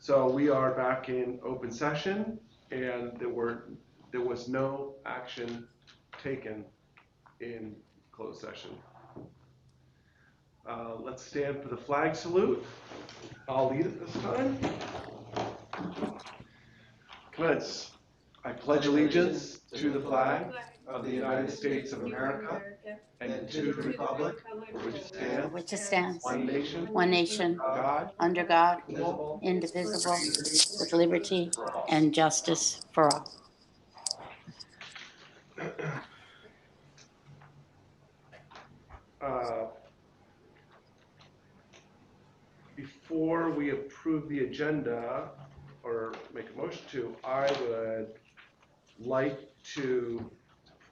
So we are back in open session, and there was no action taken in closed session. Let's stand for the flag salute. I'll lead it this time. Commence. I pledge allegiance to the flag of the United States of America and to the republic for which it stands, one nation, under God, indivisible, indivisible, with liberty and justice for all. Before we approve the agenda or make a motion to, I would like to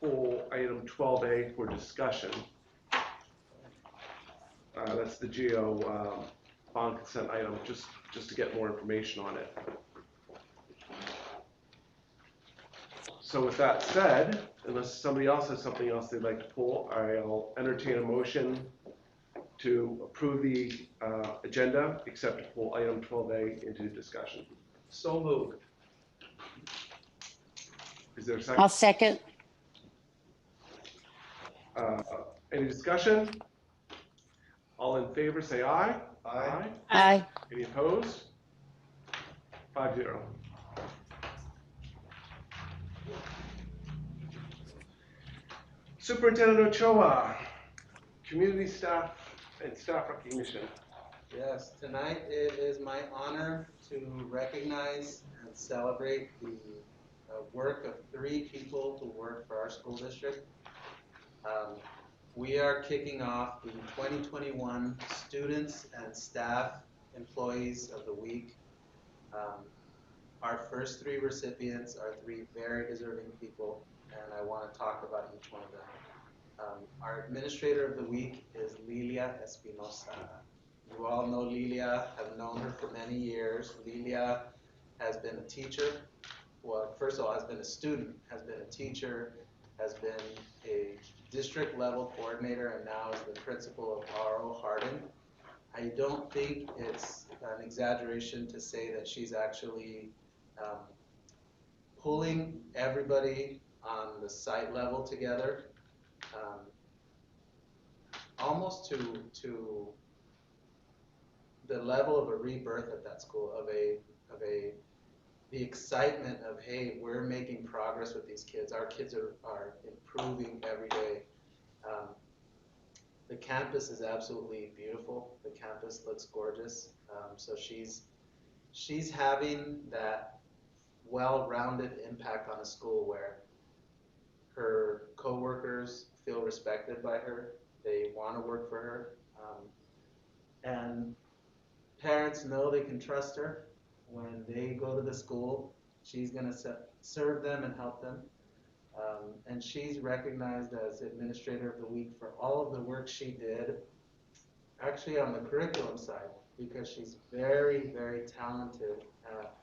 pull item 12A for discussion. That's the GEO bond consent item, just to get more information on it. So with that said, unless somebody else has something else they'd like to pull, I'll entertain a motion to approve the agenda, except to pull item 12A into discussion. So moved. Is there a second? I'll second. Any discussion? All in favor say aye. Aye. Aye. Any opposed? 5-0. Superintendent Ochoa, community staff and staff recognition. Yes, tonight it is my honor to recognize and celebrate the work of 3 people who work for our school district. We are kicking off the 2021 Students and Staff Employees of the Week. Our first 3 recipients are 3 very deserving people, and I want to talk about each one of them. Our Administrator of the Week is Lilia Espinosa. You all know Lilia, have known her for many years. Lilia has been a teacher. Well, first of all, has been a student, has been a teacher, has been a district level coordinator, and now is the principal of R.O. Hardin. I don't think it's an exaggeration to say that she's actually pulling everybody on the site level together, almost to the level of a rebirth at that school, of the excitement of, hey, we're making progress with these kids. Our kids are improving every day. The campus is absolutely beautiful. The campus looks gorgeous. So she's having that well-rounded impact on a school where her co-workers feel respected by her. They want to work for her. And parents know they can trust her. When they go to the school, she's going to serve them and help them. And she's recognized as Administrator of the Week for all of the work she did, actually on the curriculum side, because she's very, very talented at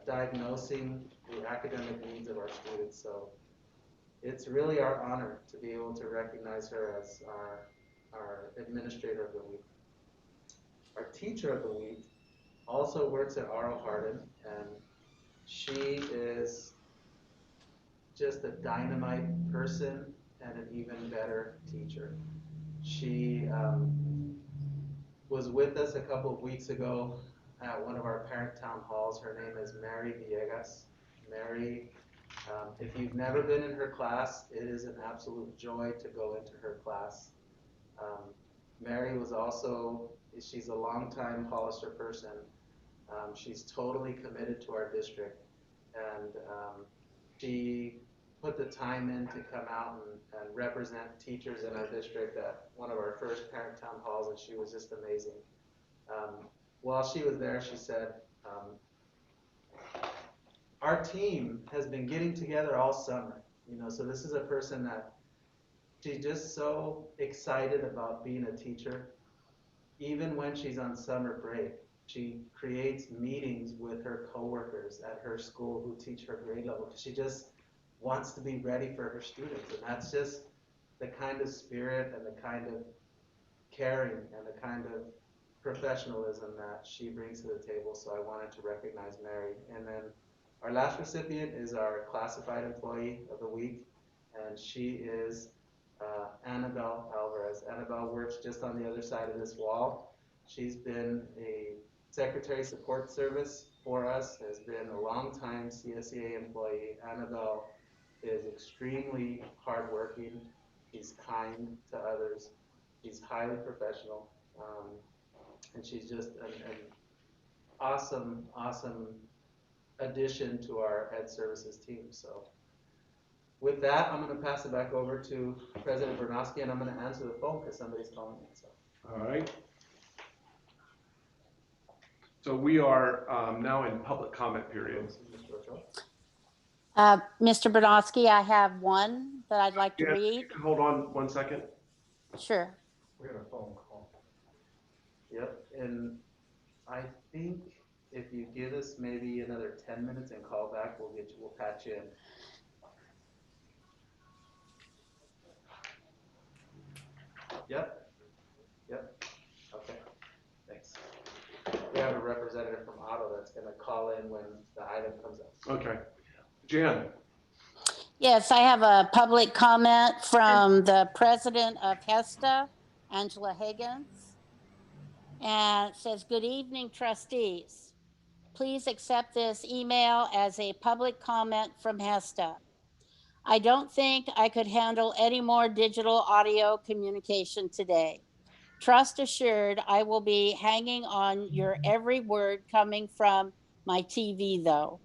diagnosing the academic needs of our students. So it's really our honor to be able to recognize her as our Administrator of the Week. Our Teacher of the Week also works at R.O. Hardin, and she is just a dynamite person and an even better teacher. She was with us a couple of weeks ago at one of our parent town halls. Her name is Mary Villegas. Mary, if you've never been in her class, it is an absolute joy to go into her class. Mary was also, she's a longtime Hollister person. She's totally committed to our district, and she put the time in to come out and represent teachers in our district at one of our first parent town halls, and she was just amazing. While she was there, she said, our team has been getting together all summer. So this is a person that she's just so excited about being a teacher. Even when she's on summer break, she creates meetings with her coworkers at her school who teach her grade level, because she just wants to be ready for her students. And that's just the kind of spirit and the kind of caring and the kind of professionalism that she brings to the table, so I wanted to recognize Mary. And then our last recipient is our classified employee of the week, and she is Annabelle Alvarez. Annabelle works just on the other side of this wall. She's been a secretary support service for us, has been a long-time CSEA employee. Annabelle is extremely hardworking. She's kind to others. She's highly professional. And she's just an awesome addition to our Ed Services team. So with that, I'm going to pass it back over to President Bernowski, and I'm going to answer the phone because somebody's calling me. So. All right. So we are now in public comment period. Mr. Bernowski, I have one that I'd like to Yeah, read. you can hold on 1 second. Sure. We had a phone call. Yep, and I think if you give us maybe another 10 minutes and call back, we'll patch you in. Yep. Okay. Thanks. We have a representative from Otto that's going to call in when the item comes up. Okay. Jan. Yes, I have a public comment from the president of HESTA, Angela Higgins. And it says, "Good evening, trustees. Please accept this email as a public comment from HESTA. I don't think I could handle any more digital audio communication today. Trust assured, I will be hanging on your every word coming from my TV, though.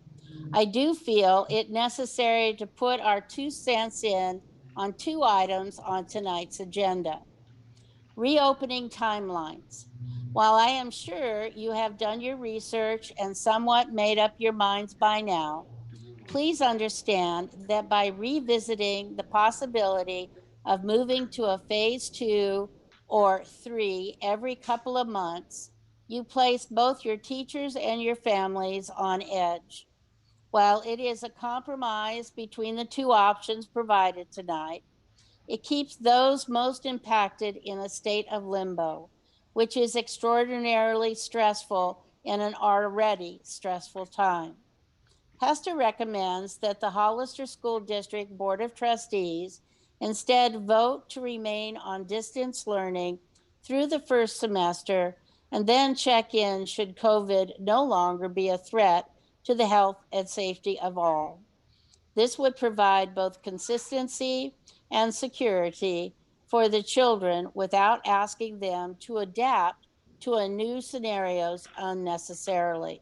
I do feel it necessary to put our 2 cents in on 2 items on tonight's agenda. Reopening timelines. While I am sure you have done your research and somewhat made up your minds by now, please understand that by revisiting the possibility of moving to a phase 2 or 3 every couple of months, you place both your teachers and your families on edge. While it is a compromise between the 2 options provided tonight, it keeps those most impacted in a state of limbo, which is extraordinarily stressful in an already stressful time. HESTA recommends that the Hollister School District Board of Trustees instead vote to remain on distance learning through the first semester and then check in should COVID no longer be a threat to the health and safety of all. This would provide both consistency and security for the children without asking them to adapt to a new scenarios unnecessarily.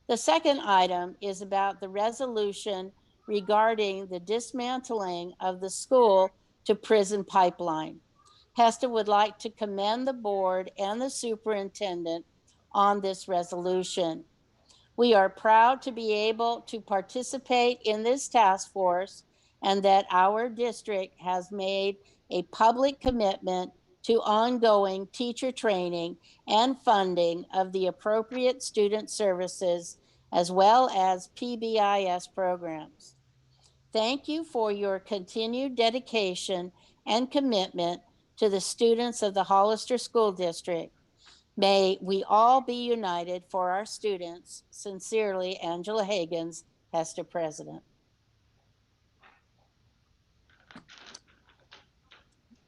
The second item is about the resolution regarding the dismantling of the school to prison pipeline. HESTA would like to commend the board and the superintendent on this resolution. We are proud to be able to participate in this task force and that our district has made a public commitment to ongoing teacher training and funding of the appropriate student services as well as PBIS programs. Thank you for your continued dedication and commitment to the students of the Hollister School District. May we all be united for our students. Sincerely, Angela Higgins, HESTA President."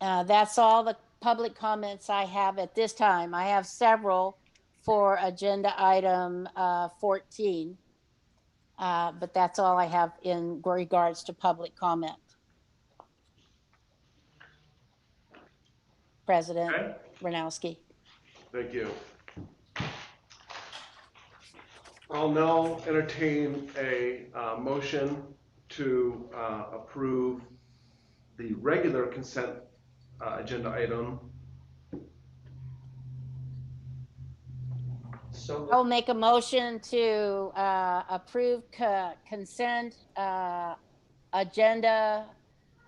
That's all the public comments I have at this time. I have several for agenda item 14, but that's all I have in regards to public comment. President Okay. Bernowski. Thank you. I'll now entertain a motion to approve the regular consent agenda item. So I'll make a motion to approve consent agenda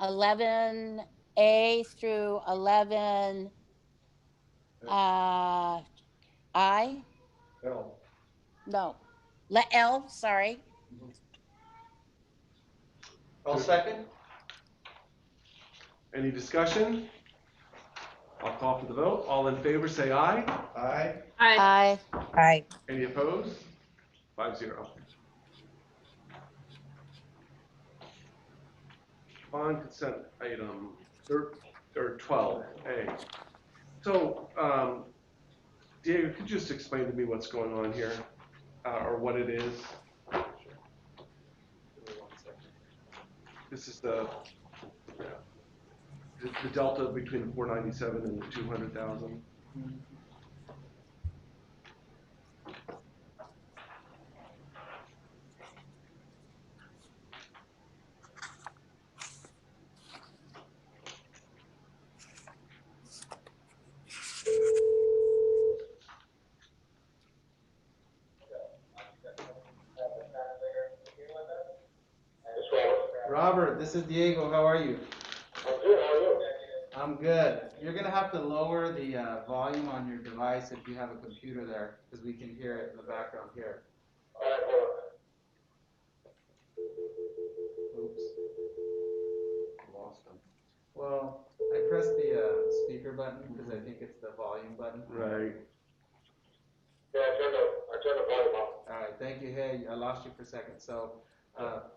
11A through 11 I. L. No, L, sorry. I'll second. Any discussion? I'll call for the vote. All in favor, say aye. Aye. Aye. Aye. Any opposed? 5-0. On consent item 12A. So, Diego, could you just explain to me what's going on here, or what it is? Give me 1 second. This is the delta between the 497 and the 200,000. Robert, this is Diego. How are you? I'm good, how are you? I'm good. You're gonna have to lower the volume on your device if you have a computer there, because we can hear it in the background here. Alright, hold on. Oops. Lost them. Well, I pressed the speaker button because I think it's the volume button. Right. Yeah, I turned the volume off. All right, thank you. Hey, I lost you for a second. So,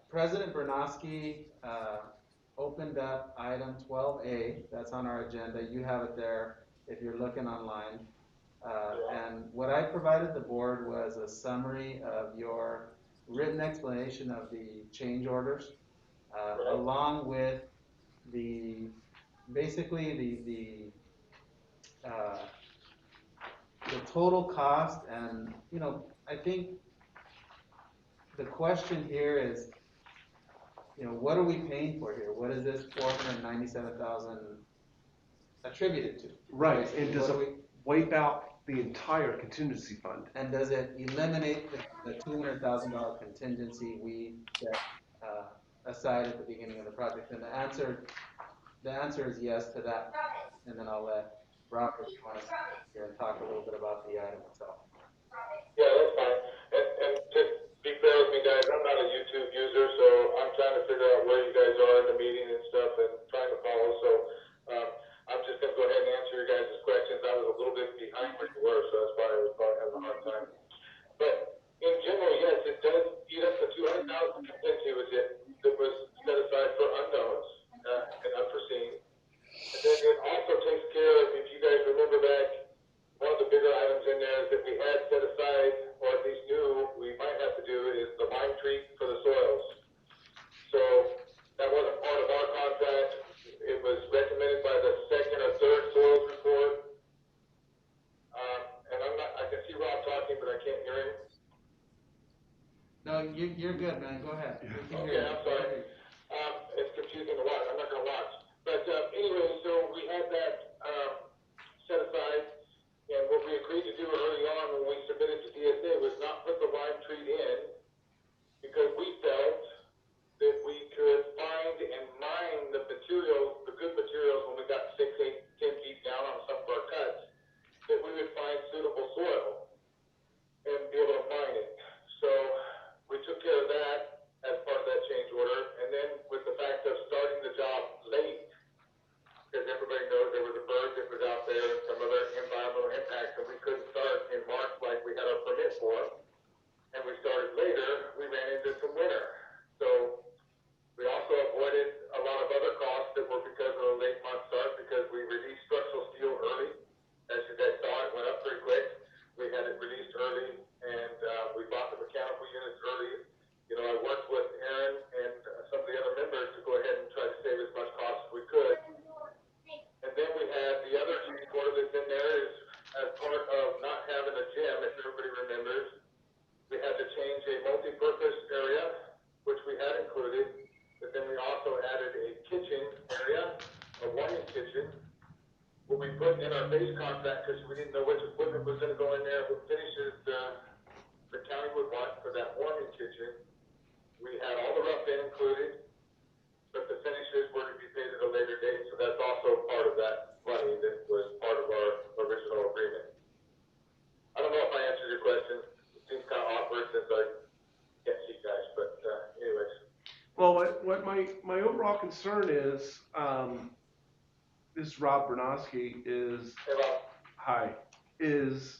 President Bernowski opened up item 12A. That's on our agenda. You have it there if you're looking online. And what I provided the board was a summary of your written explanation of the change orders, along with basically the total cost. And I think the question here is, what are we paying for here? What is this 497,000 attributed to? Right, Basically, and does what it wipe out the entire contingency fund? And does it eliminate the $200,000 contingency we set aside at the beginning of the project? And the answer is yes to that. And then I'll let Robert, if you want to sit here and talk a little bit about the item itself. Yeah, that's fine. And just be fair with me, guys, I'm not a YouTube user, so I'm trying to figure out where you guys are in the meeting and stuff and trying to follow. So I'm just going to go ahead and answer your guys' questions. I was a little bit behind where you were, so that's why I was probably having a hard time. But in general, yes, it does eat up the 200,000 contingency that was set aside for unknowns and unforeseen. And then it also takes care of, if you guys remember back, one of the bigger items in there is that we had set aside, or at least knew we might have to do, is the lime treat for the soils. So that wasn't part of our contract. It was recommended by the second or third soils report. And I can see Rob talking, but I can't hear him. No, you're good, man. Go ahead. We can hear Okay, you. I'm sorry. It's confusing to watch. I'm not going to watch. But anyway, so we had that set aside. And what we agreed to do early on when we submitted to DSA was not put the lime treat in because we felt that we could find and mine the materials, the good materials, when we got 6, 8, 10 feet down on some of our cuts, that we would find suitable soil and be able to mine it. So we took care of that as part of that change order. And then with the fact of starting the job late, because everybody knows there was a bird that was out there and some other environmental impacts, and we couldn't start in March like we had our permit for, and we started later, we ran into some winter. So we also avoided a lot of other costs that were because of the late month start, because we released structural steel early. As you guys saw, it went up pretty quick. We had it released early, and we bought the mechanical units early. I worked with Aaron and some of the other members to go ahead and try to save as much cost as we could. And then we have the other change order that's in there is as part of not having a gym, if everybody remembers, we had to change a multi-purpose area, which we had included, but then we also added a kitchen area, a warming kitchen, what we put in our base contract because we didn't know which equipment was going to go in there, what finishes the county would want for that warming kitchen. We had all the rough in included, but the finishes were to be paid at a later date, so that's also part of that money that was part of our original agreement. I don't know if I answered your question. It seems kind of awkward since I can't see you guys, but anyways. Well, what my overall concern is, this is Rob Bernowski, is, Hey, Rob. hi, is,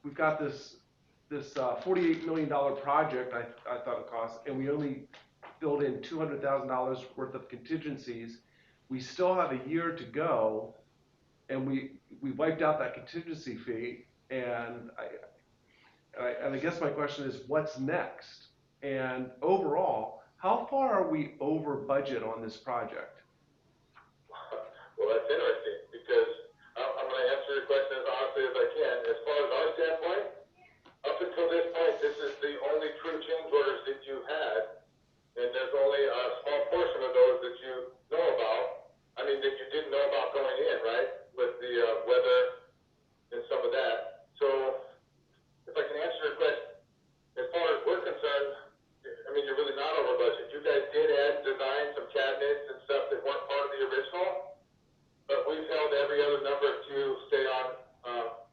we've got this $48 million project, I thought it cost, and we only filled in $200,000 worth of contingencies. We still have a year to go, and we wiped out that contingency fee, and I guess my question is, what's next? And overall, how far are we over budget on this project? Well, that's interesting, because I'm gonna answer your question as honestly as I can. As far as our standpoint, up until this point, this is the only true change orders that you've had, and there's only a small portion of those that you know about. I mean, that you didn't know about going in, right? With the weather and some of that. So, if I can answer your question, as far as we're concerned, I mean, you're really not over budget. You guys did add design, some cabinets and stuff that weren't part of the original, but we've held every other number to stay on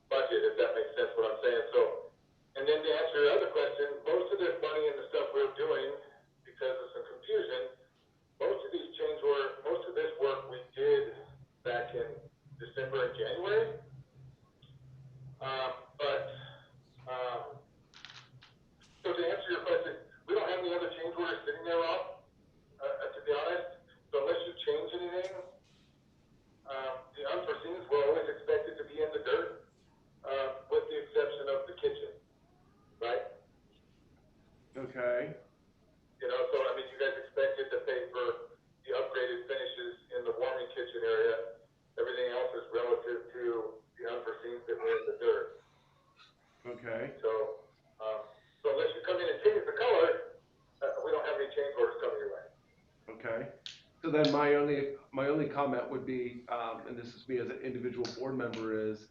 budget, if that makes sense what I'm saying. So, and then to answer your other question, most of this money and the stuff we're doing, because of some confusion, most of these change orders, most of this work we did back in December and January. But so to answer your question, we don't have any other change orders sitting there, Rob, to be honest. So unless you change anything, the unforeseens were always expected to be in the dirt, with the exception of the kitchen, right? Okay, You know, so I mean, you guys expected to pay for the upgraded finishes in the warming kitchen area. Everything else is relative to the unforeseens that were in the dirt. okay, So, so unless you come in and change the color, we don't have any change orders coming your way. okay. So then my only comment would be, and this is me as an individual board member, is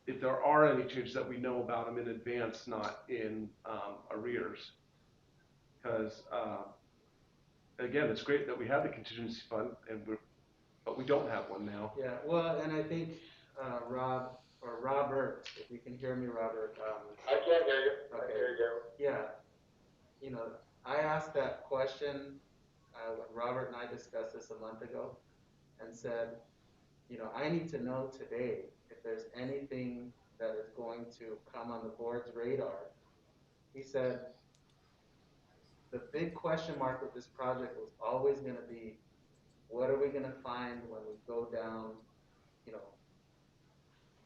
if there are any changes that we know about them in advance, not in arrears. Because again, it's great that we have the contingency fund, but we don't have one now. Yeah, well, and I think, Rob, or Robert, if you can hear me, Robert, I can hear you. I Okay. can hear you. yeah, you know, I asked that question, when Robert and I discussed this a month ago, and said, you know, I need to know today if there's anything that is going to come on the board's radar. He said, the big question mark with this project was always gonna be, what are we gonna find when we go down, you know,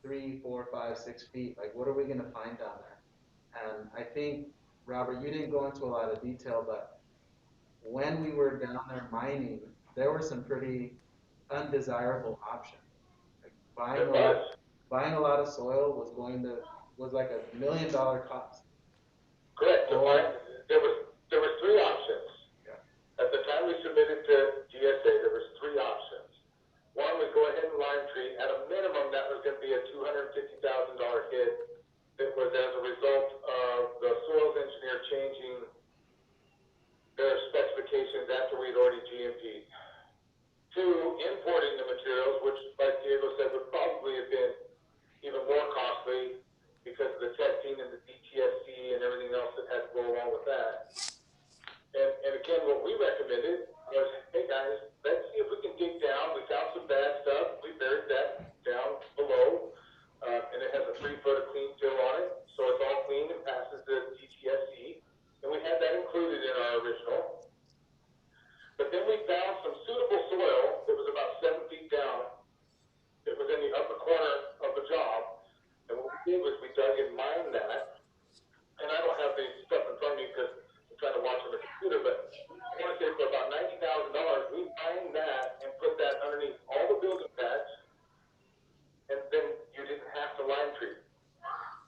3, 4, 5, 6 feet? Like, what are we gonna find down there? And I think, Robert, you didn't go into a lot of detail, but when we were down there mining, there were some pretty undesirable options. Like buying a lot of soil was like $1 million cost. Correct. So there was three options. Yeah. At the time we submitted to GSA, there was three options. One was go ahead and lime treat. At a minimum, that was going to be a $250,000 hit. That was as a result of the soils engineer changing their specifications after we'd already GMP'd. Two, importing the materials, which, like Diego said, would probably have been even more costly because of the testing and the DTSC and everything else that had to go along with that. And again, what we recommended was, hey guys, let's see if we can dig down. We found some bad stuff. We buried that down below, and it has a 3 foot of clean fill on it, so it's all clean and passes the DTSC. And we had that included in our original. But then we found some suitable soil that was about 7 feet down. It was in the upper corner of the job. And what we did was we dug and mined that. And I don't have the stuff in front of me because I'm trying to watch on the computer, but I want to say for about $90,000, we mined that and put that underneath all the building pads. And then you didn't have to lime treat.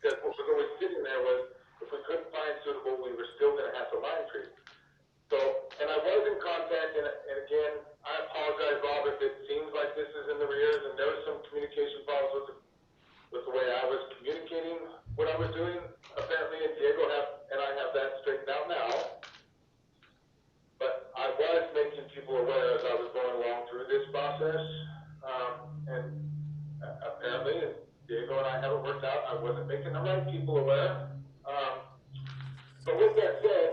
Because what was always sitting there was, if we couldn't find suitable, we were still going to have to lime treat. So, and I was in contact, and again, I apologize, Rob, if it seems like this is in the rears, and there was some communication problems with the way I was communicating what I was doing. Apparently, and Diego and I have that straightened out now. But I was making people aware as I was going along through this process, and apparently, Diego and I have it worked out. I wasn't making the right people aware. But with that said,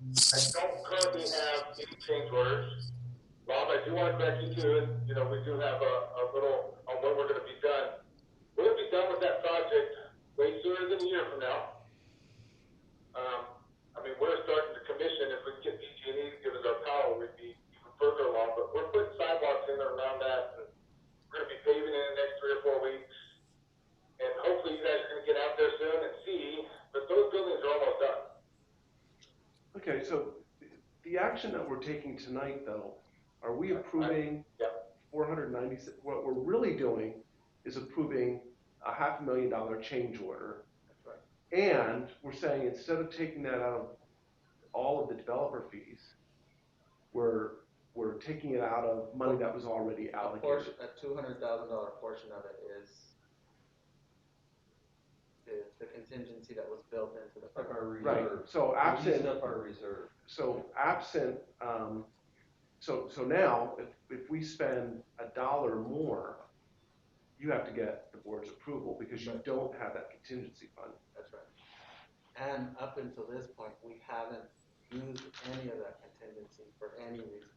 I don't currently have any change orders. Bob, I do want to correct you too, you know, we do have a little on when we're gonna be done. We're gonna be done with that project way sooner than a year from now. I mean, we're starting to commission, if we can get PG&E to give us our power, we'd be even further along, but we're putting sidewalks in and around that, and we're gonna be paving in the next 3 or 4 weeks. And hopefully you guys are gonna get out there soon and see, but those buildings are almost done. Okay, so the action that we're taking tonight, though, are we approving Yeah. 496? What we're really doing is approving a $500,000 change order. That's right. And we're saying instead of taking that out of all of the developer fees, we're taking it out of money that was already allocated. A $200,000 portion of it is the contingency that was built into the Like our reserve. Right, so We absent, used up our reserve. so absent, so now, if we spend $1 more, you have to get the board's approval because you Right. don't have that contingency fund. That's right. And up until this point, we haven't used any of that contingency for any reason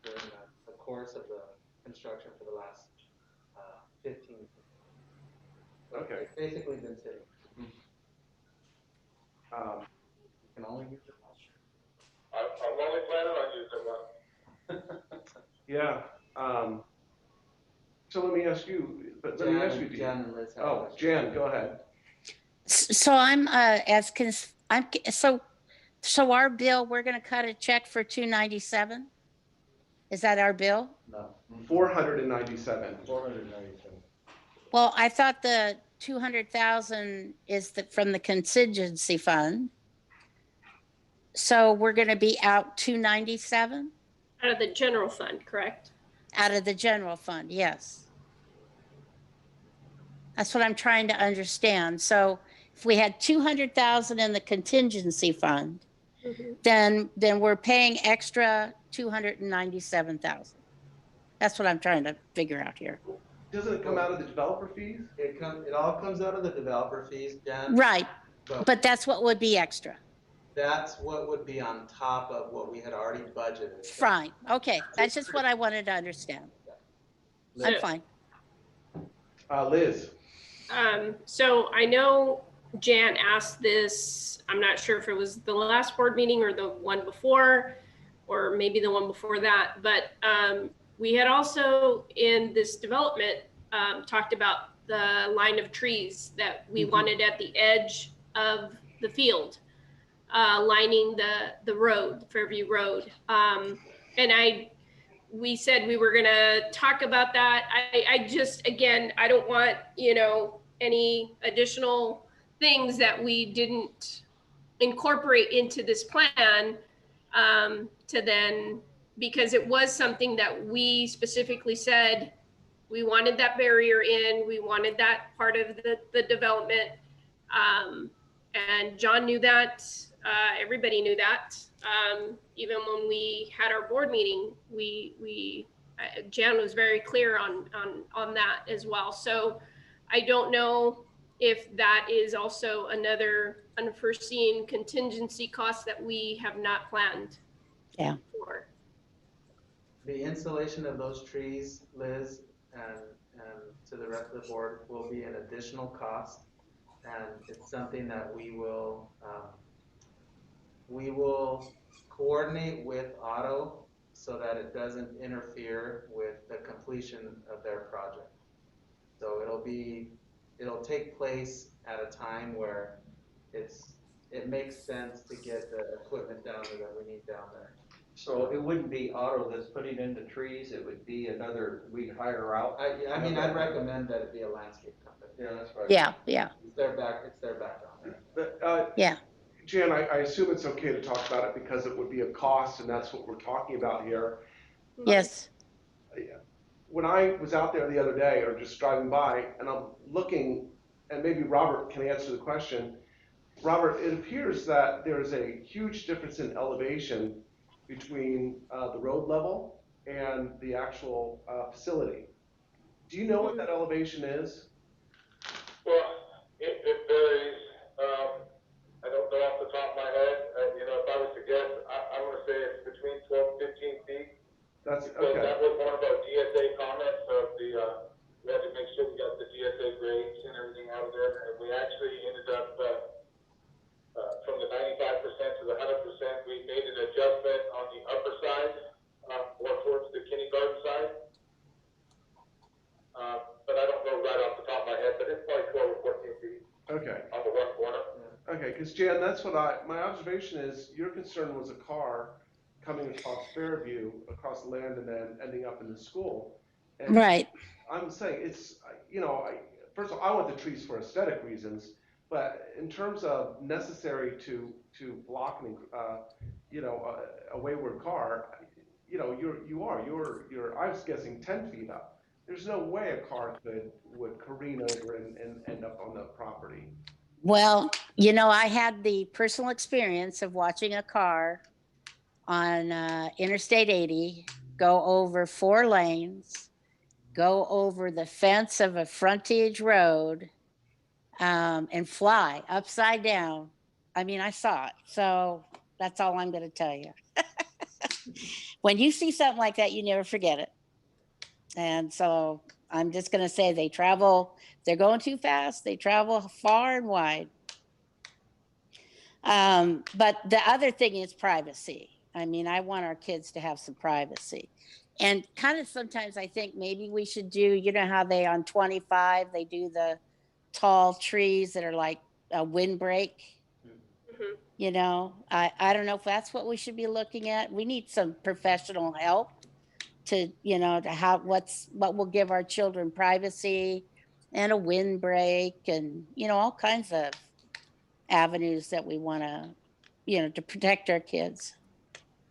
during the course of the construction for the last 15 years. So Okay. it's basically been sitting. Um, You can only use it once. I'm only planning on using one. Yeah, so let me ask you, but let me ask you, Jan and Liz have oh, questions. Jan, go ahead. So I'm so our bill, we're gonna cut a check for 297? Is that our bill? No, 497. 497. Well, I thought the 200,000 is from the contingency fund. So we're gonna be out 297 Out of the general fund, correct? out of the general fund, yes. That's what I'm trying to understand. So if we had 200,000 in the contingency fund, then we're paying extra 297,000. That's what I'm trying to figure out here. Doesn't it come out of the developer fees? it all comes out of the developer fees, Jan. Right, But but that's what would be extra. that's what would be on top of what we had already budgeted. Fine, okay, that's just what I wanted to understand. I'm So- fine. Liz, So I know Jan asked this, I'm not sure if it was the last board meeting or the one before, or maybe the one before that, but we had also in this development talked about the line of trees that we wanted at the edge of the field, lining the road, Fairview Road. And we said we were gonna talk about that. I just, again, I don't want, any additional things that we didn't incorporate into this plan, to then, because it was something that we specifically said, we wanted that barrier in, we wanted that part of the development. And John knew that, everybody knew that. Even when we had our board meeting, Jan was very clear on that as well. So I don't know if that is also another unforeseen contingency cost that we have not planned. Yeah. For. The installation of those trees, Liz, and to the rest of the board will be an additional cost. And it's something that we will coordinate with Otto so that it doesn't interfere with the completion of their project. So it'll take place at a time where it makes sense to get the equipment down there that we need down there. So it wouldn't be Otto that's putting in the trees, it would be we'd hire out? I mean, I'd recommend that it be a landscape company. Yeah, that's right. Yeah. It's their background. but, Yeah. Jan, I assume it's okay to talk about it because it would be a cost and that's what we're talking about here. Yes. When I was out there the other day or just driving by and I'm looking, and maybe Robert can answer the question. Robert, it appears that there is a huge difference in elevation between the road level and the actual facility. Do you know what that elevation is? Well, it varies. I don't know off the top of my head. If I was to guess, I want to say it's between 12 and 15 feet. That's So Okay. that was one of our DSA comments of the, we had to make sure we got the DSA grades and everything out of there. And we actually ended up, from the 95% to the 100%, we made an adjustment on the upper side, more towards the kindergarten side. But I don't know right off the top of my head, but it's probably 12 or 14 feet Okay. on the one corner. Okay, because Jan, that's what my observation is, your concern was a car coming across Fairview, across the land, and then ending up in the school. And Right. I'm saying it's, first of all, I want the trees for aesthetic reasons, but in terms of necessary to block a wayward car, you're I was guessing 10 feet up. There's no way a car would careen over and end up on the property. Well, I had the personal experience of watching a car on Interstate 80 go over 4 lanes, go over the fence of a frontage road, and fly upside down. I mean, I saw it. So that's all I'm going to tell you. When you see something like that, you never forget it. And so I'm just going to say they're going too fast, they travel far and wide. But the other thing is privacy. I mean, I want our kids to have some privacy. And kind of sometimes I think maybe we should do, how they on 25, they do the tall trees that are like a windbreak. Mhm. I don't know if that's what we should be looking at. We need some professional help to, what will give our children privacy and a windbreak and, all kinds of avenues that we want to protect our kids.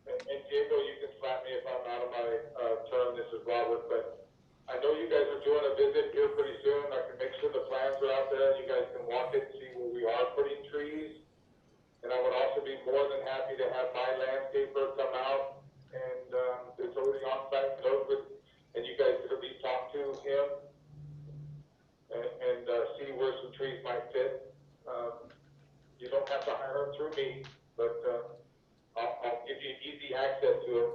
And Diego, you can slap me if I'm out of my term. This is Robert, but I know you guys are doing a visit here pretty soon. I can make sure the plans are out there. You guys can walk it, see where we are putting trees. And I would also be more than happy to have my landscaper come out and it's already on site, and you guys could at least talk to him and see where some trees might fit. You don't have to hire him through me, but I'll give you easy access to him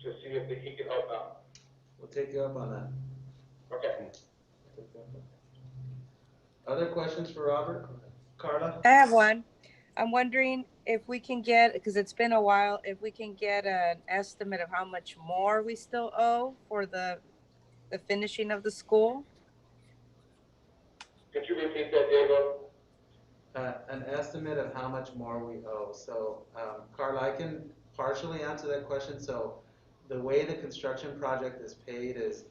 to see if he can help out. We'll take you up on that. Okay. Other questions for Robert? Carla? I have one. I'm wondering if we can get, because it's been a while, if we can get an estimate of how much more we still owe for the finishing of the school. Could you repeat that, Diego? An estimate of how much more we owe. So, Carla, I can partially answer that question. So, the way the construction project is paid is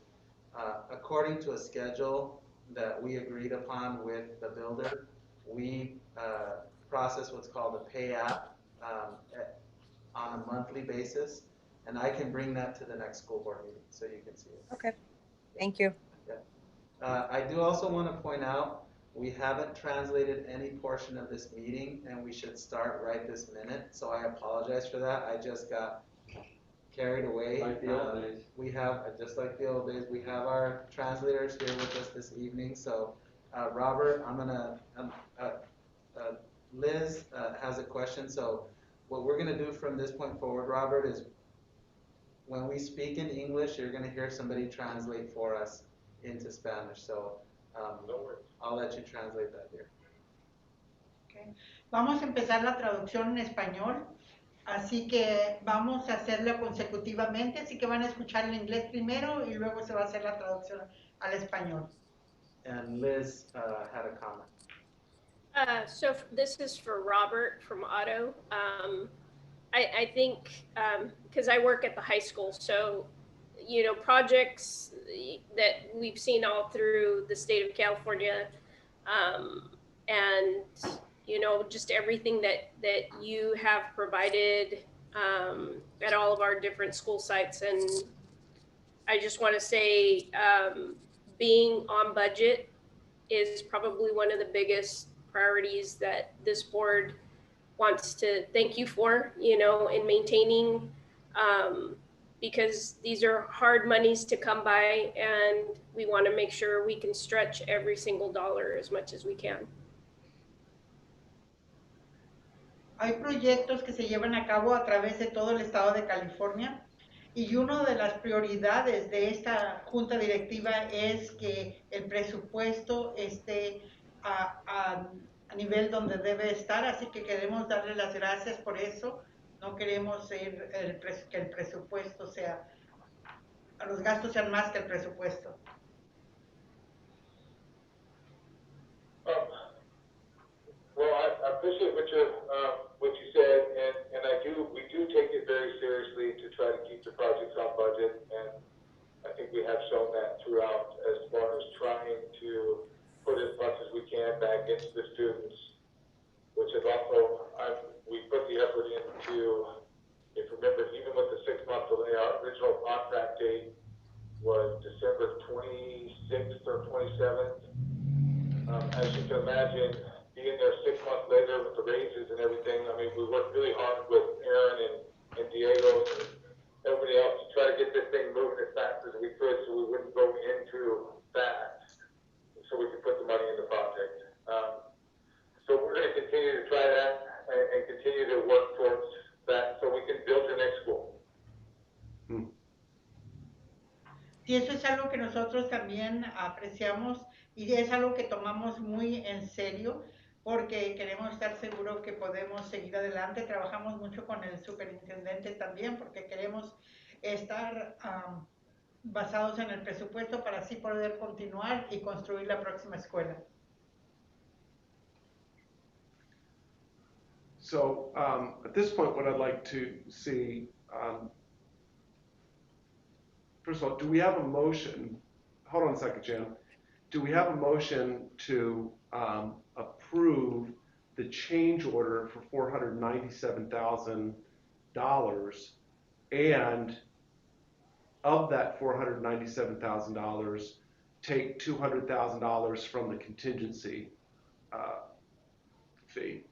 according to a schedule that we agreed upon with the builder. We process what's called a pay app on a monthly basis, and I can bring that to the next school board meeting so you can see it. Okay, thank you. I do also want to point out, we haven't translated any portion of this meeting, and we should start right this minute, so I apologize for that. I just got carried away. Like the old days. We have, just like the old days, we have our translators here with us this evening, so Robert, Liz has a question, so what we're going to do from this point forward, Robert, is when we speak in English, you're going to hear somebody translate for us into Spanish, so I'll let you translate that here. Okay. Vamos a empezar la traducción en español, así que vamos a hacerlo consecutivamente, así que van a escuchar el inglés primero y luego se va a hacer la traducción al español. And Liz had a comment. So this is for Robert from Otto. I think, because I work at the high school, so, projects that we've seen all through the state of California, and, just everything that you have provided at all of our different school sites. And I just want to say, being on budget is probably one of the biggest priorities that this board wants to thank you for, in maintaining, because these are hard monies to come by, and we want to make sure we can stretch every single dollar as much as we can. Hay proyectos que se llevan a cabo a través de todo el estado de California y una de las prioridades de esta junta directiva es que el presupuesto esté a nivel donde debe estar, así que queremos darle las gracias por eso. No queremos que el presupuesto sea, los gastos sean más que el presupuesto. Well, I appreciate what you said, and we do take it very seriously to try to keep the projects on budget, and I think we have shown that throughout as far as trying to put as much as we can back into the students, which is also, we put the effort into, if you remember, even with the 6-month delay, our original contract date was December 26th or 27th. As you can imagine, being there 6 months later with the raises and everything, I mean, we worked really hard with Aaron and Diego and everybody else to try to get this thing moving as fast as we could so we wouldn't go into that, so we could put the money in the project. So we're going to continue to try that and continue to work towards that so we can build your next school. Y eso es algo que nosotros también apreciamos y es algo que tomamos muy en serio porque queremos estar seguros que podemos seguir adelante. Trabajamos mucho con el superintendente también porque queremos estar basados en el presupuesto para así poder continuar y construir la próxima escuela. So at this point, what I'd like to see, first of all, do we have a motion? Hold on a second, Jan. Do we have a motion to approve the change order for $497,000, and of that $497,000, take $200,000 from the contingency fee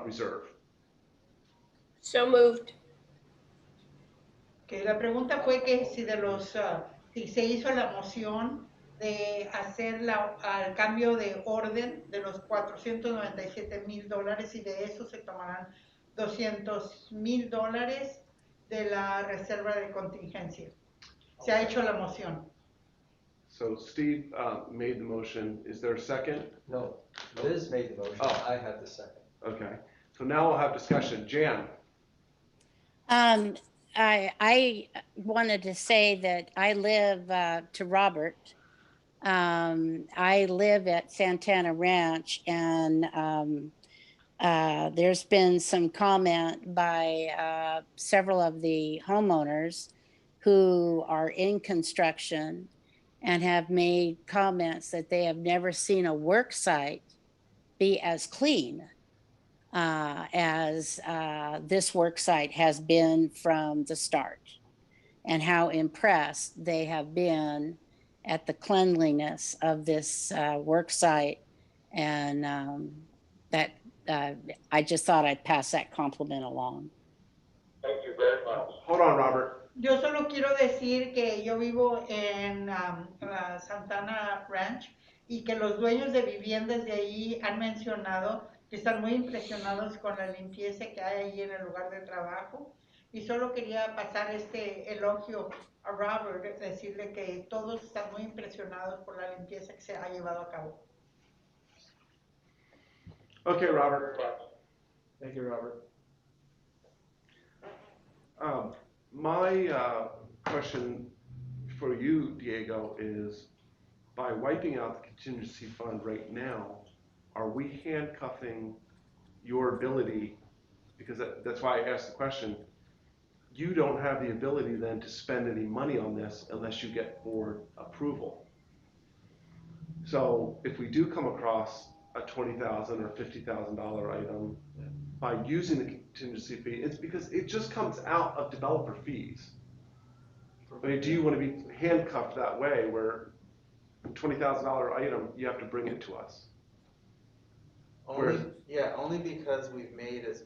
reserve? So moved. Que la pregunta fue que si si se hizo la moción de hacer el cambio de orden de los $497,000 y de eso se tomarán $200,000 de la reserva de contingencia. Se ha hecho la moción. So Steve made the motion. Is there a second? No, Liz made the motion, Oh. I had the second. Okay. So now we'll have discussion. Jan? I wanted to say that I live to Robert. I live at Santana Ranch, and there's been some comment by several of the homeowners who are in construction and have made comments that they have never seen a work site be as clean as this work site has been from the start, and how impressed they have been at the cleanliness of this work site. And that I just thought I'd pass that compliment along. Thank you very much. Hold on, Robert. Yo solo quiero decir que yo vivo en Santana Ranch y que los dueños de viviendas de ahí han mencionado que están muy impresionados con la limpieza que hay ahí en el lugar de trabajo. Y solo quería pasar este elogio a Robert, decirle que todos están muy impresionados por la limpieza que se ha llevado a cabo. Okay, Robert. Thank you, Robert. My question for you, Diego, is by wiping out the contingency fund right now, are we handcuffing your ability? Because that's why I asked the question. You don't have the ability then to spend any money on this unless you get board approval. So if we do come across a $20,000 or $50,000 item, by using the contingency fee, it's because it just comes out of developer fees. I mean, do you want to be handcuffed that way where a $20,000 item, you have to bring it to us? Only because we've made as.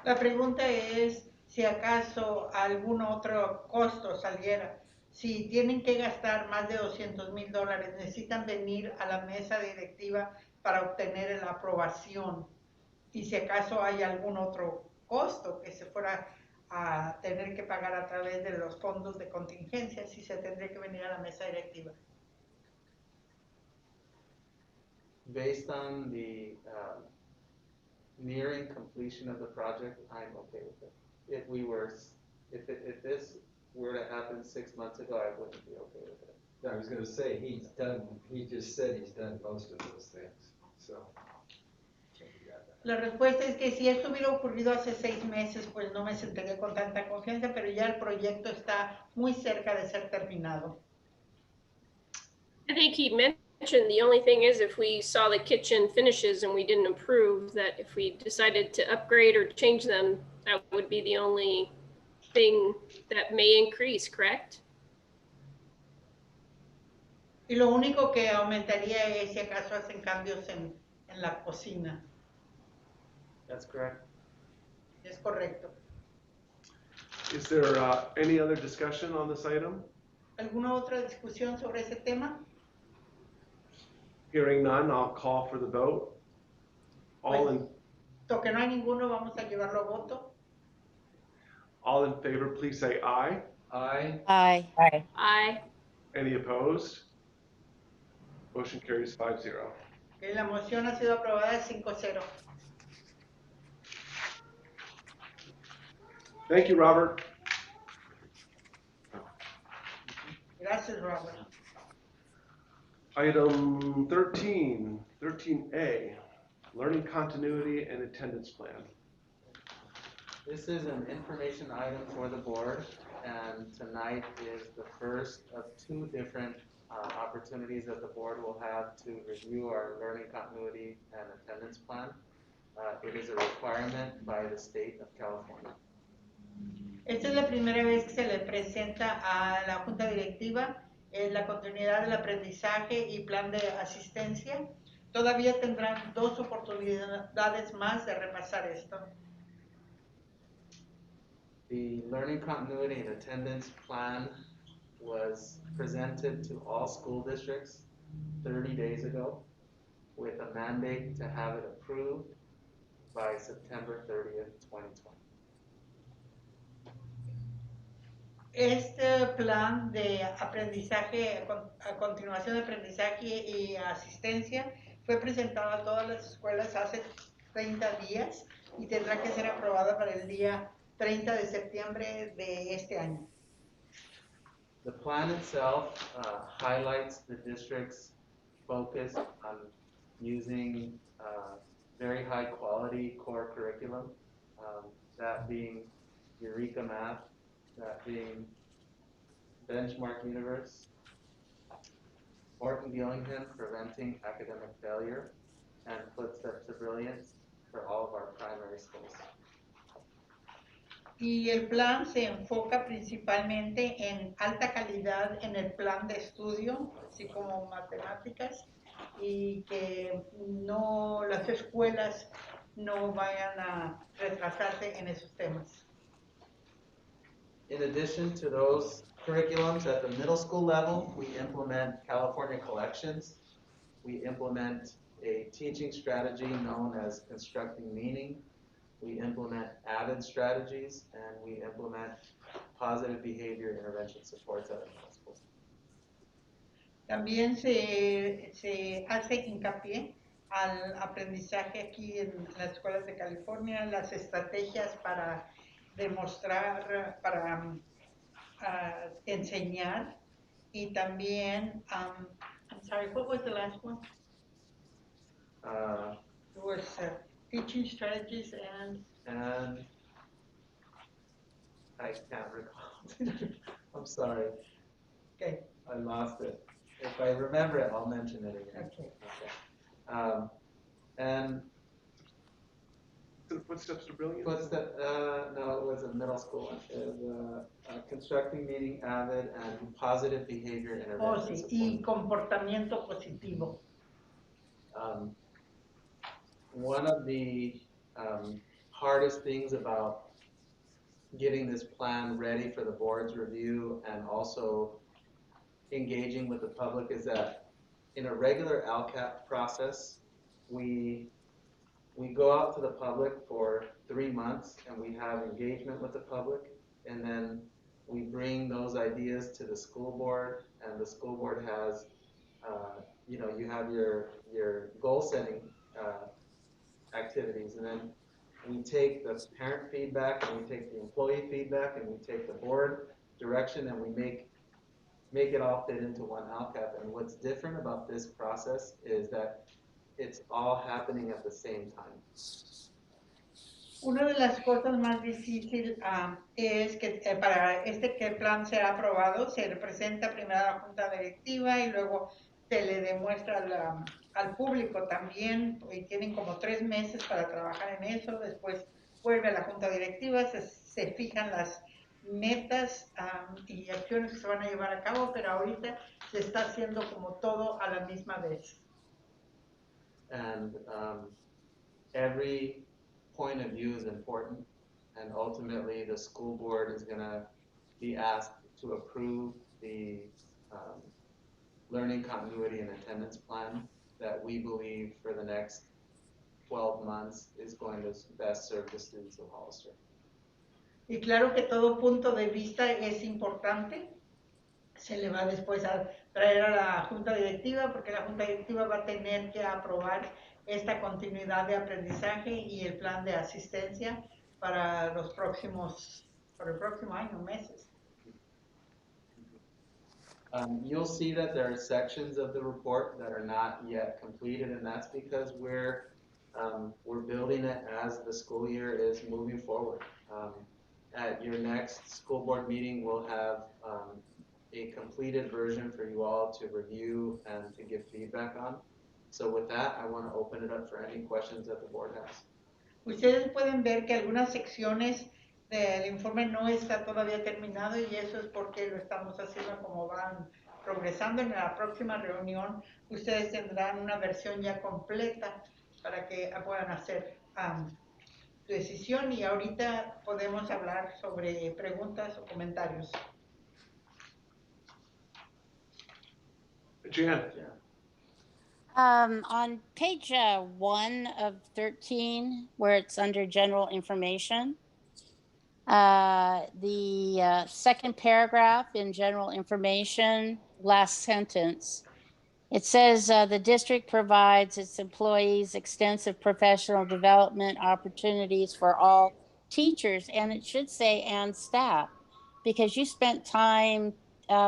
La pregunta es si acaso algún otro costo saliera. Si tienen que gastar más de $200,000, necesitan venir a la mesa directiva para obtener la aprobación y si acaso hay algún otro costo que se fuera a tener que pagar a través de los fondos de contingencia, si se tendría que venir a la mesa directiva. Based on the nearing completion of the project, I'm okay with it. If this were to happen 6 months ago, I wouldn't be okay with it. I was gonna say, he just said he's done most of those things, so. La respuesta es que si esto hubiera ocurrido hace 6 meses, pues no me sentiría con tanta confianza, pero ya el proyecto está muy cerca de ser terminado. I think he mentioned the only thing is if we saw the kitchen finishes and we didn't approve, that if we decided to upgrade or change them, that would be the only thing that may increase, correct? Y lo único que aumentaría es si acaso hacen cambios en la cocina. That's correct. Es correcto. Is there any other discussion on this item? ¿Alguna otra discusión sobre ese tema? Hearing none, I'll call for the vote. All in Que no hay ninguno, vamos a llevarlo a voto. favor, please say aye. Aye. Aye. Aye. Aye. Any opposed? Motion carries 5-0. Que la moción ha sido aprobada 5-0. Thank you, Robert. Gracias, Robert. Item 13A, learning continuity and attendance plan. This is an information item for the board, and tonight is the first of 2 different opportunities that the board will have to review our learning continuity and attendance plan. It is a requirement by the state of California. Esta es la primera vez que se le presenta a la Junta Directiva la continuidad del aprendizaje y plan de asistencia. Todavía tendrán 2 oportunidades más de repasar esto. The learning continuity and attendance plan was presented to all school districts 30 days ago with a mandate to have it approved by September 30th, 2020. Este plan de aprendizaje, a continuación de aprendizaje y asistencia, fue presentado a todas las escuelas hace 30 días y tendrá que ser aprobada para el día 30 de septiembre de este año. The plan itself highlights the district's focus on using very high quality core curriculum, that being Eureka Math, that being Benchmark Universe, Orton Gillingham Preventing Academic Failure, and Footsteps to Brilliance for all of our primary schools. Y el plan se enfoca principalmente en alta calidad en el plan de estudio, así como matemáticas, y que no las escuelas no vayan a retrasarse en esos temas. In addition to those curriculums at the middle school level, we implement California collections. We implement a teaching strategy known as constructing meaning. We implement avid strategies, and we implement positive behavior intervention supports at the middle school. También se hace hincapié al aprendizaje aquí en las escuelas de California, las estrategias para demostrar, para enseñar, y también, I'm sorry, what was the last one? It was teaching strategies and I can't recall. I'm sorry. Okay. I lost it. If I remember it, I'll mention it again. Okay. And Footsteps to Brilliance? no, it was a middle school one. It was constructing meaning, avid, and positive behavior intervention Sí, y comportamiento positivo. One of the hardest things about getting this plan ready for the board's review and also engaging with the public is that in a regular LCAP process, we we go out to the public for 3 months and we have engagement with the public. And then we bring those ideas to the school board, and the school board has, you have your goal setting activities. And then we take the parent feedback and we take the employee feedback and we take the board direction and we make it all fit into one LCAP. And what's different about this process is that it's all happening at the same time. Una de las cosas más difíciles es que para que el plan sea aprobado, se le presenta primero a la Junta Directiva y luego se le demuestra al público también, y tienen como 3 meses para trabajar en eso, después vuelve a la Junta Directiva, se fijan las metas y acciones que se van a llevar a cabo, pero ahorita se está haciendo como todo a la misma vez. And every point of view is important, and ultimately the school board is going to be asked to approve the learning continuity and attendance plan that we believe for the next 12 months is going to best serve the students of Hollister. Y claro que todo punto de vista es importante. Se le va después a traer a la Junta Directiva, porque la Junta Directiva va a tener que aprobar esta continuidad de aprendizaje y el plan de asistencia para el próximo año, meses. You'll see that there are sections of the report that are not yet completed, and that's because we're building it as the school year is moving forward. At your next school board meeting, we'll have a completed version for you all to review and to give feedback on. So with that, I want to open it up for any questions that the board has. Ustedes pueden ver que algunas secciones del informe no está todavía terminado, y eso es porque lo estamos haciendo como van progresando. En la próxima reunión ustedes tendrán una versión ya completa para que puedan hacer decisión, y ahorita podemos hablar sobre preguntas o comentarios. Jan, On page 1 of 13, where it's under general information, the second paragraph in general information, last sentence, it says the district provides its employees extensive professional development opportunities for all teachers, and it should say and staff, because you spent time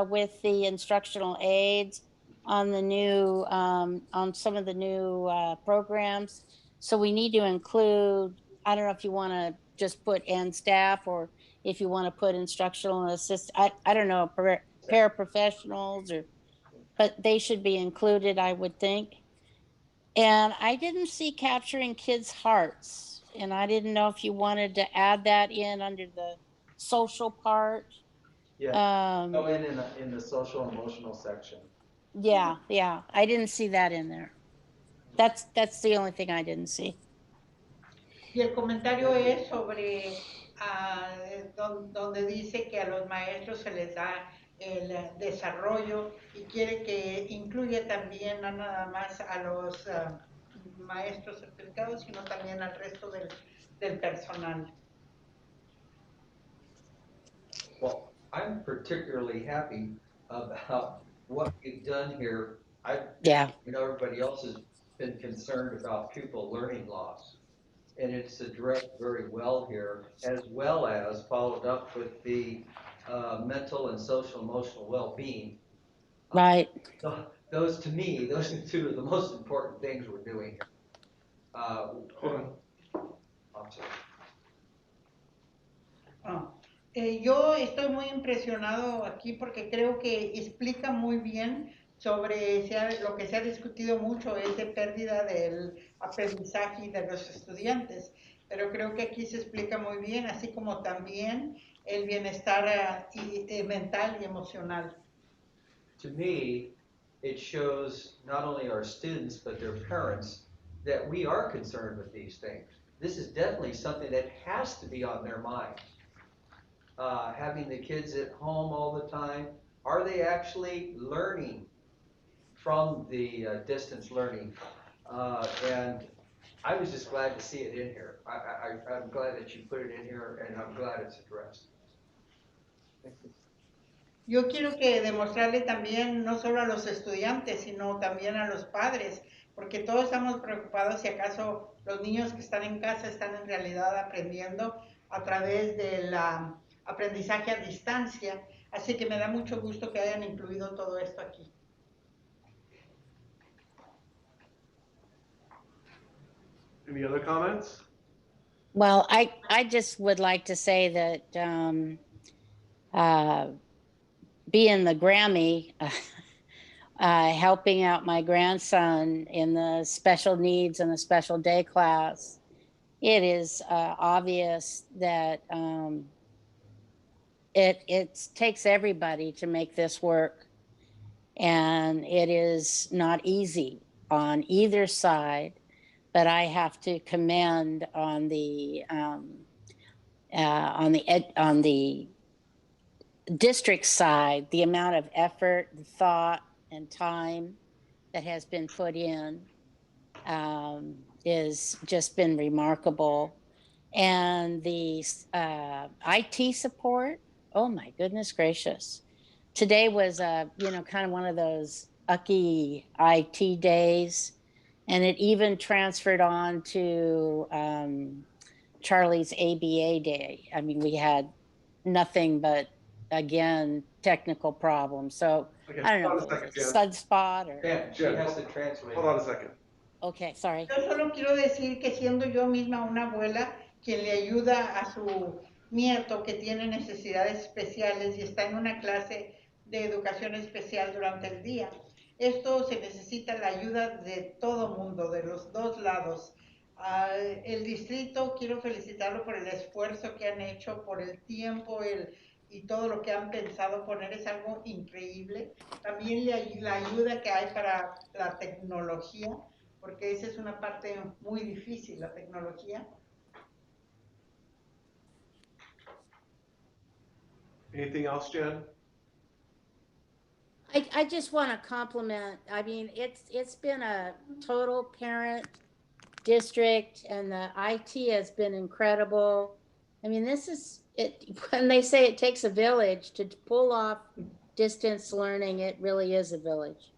with the instructional aides on the new on some of the new programs. So we need to include, I don't know if you want to just put and staff, or if you want to put instructional assist, I don't know, paraprofessionals, or, but they should be included, I would think. And I didn't see capturing kids' hearts, and I didn't know if you wanted to add that in under the social part. Yeah. Go in the social emotional section. Yeah, I didn't see that in there. That's the only thing I didn't see. Y el comentario es sobre donde dice que a los maestros se les da el desarrollo, y quiere que incluya también no nada más a los maestros certificados, sino también al resto del personal. Well, I'm particularly happy about what we've done here. Everybody else has been concerned about pupil learning loss, and it's addressed very well here, as well as followed up with the mental and social emotional well-being. Right. Those, to me, those are two of the most important things we're doing here. hold on. I'm sorry. Yo estoy muy impresionado aquí porque creo que explica muy bien sobre lo que se ha discutido mucho, es de pérdida del aprendizaje de los estudiantes, pero creo que aquí se explica muy bien, así como también el bienestar mental y emocional. To me, it shows not only our students, but their parents, that we are concerned with these things. This is definitely something that has to be on their minds. Having the kids at home all the time, are they actually learning from the distance learning? And I was just glad to see it in here. I'm glad that you put it in here, and I'm glad it's addressed. Yo quiero que demostrarle también, no solo a los estudiantes, sino también a los padres, porque todos estamos preocupados si acaso los niños que están en casa están en realidad aprendiendo a través del aprendizaje a distancia. Así que me da mucho gusto que hayan incluido todo esto aquí. Any other comments? Well, I just would like to say that being the Grammy, helping out my grandson in the special needs and the special day class, it is obvious that it takes everybody to make this work. And it is not easy on either side, but I have to commend on the district side the amount of effort, thought, and time that has been put in is just been remarkable. And the IT support, oh my goodness gracious. Today was kind of one of those ucky IT days, and it even transferred on to Charlie's ABA day. I mean, we had nothing but, again, technical problems. So Okay, I don't know hold if on a it was second, a Jen. stud spot or. She has to translate. Hold on a second. Okay, sorry. Yo solo quiero decir que siendo yo misma una abuela quien le ayuda a su nieto que tiene necesidades especiales y está en una clase de educación especial durante el día, esto se necesita la ayuda de todo mundo, de los dos lados. El distrito, quiero felicitarlo por el esfuerzo que han hecho, por el tiempo y todo lo que han pensado poner, es algo increíble. También la ayuda que hay para la tecnología, porque esa es una parte muy difícil, la tecnología. Anything else, Jen? I just want to compliment. I mean, it's been a total parent district, and the IT has been incredible. I mean, this is it. When they say it takes a village to pull off distance learning, it really is a village.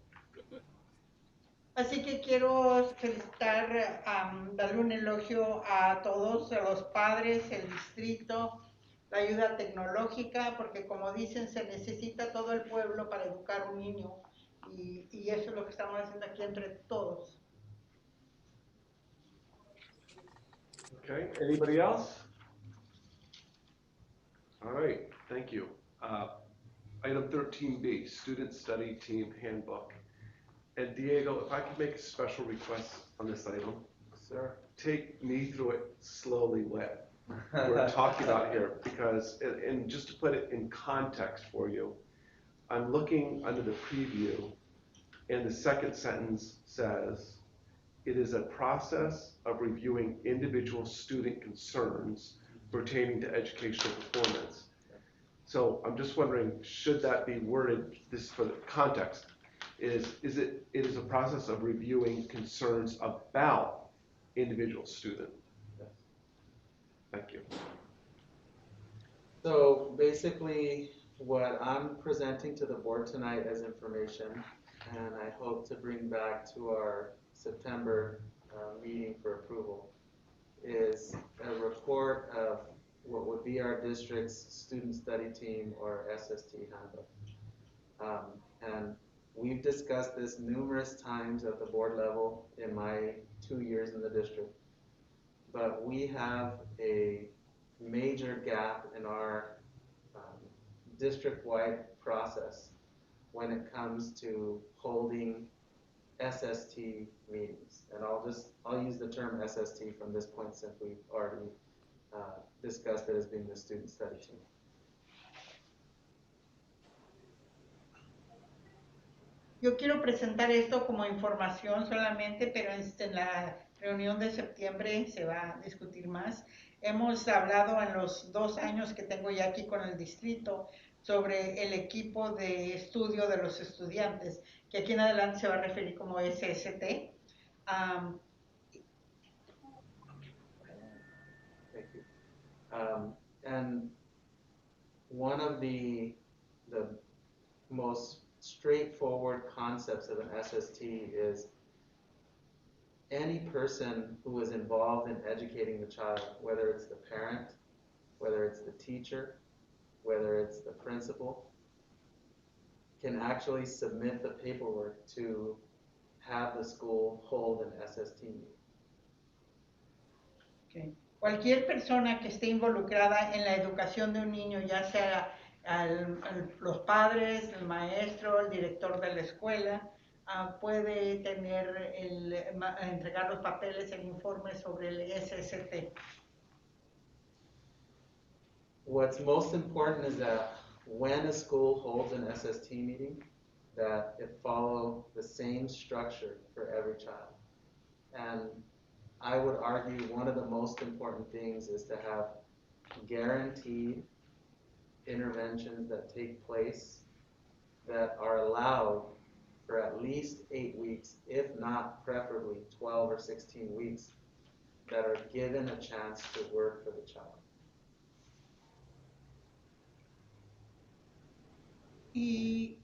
Así que quiero felicitar, darle un elogio a todos, a los padres, el distrito, la ayuda tecnológica, porque como dicen, se necesita todo el pueblo para educar a un niño, y eso es lo que estamos haciendo aquí entre todos. Okay, anybody else? All right, thank you. Item 13B, Student Study Team Handbook. And Diego, if I could make a special request on this item, Sir? take me through it slowly what we're talking about here, because, and just to put it in context for you, I'm looking under the preview, and the second sentence says, it is a process of reviewing individual student concerns pertaining to educational performance. So I'm just wondering, should that be worded, this for the context, it is a process of reviewing concerns about individual student. Thank you. So basically, what I'm presenting to the board tonight as information, and I hope to bring back to our September meeting for approval, is a report of what would be our district's student study team or SST handbook. And we've discussed this numerous times at the board level in my 2 years in the district, but we have a major gap in our district-wide process when it comes to holding SST meetings. And I'll use the term SST from this point since we've already discussed it as being the student study team. Yo quiero presentar esto como información solamente, pero en la reunión de septiembre se va a discutir más. Hemos hablado en los 2 años que tengo ya aquí con el distrito sobre el equipo de estudio de los estudiantes, que aquí en adelante se va a referir como SST. And one of the most straightforward concepts of an SST is any person who is involved in educating the child, whether it's the parent, whether it's the teacher, whether it's the principal, can actually submit the paperwork to have the school hold an SST meeting. Okay. Cualquier persona que esté involucrada en la educación de un niño, ya sea los padres, el maestro, el director de la escuela, puede tener entregar los papeles, el informe sobre el SST. What's most important is that when a school holds an SST meeting, that it follow the same structure for every child. And I would argue one of the most important things is to have guaranteed interventions that take place that are allowed for at least 8 weeks, if not preferably 12 or 16 weeks, that are given a chance to work for the child. Y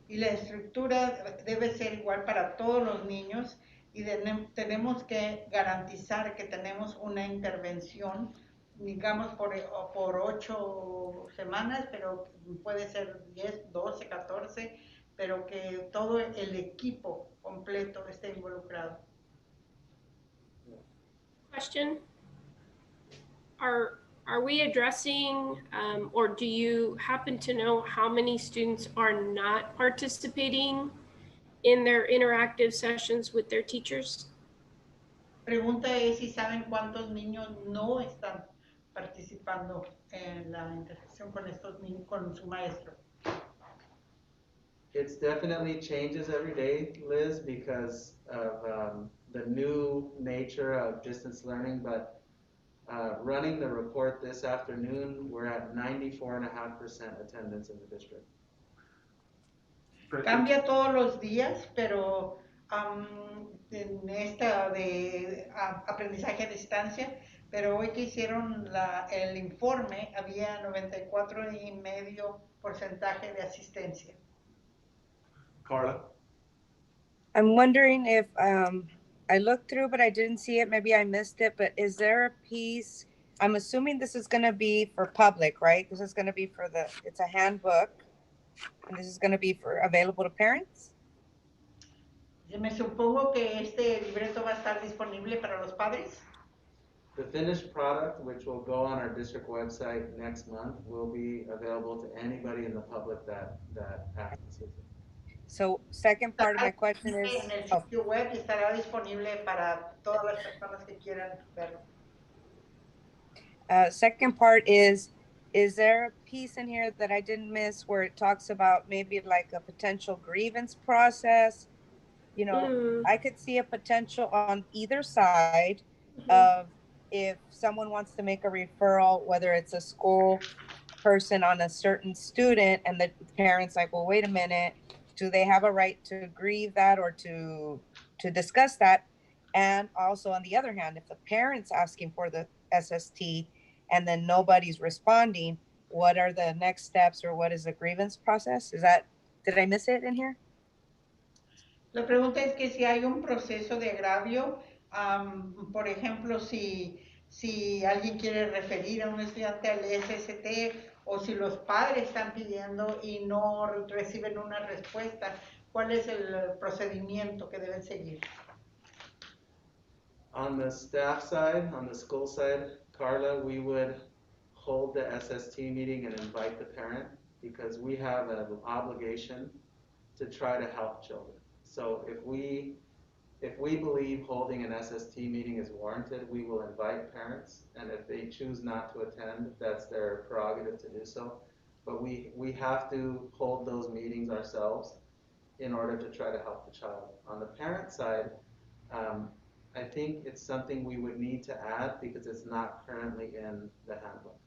la estructura debe ser igual para todos los niños y tenemos que garantizar que tenemos una intervención, digamos, por 8 semanas, pero puede ser 10, 12, 14, pero que todo el equipo completo esté involucrado. Question. Are we addressing, or do you happen to know how many students are not participating in their interactive sessions with their teachers? Pregunta es si saben cuántos niños no están participando en la interacción con estos niños, con su maestro. It's definitely changes every day, Liz, because of the new nature of distance learning, but running the report this afternoon, we're at 94.5% attendance in the district. Cambia todos los días, pero en esta de aprendizaje a distancia, pero hoy que hicieron el informe había 94.5% de asistencia. Carla? I'm wondering if, I looked through, but I didn't see it. Maybe I missed it, but is there a piece? I'm assuming this is going to be for public, right? This is going to be for it's a handbook, and this is going to be available to parents? Yo me supongo que este libreto va a estar disponible para los padres. The finished product, which will go on our district website next month, will be available to anybody in the public that accesses it. So second part of my question is, en el sitio web y estará disponible para todas las personas que quieran verlo. Second part is there a piece in here that I didn't miss where it talks about maybe like a potential grievance process? You know, I could see a potential on either side of if someone wants to make a referral, whether it's a school person on a certain student and the parents like, well, wait a minute, do they have a right to grieve that or to discuss that? And also on the other hand, if the parent's asking for the SST and then nobody's responding, what are the next steps or what is the grievance process? Did I miss it in here? La pregunta es que si hay un proceso de agravio, por ejemplo, si alguien quiere referir a un estudiante al SST o si los padres están pidiendo y no reciben una respuesta, ¿cuál es el procedimiento que deben seguir? On the staff side, on the school side, Carla, we would hold the SST meeting and invite the parent because we have an obligation to try to help children. So if we believe holding an SST meeting is warranted, we will invite parents, and if they choose not to attend, that's their prerogative to do so. But we have to hold those meetings ourselves in order to try to help the child. On the parent side, I think it's something we would need to add because it's not currently in the handbook.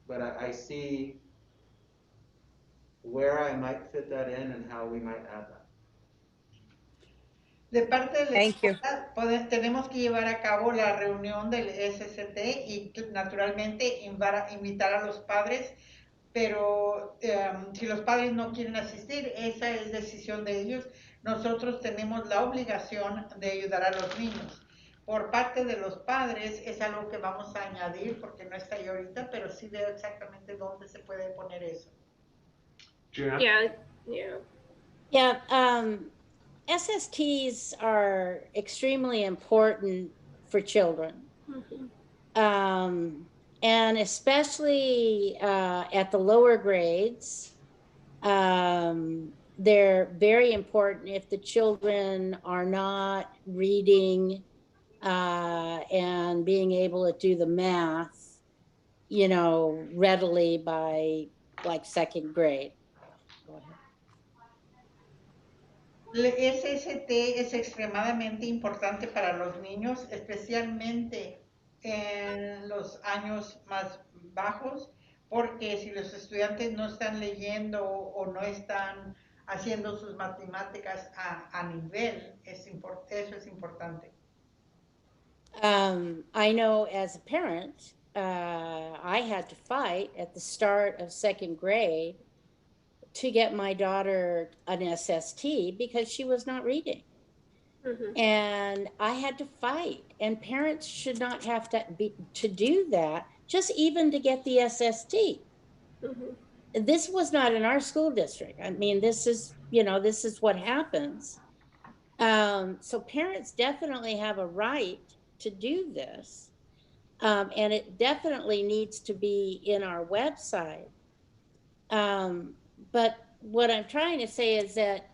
But I see where I might fit that in and how we might add that. De parte de la Thank you. escuela, tenemos que llevar a cabo la reunión del SST y naturalmente invitar a los padres, pero si los padres no quieren asistir, esa es decisión de ellos. Nosotros tenemos la obligación de ayudar a los niños. Por parte de los padres es algo que vamos a añadir porque no está ahí ahorita, pero sí veo exactamente dónde se puede poner eso. Jan? Yeah, SSTs are extremely important for children. And especially at the lower grades, they're very important if the children are not reading and being able to do the math, you know, readily by like second grade. Go ahead. El SST es extremadamente importante para los niños, especialmente en los años más bajos, porque si los estudiantes no están leyendo o no están haciendo sus matemáticas a nivel, eso es importante. I know as a parent, I had to fight at the start of second grade to get my daughter an SST because she was not reading. And I had to fight, and parents should not have to do that just even to get the SST. This was not in our school district. I mean, this is, you know, this is what happens. So parents definitely have a right to do this. And it definitely needs to be in our website. But what I'm trying to say is that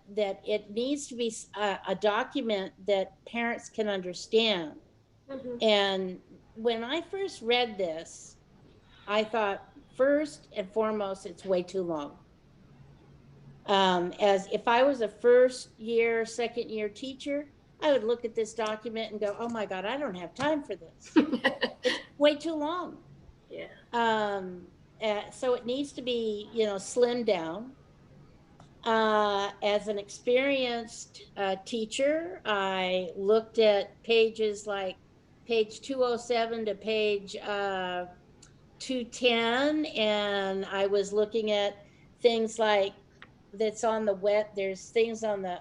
it needs to be a document that parents can understand. And when I first read this, I thought, first and foremost, it's way too long. As if I was a first year, second year teacher, I would look at this document and go, oh my God, I don't have time for this. It's way too long. So it needs to be, you know, slimmed down. As an experienced teacher, I looked at pages like page 207 to page 210, and I was looking at things like that's on the web. There's things on the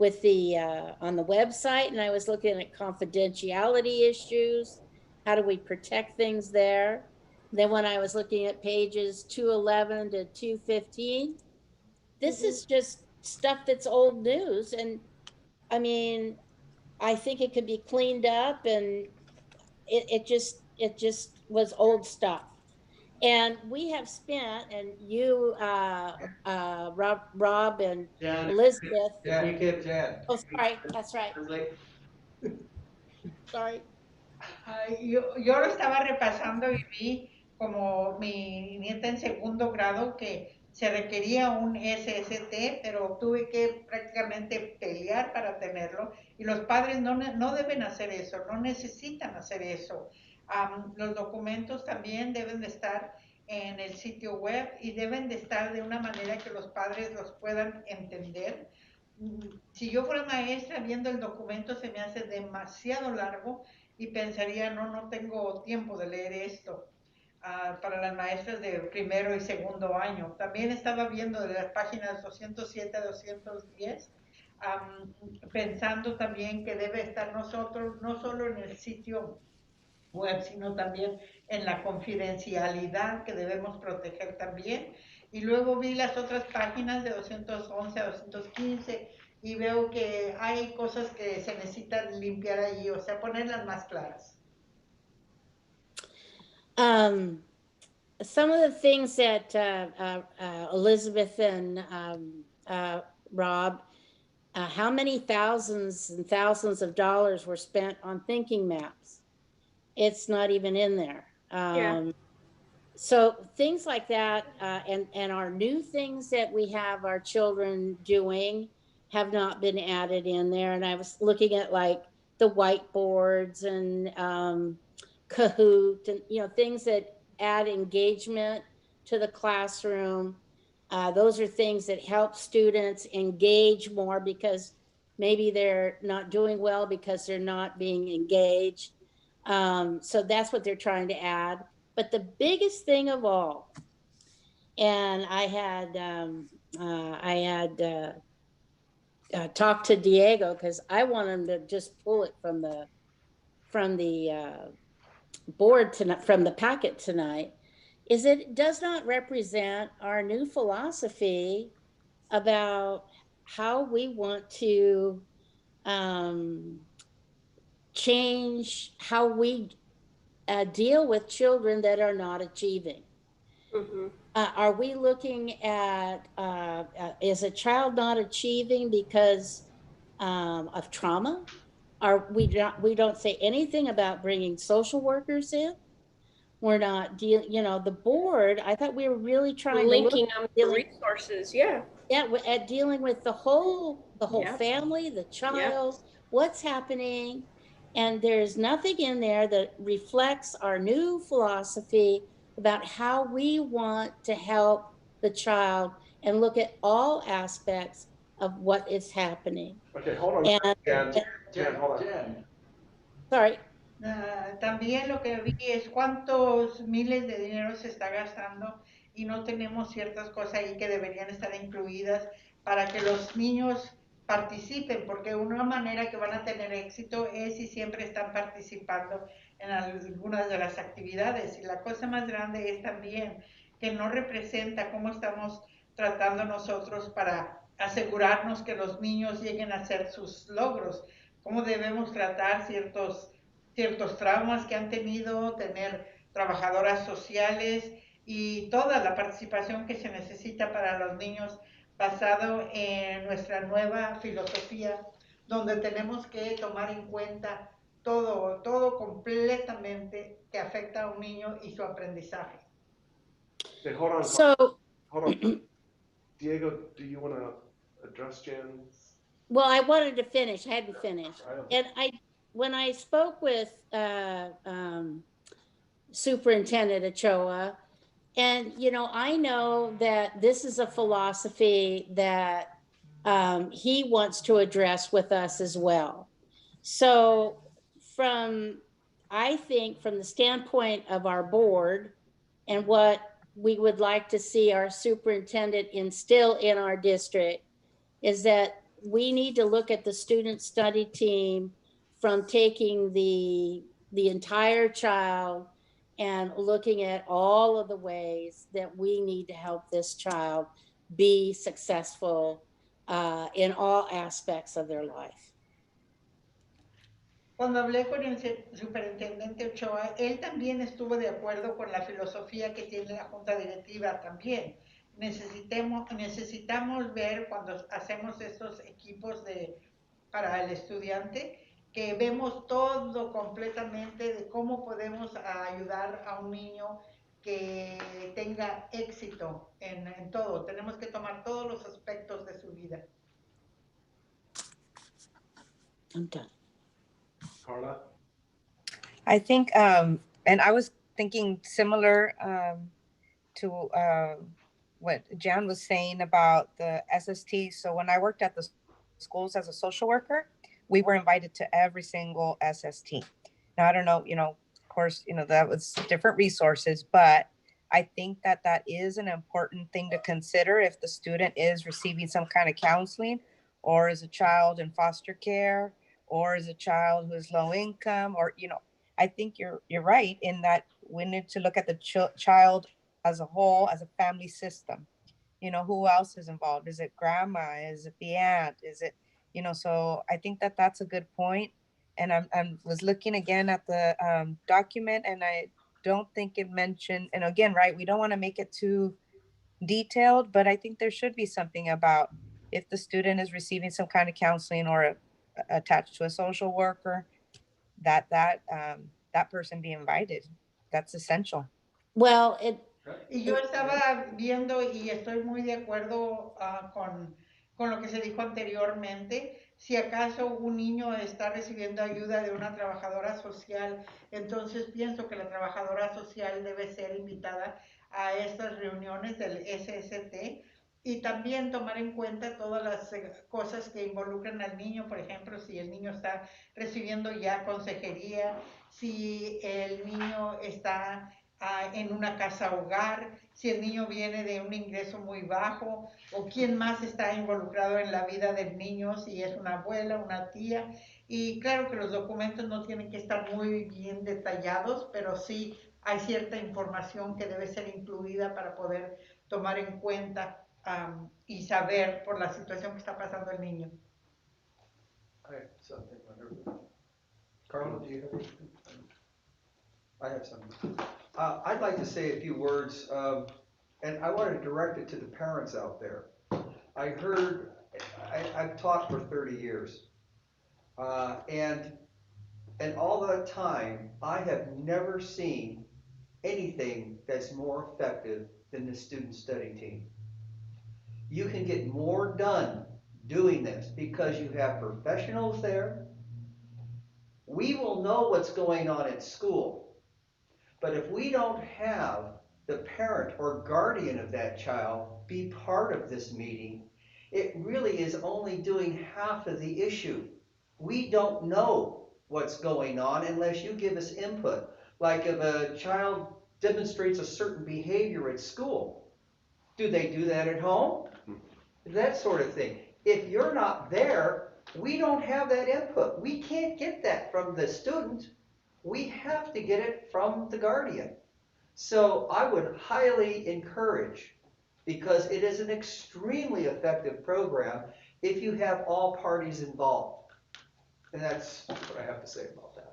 website, and I was looking at confidentiality issues. How do we protect things there? Then when I was looking at pages 211 to 215, this is just stuff that's old news. And I mean, I think it could be cleaned up, and it just was old stuff. And we have spent, and you, Rob and Jan, Elizabeth. Jan. Oh, sorry, that's right. Sorry. Yo lo estaba repasando y vi como mi nieta en segundo grado que se requería un SST, pero tuve que prácticamente pelear para tenerlo y los padres no deben hacer eso, no necesitan hacer eso. Los documentos también deben de estar en el sitio web y deben de estar de una manera que los padres los puedan entender. Si yo fuera maestra viendo el documento se me hace demasiado largo y pensaría, no tengo tiempo de leer esto. Para las maestras de primero y segundo año. También estaba viendo de las páginas 207 a 210, pensando también que debe estar nosotros, no solo en el sitio web, sino también en la confidencialidad que debemos proteger también. Y luego vi las otras páginas de 211 a 215 y veo que hay cosas que se necesitan limpiar allí, o sea, ponerlas más claras. Some of the things that Elizabeth and Rob, how many thousands and thousands of dollars were spent on thinking maps? It's not even in there. So things like that, and our new things that we have our children doing have not been added in there. And I was looking at like the whiteboards and Kahoot and, you know, things that add engagement to the classroom. Those are things that help students engage more because maybe they're not doing well because they're not being engaged. So that's what they're trying to add. But the biggest thing of all, and I had talked to Diego because I want him to just pull it from the board tonight, from the packet tonight, is it does not represent our new philosophy about how we want to change how we deal with children that are not achieving. Mm-hmm. Are we looking at is a child not achieving because of trauma? Are we don't say anything about bringing social workers in? We're not the board. I thought we were really trying to look Linking them to resources. Yeah. at dealing with the whole Yep. family, the Yep. child, what's happening. And there's nothing in there that reflects our new philosophy about how we want to help the child and look at all aspects of what is happening. Okay, hold on, Jan, hold on. Sorry. También lo que vi es cuántos miles de dinero se está gastando y no tenemos ciertas cosas ahí que deberían estar incluidas para que los niños participen, porque una manera que van a tener éxito es si siempre están participando en algunas de las actividades. Y la cosa más grande es también que no representa cómo estamos tratando nosotros para asegurarnos que los niños lleguen a hacer sus logros, cómo debemos tratar ciertos traumas que han tenido, tener trabajadoras sociales y toda la participación que se necesita para los niños basado en nuestra nueva filosofía, donde tenemos que tomar en cuenta todo completamente que afecta a un niño y su aprendizaje. Okay, hold on. So, hold on. Diego, do you want to address Jan's? Well, I wanted to finish. I hadn't finished. And when I spoke with Superintendent Ochoa, and I know that this is a philosophy that he wants to address with us as well. So, I think from the standpoint of our board and what we would like to see our superintendent instill in our district is that we need to look at the student study team from taking the entire child and looking at all of the ways that we need to help this child be successful in all aspects of their life. Cuando hablé con el superintendente Ochoa, él también estuvo de acuerdo con la filosofía que tiene la junta directiva también. Necesitamos ver cuando hacemos estos equipos para el estudiante, que vemos todo completamente de cómo podemos ayudar a un niño que tenga éxito en todo. Tenemos que tomar todos los aspectos de su vida. I'm done. Carla? I think, and I was thinking similar to what Jan was saying about the SST. So when I worked at the schools as a social worker, we were invited to every single SST. Now, I don't know, of course, that was different resources, but I think that is an important thing to consider if the student is receiving some kind of counseling, or is a child in foster care, or is a child who is low income, or, I think you're right in that we need to look at the child as a whole, as a family system. Who else is involved? Is it grandma? Is it the aunt? Is it, so I think that's a good point. And I was looking again at the document, and I don't think it mentioned, and again, right, we don't want to make it too detailed, but I think there should be something about if the student is receiving some kind of counseling or attached to a social worker, that person be invited. That's essential. Well, Y yo estaba viendo y estoy muy de acuerdo con lo que se dijo anteriormente. Si acaso un niño está recibiendo ayuda de una trabajadora social, entonces pienso que la trabajadora social debe ser invitada a estas reuniones del SST Y también tomar en cuenta todas las cosas que involucran al niño, por ejemplo, si el niño está recibiendo ya consejería, si el niño está en una casa hogar, si el niño viene de un ingreso muy bajo, o quién más está involucrado en la vida del niño, si es una abuela, una tía. Y claro que los documentos no tienen que estar muy bien detallados, pero sí hay cierta información que debe ser incluida para poder tomar en cuenta y saber por la situación que está pasando el niño. I have something. Carla, do you have anything? I have something. I'd like to say a few words, and I want to direct it to the parents out there. I've taught for 30 years, and all that time, I have never seen anything that's more effective than the student study team. You can get more done doing this because you have professionals there. We will know what's going on at school, but if we don't have the parent or guardian of that child be part of this meeting, it really is only doing half of the issue. We don't know what's going on unless you give us input. Like if a child demonstrates a certain behavior at school, do they do that at home? That sort of thing. If you're not there, we don't have that input. We can't get that from the student. We have to get it from the guardian. So I would highly encourage, because it is an extremely effective program if you have all parties involved. And that's what I have to say about that.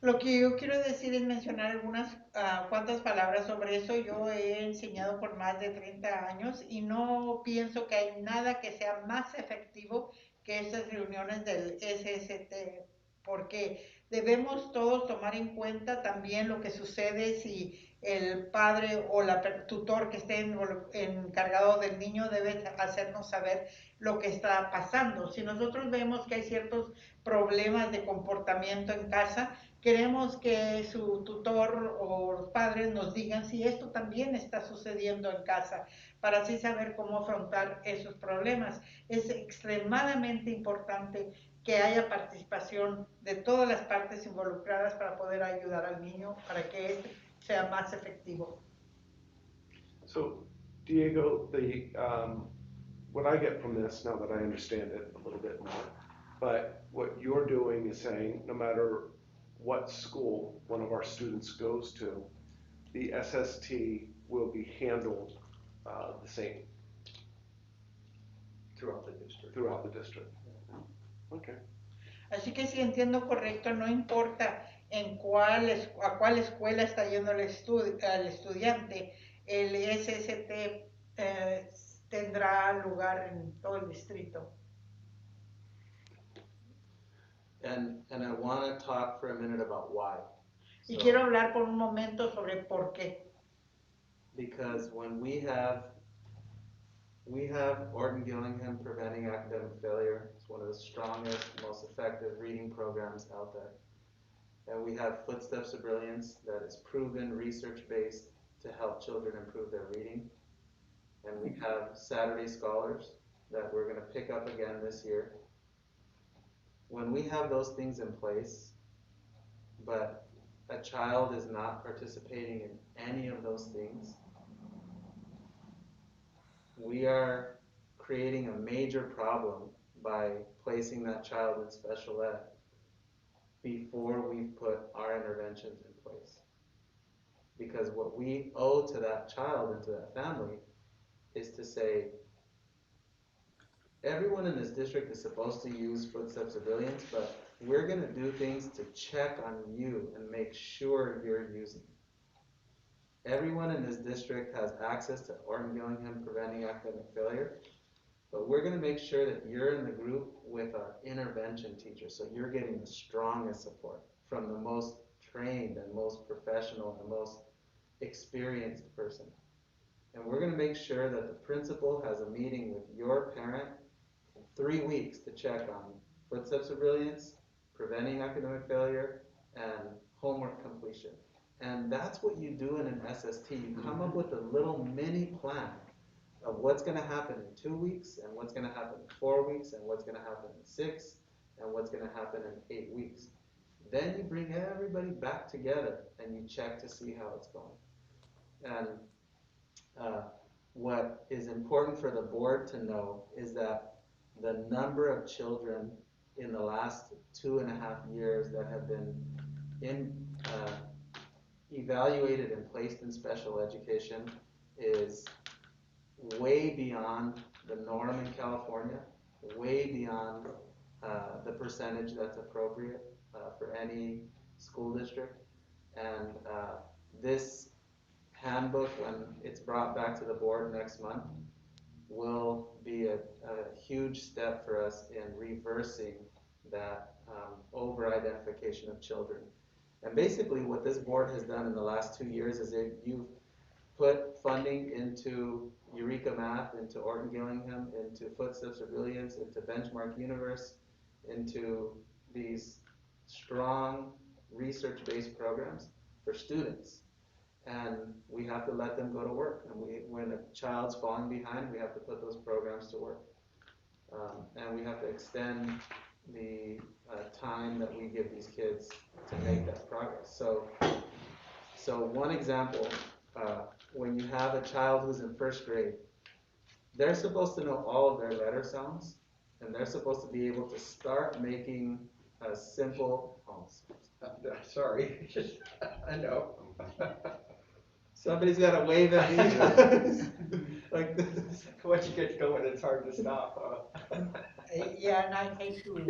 Lo que yo quiero decir es mencionar algunas cuantas palabras sobre eso. Yo he enseñado por más de 30 años y no pienso que hay nada que sea más efectivo que estas reuniones del SST, porque debemos todos tomar en cuenta también lo que sucede si el padre o la tutor que esté encargado del niño debe hacernos saber lo que está pasando. Si nosotros vemos que hay ciertos problemas de comportamiento en casa, queremos que su tutor o los padres nos digan si esto también está sucediendo en casa, para así saber cómo afrontar esos problemas. Es extremadamente importante que haya participación de todas las partes involucradas para poder ayudar al niño para que este sea más efectivo. So, Diego, what I get from this, now that I understand it a little bit more, but what you're doing is saying no matter what school one of our students goes to, the SST will be handled the same Throughout the district. throughout the district. Okay. Así que si entiendo correcto, no importa a cuál escuela está yendo el estudiante, el SST tendrá lugar en todo el distrito. And I want to talk for a minute about why. Y quiero hablar por un momento sobre por qué. Because when we have Orton Gillingham Preventing Academic Failure. It's one of the strongest, most effective reading programs out there. And we have Footsteps of Brilliance that is proven, research-based to help children improve their reading. And we have Saturday Scholars that we're going to pick up again this year. When we have those things in place, but a child is not participating in any of those things, we are creating a major problem by placing that child in special ed before we've put our interventions in place. Because what we owe to that child and to that family is to say, everyone in this district is supposed to use Footsteps of Brilliance, but we're going to do things to check on you and make sure you're using it. Everyone in this district has access to Orton Gillingham Preventing Academic Failure, but we're going to make sure that you're in the group with our intervention teacher, so you're getting the strongest support from the most trained and most professional and most experienced person. And we're going to make sure that the principal has a meeting with your parent in 3 weeks to check on Footsteps of Brilliance, Preventing Academic Failure, and homework completion. And that's what you do in an SST. You come up with a little mini plan of what's gonna happen in 2 weeks, and what's gonna happen in 4 weeks, and what's gonna happen in 6, and what's gonna happen in 8 weeks. Then you bring everybody back together and you check to see how it's going. And what is important for the board to know is that the number of children in the last 2.5 years that have been evaluated and placed in special education is way beyond the norm in California, way beyond the percentage that's appropriate for any school district. And this handbook, when it's brought back to the board next month, will be a huge step for us in reversing that over-identification of children. And basically what this board has done in the last 2 years is you've put funding into Eureka Math, into Orton Gillingham, into Footsteps of Brilliance, into Benchmark Universe, into these strong research-based programs for students. And we have to let them go to work. And when a child's falling behind, we have to put those programs to work. And we have to extend the time that we give these kids to make that progress. So one example, when you have a child who's in first grade, they're supposed to know all of their letter sounds, and they're supposed to be able to start making a simple, sorry, I know. Somebody's got to wave at me. Like this. Once you get going, it's hard to stop, huh? Yeah, and I hate to.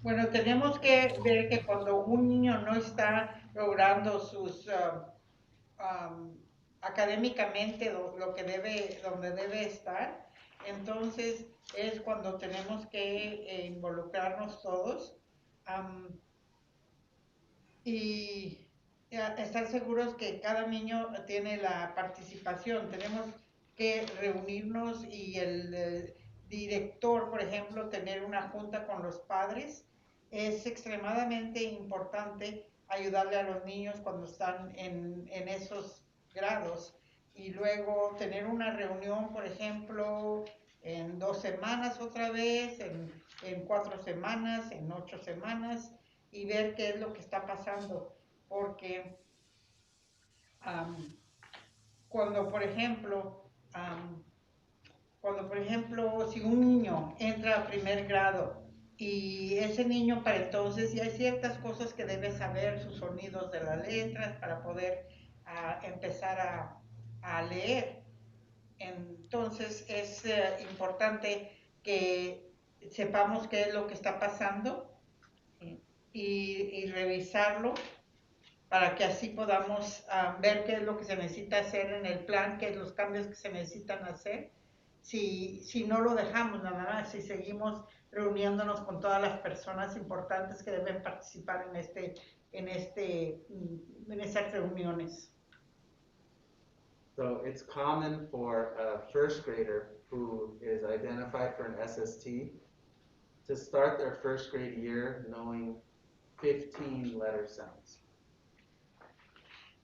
Bueno, tenemos que ver que cuando un niño no está logrando sus académicamente lo que donde debe estar, entonces es cuando tenemos que involucrarnos todos y estar seguros que cada niño tiene la participación. Tenemos que reunirnos y el director, por ejemplo, tener una junta con los padres. Es extremadamente importante ayudarle a los niños cuando están en esos grados y luego tener una reunión, por ejemplo, en 2 semanas otra vez, en 4 semanas, en 8 semanas y ver qué es lo que está pasando, porque cuando por ejemplo si un niño entra a primer grado y ese niño para entonces ya hay ciertas cosas que debe saber, sus sonidos de las letras para poder empezar a leer. Entonces es importante que sepamos qué es lo que está pasando y revisarlo para que así podamos ver qué es lo que se necesita hacer en el plan, qué es los cambios que se necesitan hacer. Si no lo dejamos nada más, si seguimos reuniéndonos con todas las personas importantes que deben participar en estas reuniones. So it's common for a first grader who is identified for an SST to start their first grade year knowing 15 letter sounds.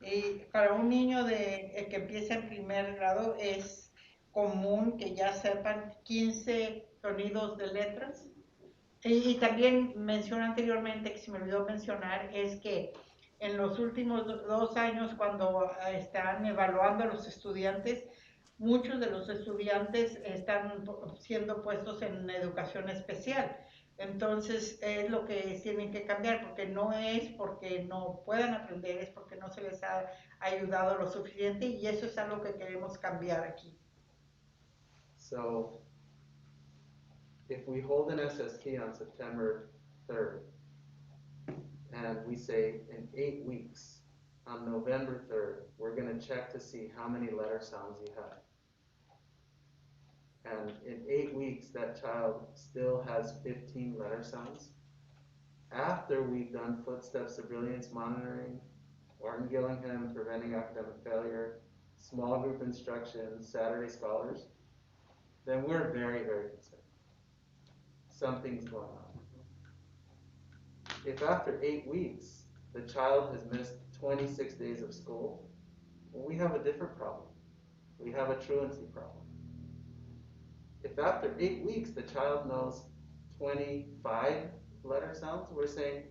Y para un niño que empieza en primer grado es común que ya sepan 15 sonidos de letras. Y también mencioné anteriormente, que se me olvidó mencionar, es que en los últimos 2 años, cuando están evaluando a los estudiantes, muchos de los estudiantes están siendo puestos en educación especial. Entonces es lo que tienen que cambiar, porque no es porque no puedan aprender, es porque no se les ha ayudado lo suficiente y eso es algo que queremos cambiar aquí. So if we hold an SST on September 3rd and we say in 8 weeks, on November 3rd, we're going to check to see how many letter sounds you have. And in 8 weeks, that child still has 15 letter sounds. After we've done Footsteps of Brilliance monitoring, Orton Gillingham preventing academic failure, small group instruction, Saturday scholars, then we're very, very concerned. Something's going on. If after 8 weeks, the child has missed 26 days of school, well, we have a different problem. We have a truancy problem. If after 8 weeks the child knows 25 letter sounds, we're saying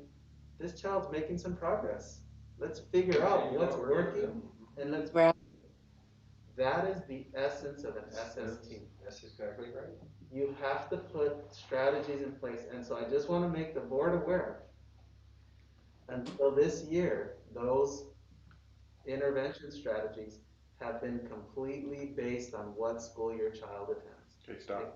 this child's making some progress. Let's figure out what's working and let's. That is the essence of an SST. That's exactly right. You have to put strategies in place. And so I just want to make the board aware. Until this year, those intervention strategies have been completely based on what school your child attends. Okay, stop.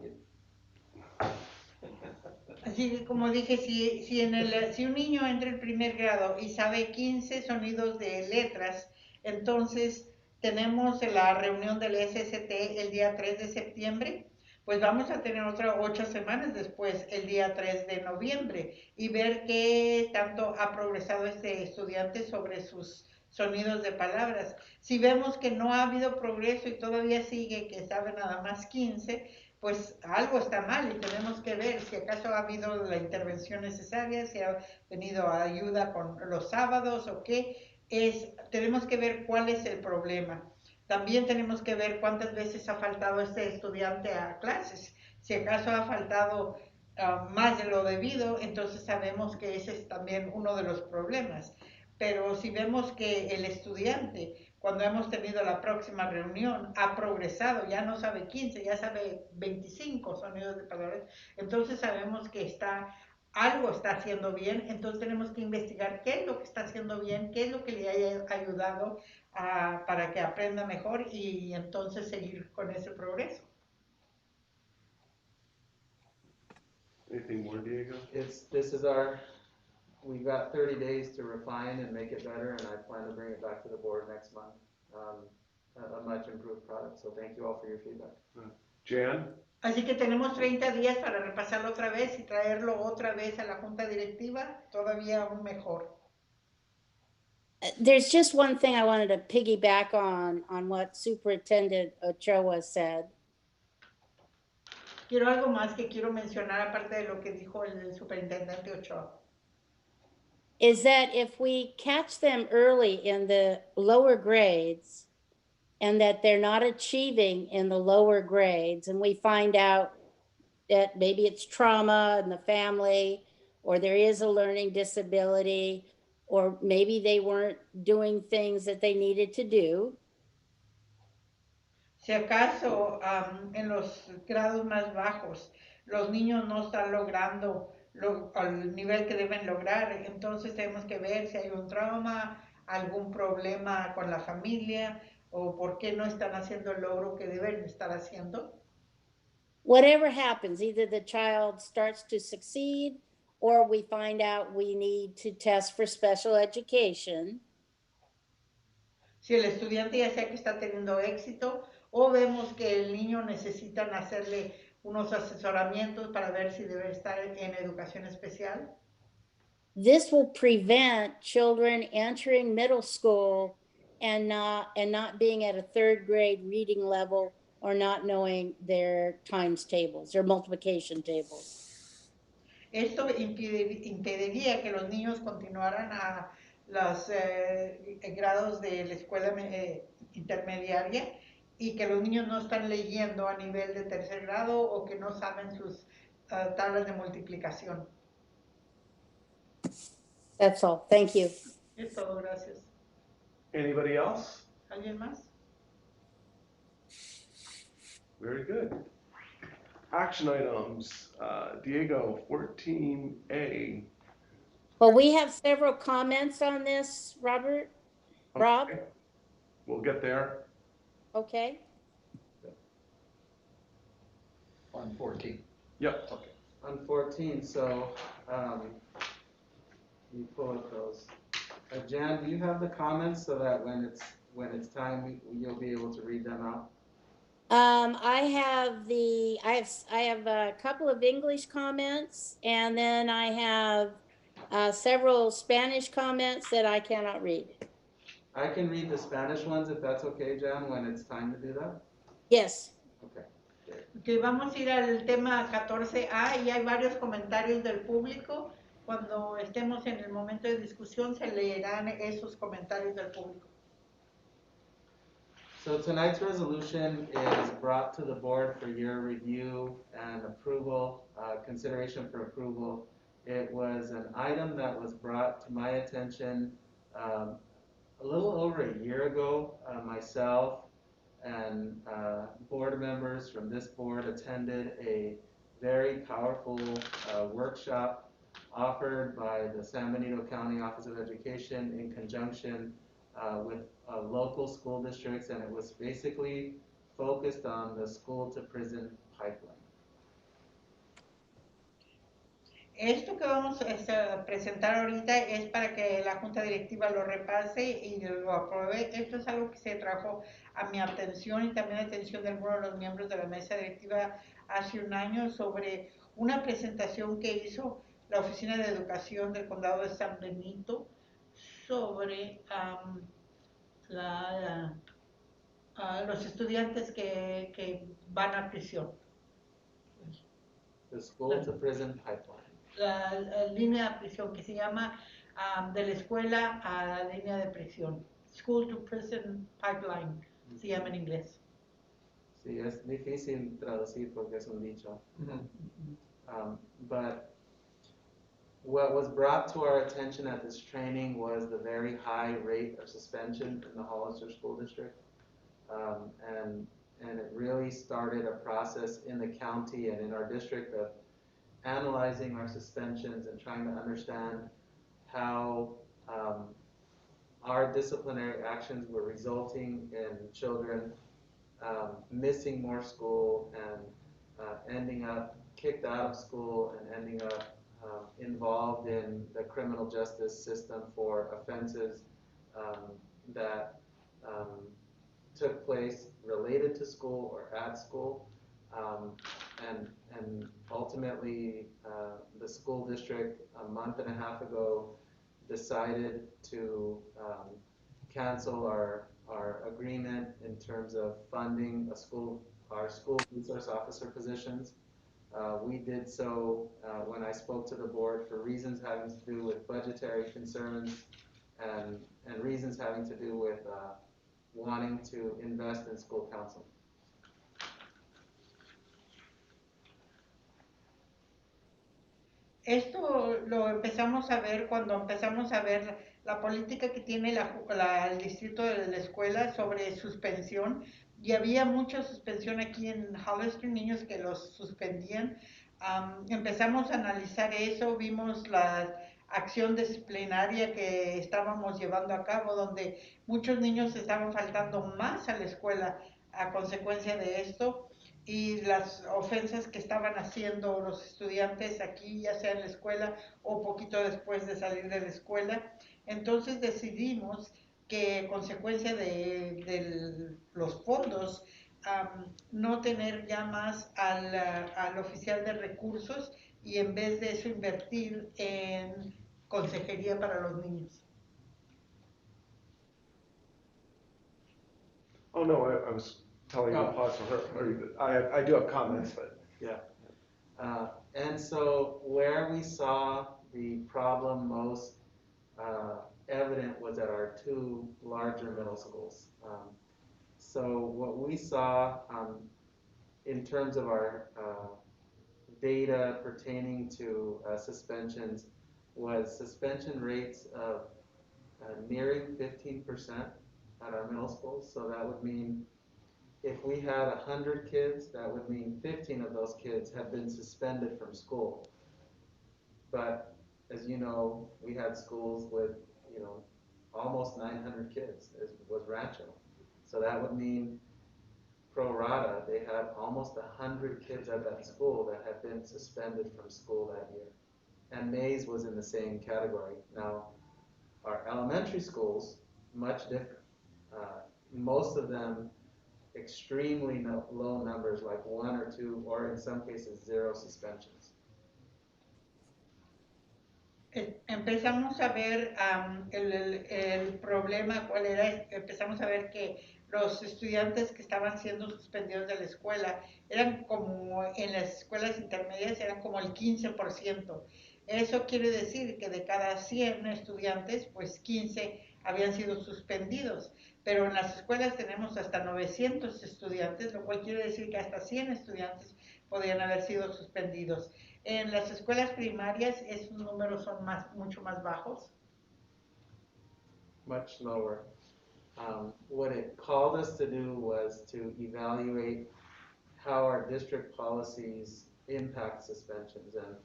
Así que como dije, si un niño entra en primer grado y sabe 15 sonidos de letras, entonces tenemos la reunión del SST el día 3 de septiembre, pues vamos a tener otras 8 semanas después, el día 3 de noviembre, y ver qué tanto ha progresado este estudiante sobre sus sonidos de palabras. Si vemos que no ha habido progreso y todavía sigue que sabe nada más 15, pues algo está mal y tenemos que ver si acaso ha habido la intervención necesaria, si ha venido ayuda con los sábados o qué. Tenemos que ver cuál es el problema. También tenemos que ver cuántas veces ha faltado este estudiante a clases. Si acaso ha faltado más de lo debido, entonces sabemos que ese es también uno de los problemas. Pero si vemos que el estudiante, cuando hemos tenido la próxima reunión, ha progresado, ya no sabe 15, ya sabe 25 sonidos de palabras, entonces sabemos que algo está haciendo bien, entonces tenemos que investigar qué es lo que está haciendo bien, qué es lo que le haya ayudado para que aprenda mejor y entonces seguir con ese progreso. Anything more, Diego? We've got 30 days to refine and make it better, and I plan to bring it back to the board next month. A much improved product, so thank you all for your feedback. Jan? Así que tenemos 30 días para repasarlo otra vez y traerlo otra vez a la junta directiva, todavía aún mejor. There's just one thing I wanted to piggyback on what Superintendent Ochoa said. Quiero algo más que quiero mencionar aparte de lo que dijo el superintendente Ochoa. Is that if we catch them early in the lower grades and that they're not achieving in the lower grades, and we find out that maybe it's trauma in the family, or there is a learning disability, or maybe they weren't doing things that they needed to do. Si acaso en los grados más bajos los niños no están logrando al nivel que deben lograr, entonces tenemos que ver si hay un trauma, algún problema con la familia o por qué no están haciendo el logro que deben estar haciendo. Whatever happens, either the child starts to succeed or we find out we need to test for special education. Si el estudiante ya sea que está teniendo éxito o vemos que el niño necesitan hacerle unos asesoramientos para ver si debe estar en educación especial. This will prevent children entering middle school and not being at a third grade reading level or not knowing their times tables, their multiplication tables. Esto impediría que los niños continuaran a los grados de la escuela intermediaria y que los niños no están leyendo a nivel de tercer grado o que no saben sus tablas de multiplicación. That's all. Thank you. Es todo, gracias. Anybody else? ¿Alguien más? Very good. Action items, Diego, 14A. Well, we have several comments on this, Robert. Rob? Okay. We'll get there. Okay. On 14. Yep. Okay. On 14, so you pull up those. Jan, do you have the comments so that when it's time, you'll be able to read them out? I have a couple of English comments, and then I have several Spanish comments that I cannot read. I can read the Spanish ones if that's okay, Jan, when it's time to do that? Yes. Okay. Ok, vamos a ir al tema 14A y hay varios comentarios del público Cuando estemos en el momento de discusión se leerán esos comentarios del público. So tonight's resolution is brought to the board for your review and approval, consideration for approval. It was an item that was brought to my attention a little over a year ago. Myself and board members from this board attended a very powerful workshop offered by the San Benito County Office of Education in conjunction with local school districts, and it was basically focused on the school to prison pipeline. Esto que vamos a presentar ahorita es para que la Junta Directiva lo repase y lo apruebe. Esto es algo que se trajo a mi atención y también a la atención de algunos de los miembros de la mesa directiva hace un año sobre una presentación que hizo la Oficina de Educación del Condado de San Benito sobre los estudiantes que van a prisión. The school to prison pipeline. La línea de prisión que se llama de la escuela a la línea de prisión. School to Prison Pipeline, se llama en inglés. Sí, es difícil traducir porque es un dicho. But what was brought to our attention at this training was the very high rate of suspension in the Hollister School District. And it really started a process in the county and in our district of analyzing our suspensions and trying to understand how our disciplinary actions were resulting in children missing more school and ending up kicked out of school and ending up involved in the criminal justice system for offenses that took place related to school or at school. And ultimately, the school district a month and a half ago decided to cancel our agreement in terms of funding our school resource officer positions. We did so when I spoke to the board for reasons having to do with budgetary concerns and reasons having to do with wanting to invest in school counseling. Esto lo empezamos a ver cuando empezamos a ver la política que tiene el distrito de la escuela sobre suspensión, y había mucha suspensión aquí en Hollister, niños que los suspendían. Empezamos a analizar eso, vimos la acción disciplinaria que estábamos llevando a cabo, donde muchos niños estaban faltando más a la escuela a consecuencia de esto, y las ofensas que estaban haciendo los estudiantes aquí, ya sea en la escuela o poquito después de salir de la escuela. Entonces decidimos que, consecuencia de los fondos, no tener ya más al oficial de recursos y en vez de eso invertir en consejería para los niños. Oh, no, I was telling you to pause for her. I do have comments, but. Yeah. And so where we saw the problem most evident was at our two larger middle schools. So what we saw in terms of our data pertaining to suspensions was suspension rates of nearing 15% at our middle schools. So that would mean if we had 100 kids, that would mean 15 of those kids have been suspended from school. But as you know, we had schools with, almost 900 kids, was Rancho. So that would mean pro rata, they had almost 100 kids at that school that had been suspended from school that year. And Mays was in the same category. Now, our elementary schools, much different. Most of them extremely low numbers, like 1 or 2, or in some cases 0 suspensions. Empezamos a ver el problema cuál era. Empezamos a ver que los estudiantes que estaban siendo suspendidos de la escuela eran como en las escuelas intermedias, eran como el 15%. Eso quiere decir que de cada 100 estudiantes, pues 15 habían sido suspendidos. Pero en las escuelas tenemos hasta 900 estudiantes, lo cual quiere decir que hasta 100 estudiantes podrían haber sido suspendidos. En las escuelas primarias esos números son mucho más bajos. Much lower. What it called us to do was to evaluate how our district policies impact suspensions. And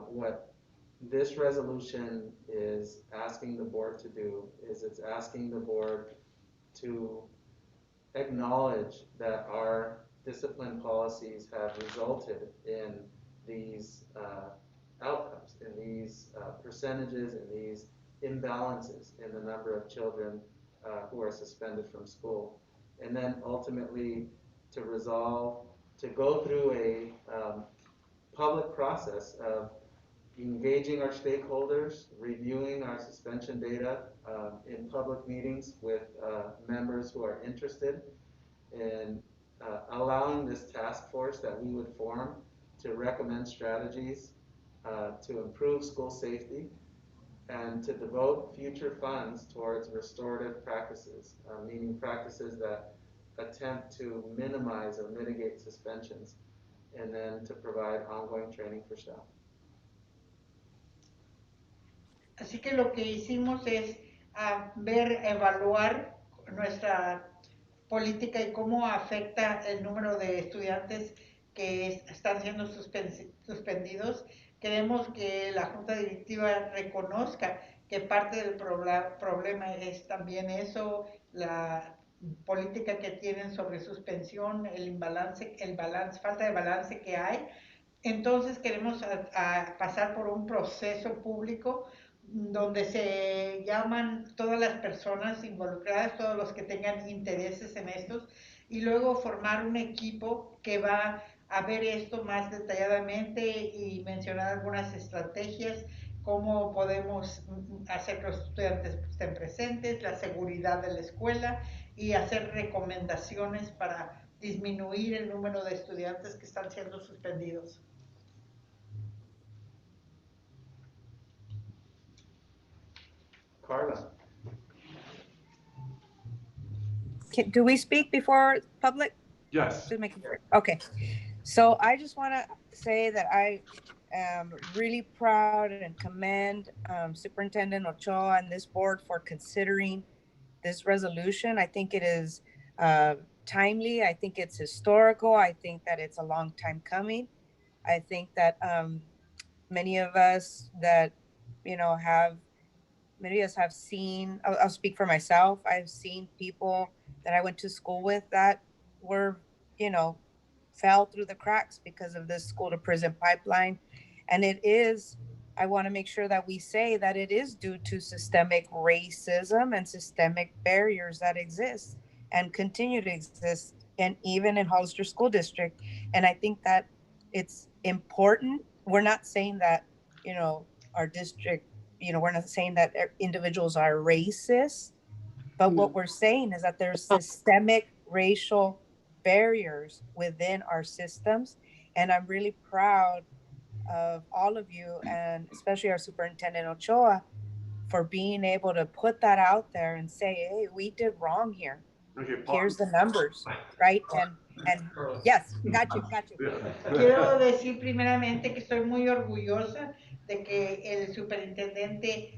what this resolution is asking the board to do is it's asking the board to acknowledge that our discipline policies have resulted in these outcomes, in these percentages, in these imbalances in the number of children who are suspended from school. And then ultimately to resolve, to go through a public process of engaging our stakeholders, reviewing our suspension data in public meetings with members who are interested, and allowing this task force that we would form to recommend strategies to improve school safety and to devote future funds towards restorative practices, meaning practices that attempt to minimize or mitigate suspensions, and then to provide ongoing training for staff. Así que lo que hicimos es evaluar nuestra política y cómo afecta el número de estudiantes que están siendo suspendidos. Queremos que la Junta Directiva reconozca que parte del problema es también eso, la política que tienen sobre suspensión, falta de balance que hay. Entonces queremos pasar por un proceso público donde se llaman todas las personas involucradas, todos los que tengan intereses en estos, y luego formar un equipo que va a ver esto más detalladamente y mencionar algunas estrategias, cómo podemos hacer que los estudiantes estén presentes, la seguridad de la escuela y hacer recomendaciones para disminuir el número de estudiantes que están siendo suspendidos. Carla. Do we speak before public? Yes. Just making sure. Okay. So I just want to say that I am really proud and commend Superintendent Ochoa and this board for considering this resolution. I think it is timely. I think it's historical. I think that it's a long time coming. I think that many of us that, many of us have seen, I'll speak for myself. I've seen people that I went to school with that were, fell through the cracks because of this school to prison pipeline. And I want to make sure that we say that it is due to systemic racism and systemic barriers that exist and continue to exist, and even in Hollister School District. And I think that it's important. We're not saying that, our district, we're not saying that individuals are racist, but what we're saying is that there's systemic racial barriers within our systems. And I'm really proud of all of you, and especially our Superintendent Ochoa, for being able to put that out there and say, hey, we did wrong here. Okay, Here's the numbers, right? And yes, got you. Quiero decir primeramente que estoy muy orgullosa de que el superintendente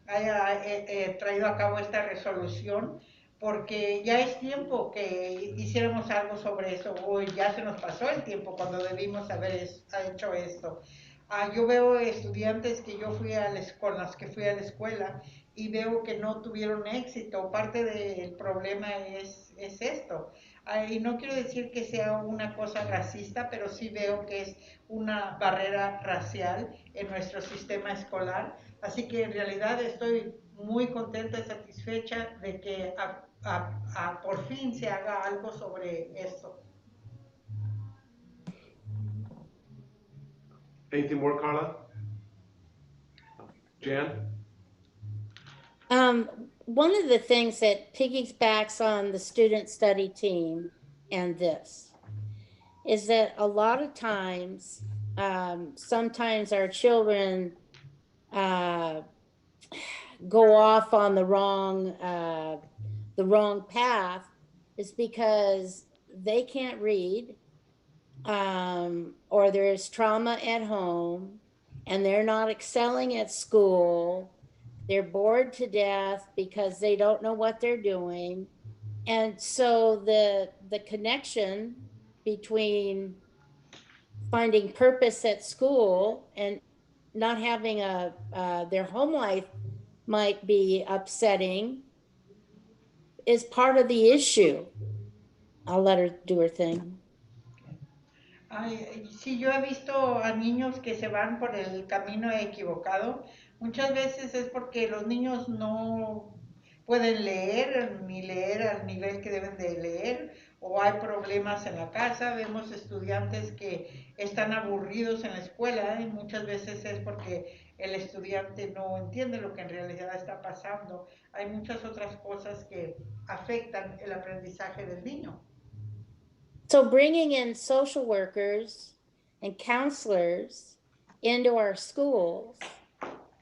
haya traído a cabo esta resolución, porque ya es tiempo que hiciéramos algo sobre eso, o ya se nos pasó el tiempo cuando debimos haber hecho esto. Yo veo estudiantes que con los que fui a la escuela y veo que no tuvieron éxito. Parte del problema es esto. Y no quiero decir que sea una cosa racista, pero sí veo que es una barrera racial en nuestro sistema escolar. Así que en realidad estoy muy contenta y satisfecha de que por fin se haga algo sobre esto. Anything more, Carla? Jan? one of the things that piggybacks on the student study team and this is that a lot of times, sometimes our children go off on the wrong path is because they can't read, or there's trauma at home and they're not excelling at school. They're bored to death because they don't know what they're doing. And so the connection between finding purpose at school and not having their home life might be upsetting is part of the issue. I'll let her do her thing. Ay, sí, yo he visto a niños que se van por el camino equivocado. Muchas veces es porque los niños no pueden leer ni leer al nivel que deben de leer, o hay problemas en la casa. Vemos estudiantes que están aburridos en la escuela y muchas veces es porque el estudiante no entiende lo que en realidad está pasando. Hay muchas otras cosas que afectan el aprendizaje del niño. So bringing in social workers and counselors into our schools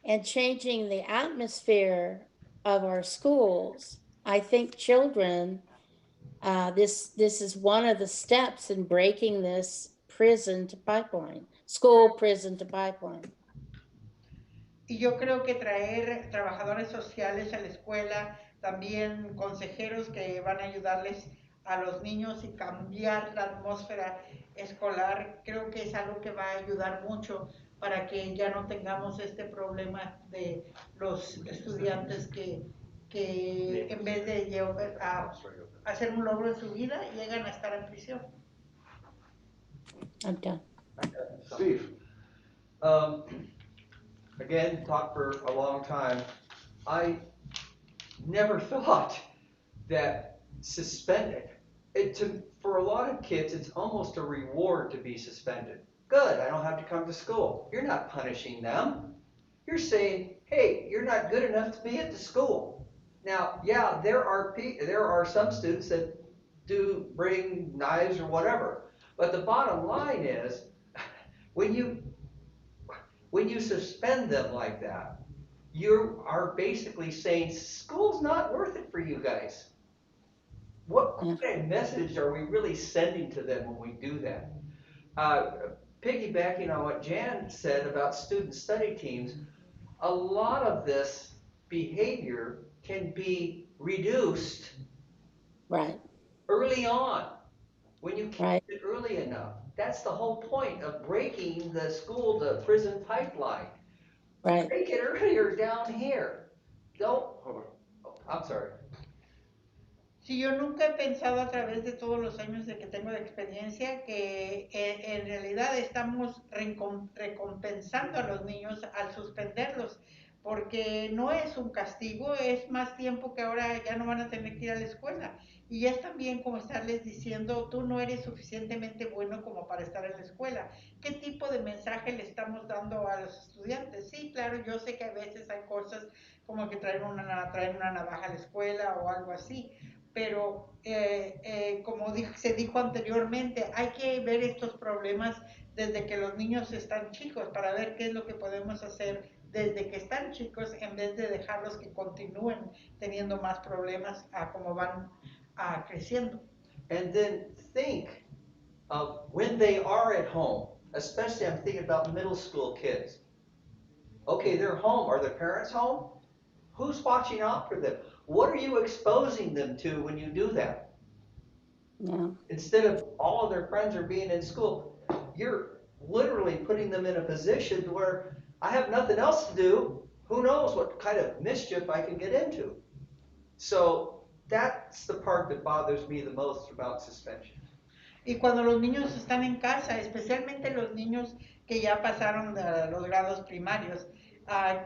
and changing the atmosphere of our schools, I think children, this is one of the steps in breaking this prison to pipeline, school prison to pipeline. Y yo creo que traer trabajadores sociales a la escuela, también consejeros que van a ayudarles a los niños y cambiar la atmósfera escolar, creo que es algo que va a ayudar mucho para que ya no tengamos este problema de los estudiantes que en vez de hacer un logro en su vida, llegan a estar en prisión. I'm done. Steve? Again, talked for a long time. I never thought that suspended, for a lot of kids, it's almost a reward to be suspended. Good, I don't have to come to school. You're not punishing them. You're saying, hey, you're not good enough to be at the school. Now, yeah, there are some students that do bring knives or whatever, but the bottom line is, when you suspend them like that, you are basically saying school's not worth it for you guys. What kind of message are we really sending to them when we do that? Piggybacking on what Jan said about student study teams, a lot of this behavior can be reduced early on when you catch it early enough. That's the whole point of breaking the school to prison pipeline. Break it earlier down here. Don't. I'm sorry. Sí, yo nunca he pensado a través de todos los años de que tengo de experiencia que en realidad estamos recompensando a los niños al suspenderlos, porque no es un castigo, es más tiempo que ahora ya no van a tener que ir a la escuela. Y es también como estarles diciendo, tú no eres suficientemente bueno como para estar en la escuela. ¿Qué tipo de mensaje le estamos dando a los estudiantes? Sí, claro, yo sé que a veces hay cosas como que traen una navaja a la escuela o algo así, pero como se dijo anteriormente, hay que ver estos problemas desde que los niños están chicos para ver qué es lo que podemos hacer desde que están chicos en vez de dejarlos que continúen teniendo más problemas a como van creciendo. And then think of when they are at home, especially I'm thinking about middle school kids. Okay, they're home. Are their parents home? Who's watching out for them? What are you exposing them to when you do that? Yeah. Instead of all of their friends are being in school, you're literally putting them in a position where I have nothing else to do. Who knows what kind of mischief I can get into? So that's the part that bothers me the most about suspension. Y cuando los niños están en casa, especialmente los niños que ya pasaron de los grados primarios,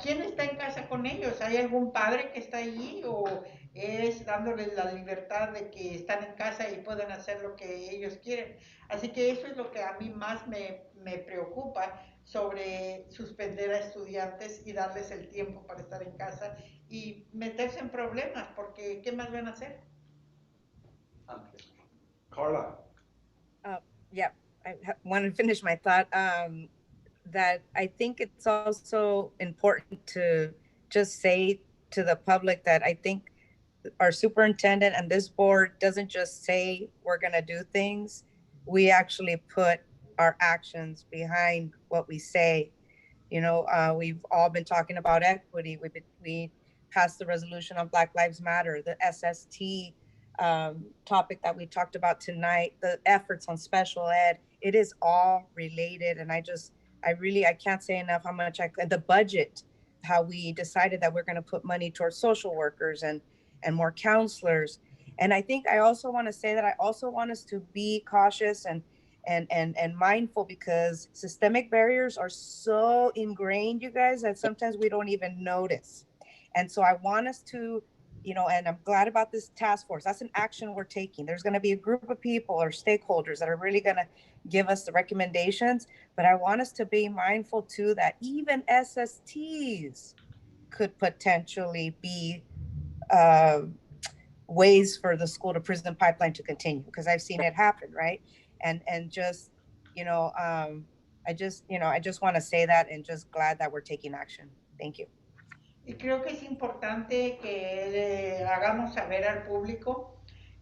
¿quién está en casa con ellos? ¿Hay algún padre que está allí o es dándoles la libertad de que están en casa y pueden hacer lo que ellos quieren? Así que eso es lo que a mí más me preocupa, sobre suspender a estudiantes y darles el tiempo para estar en casa y meterse en problemas, porque ¿qué más van a hacer? Carla. Yeah, I want to finish my thought. That I think it's also important to just say to the public that I think our superintendent and this board doesn't just say we're going to do things. We actually put our actions behind what we say. You know, we've all been talking about equity. We passed the resolution on Black Lives Matter, the SST topic that we talked about tonight, the efforts on special ed. It is all related, and I can't say enough how much the budget, how we decided that we're going to put money towards social workers and more counselors. And I think I also want to say that I also want us to be cautious and mindful, because systemic barriers are so ingrained, you guys, that sometimes we don't even notice. And so I want us to, and I'm glad about this task force. That's an action we're taking. There's going to be a group of people or stakeholders that are really going to give us the recommendations. But I want us to be mindful too that even SSTs could potentially be uh, ways for the school to prison pipeline to continue, because I've seen it happen, right? And just, I just want to say that, and just glad that we're taking action. Thank you. Y creo que es importante que le hagamos saber al público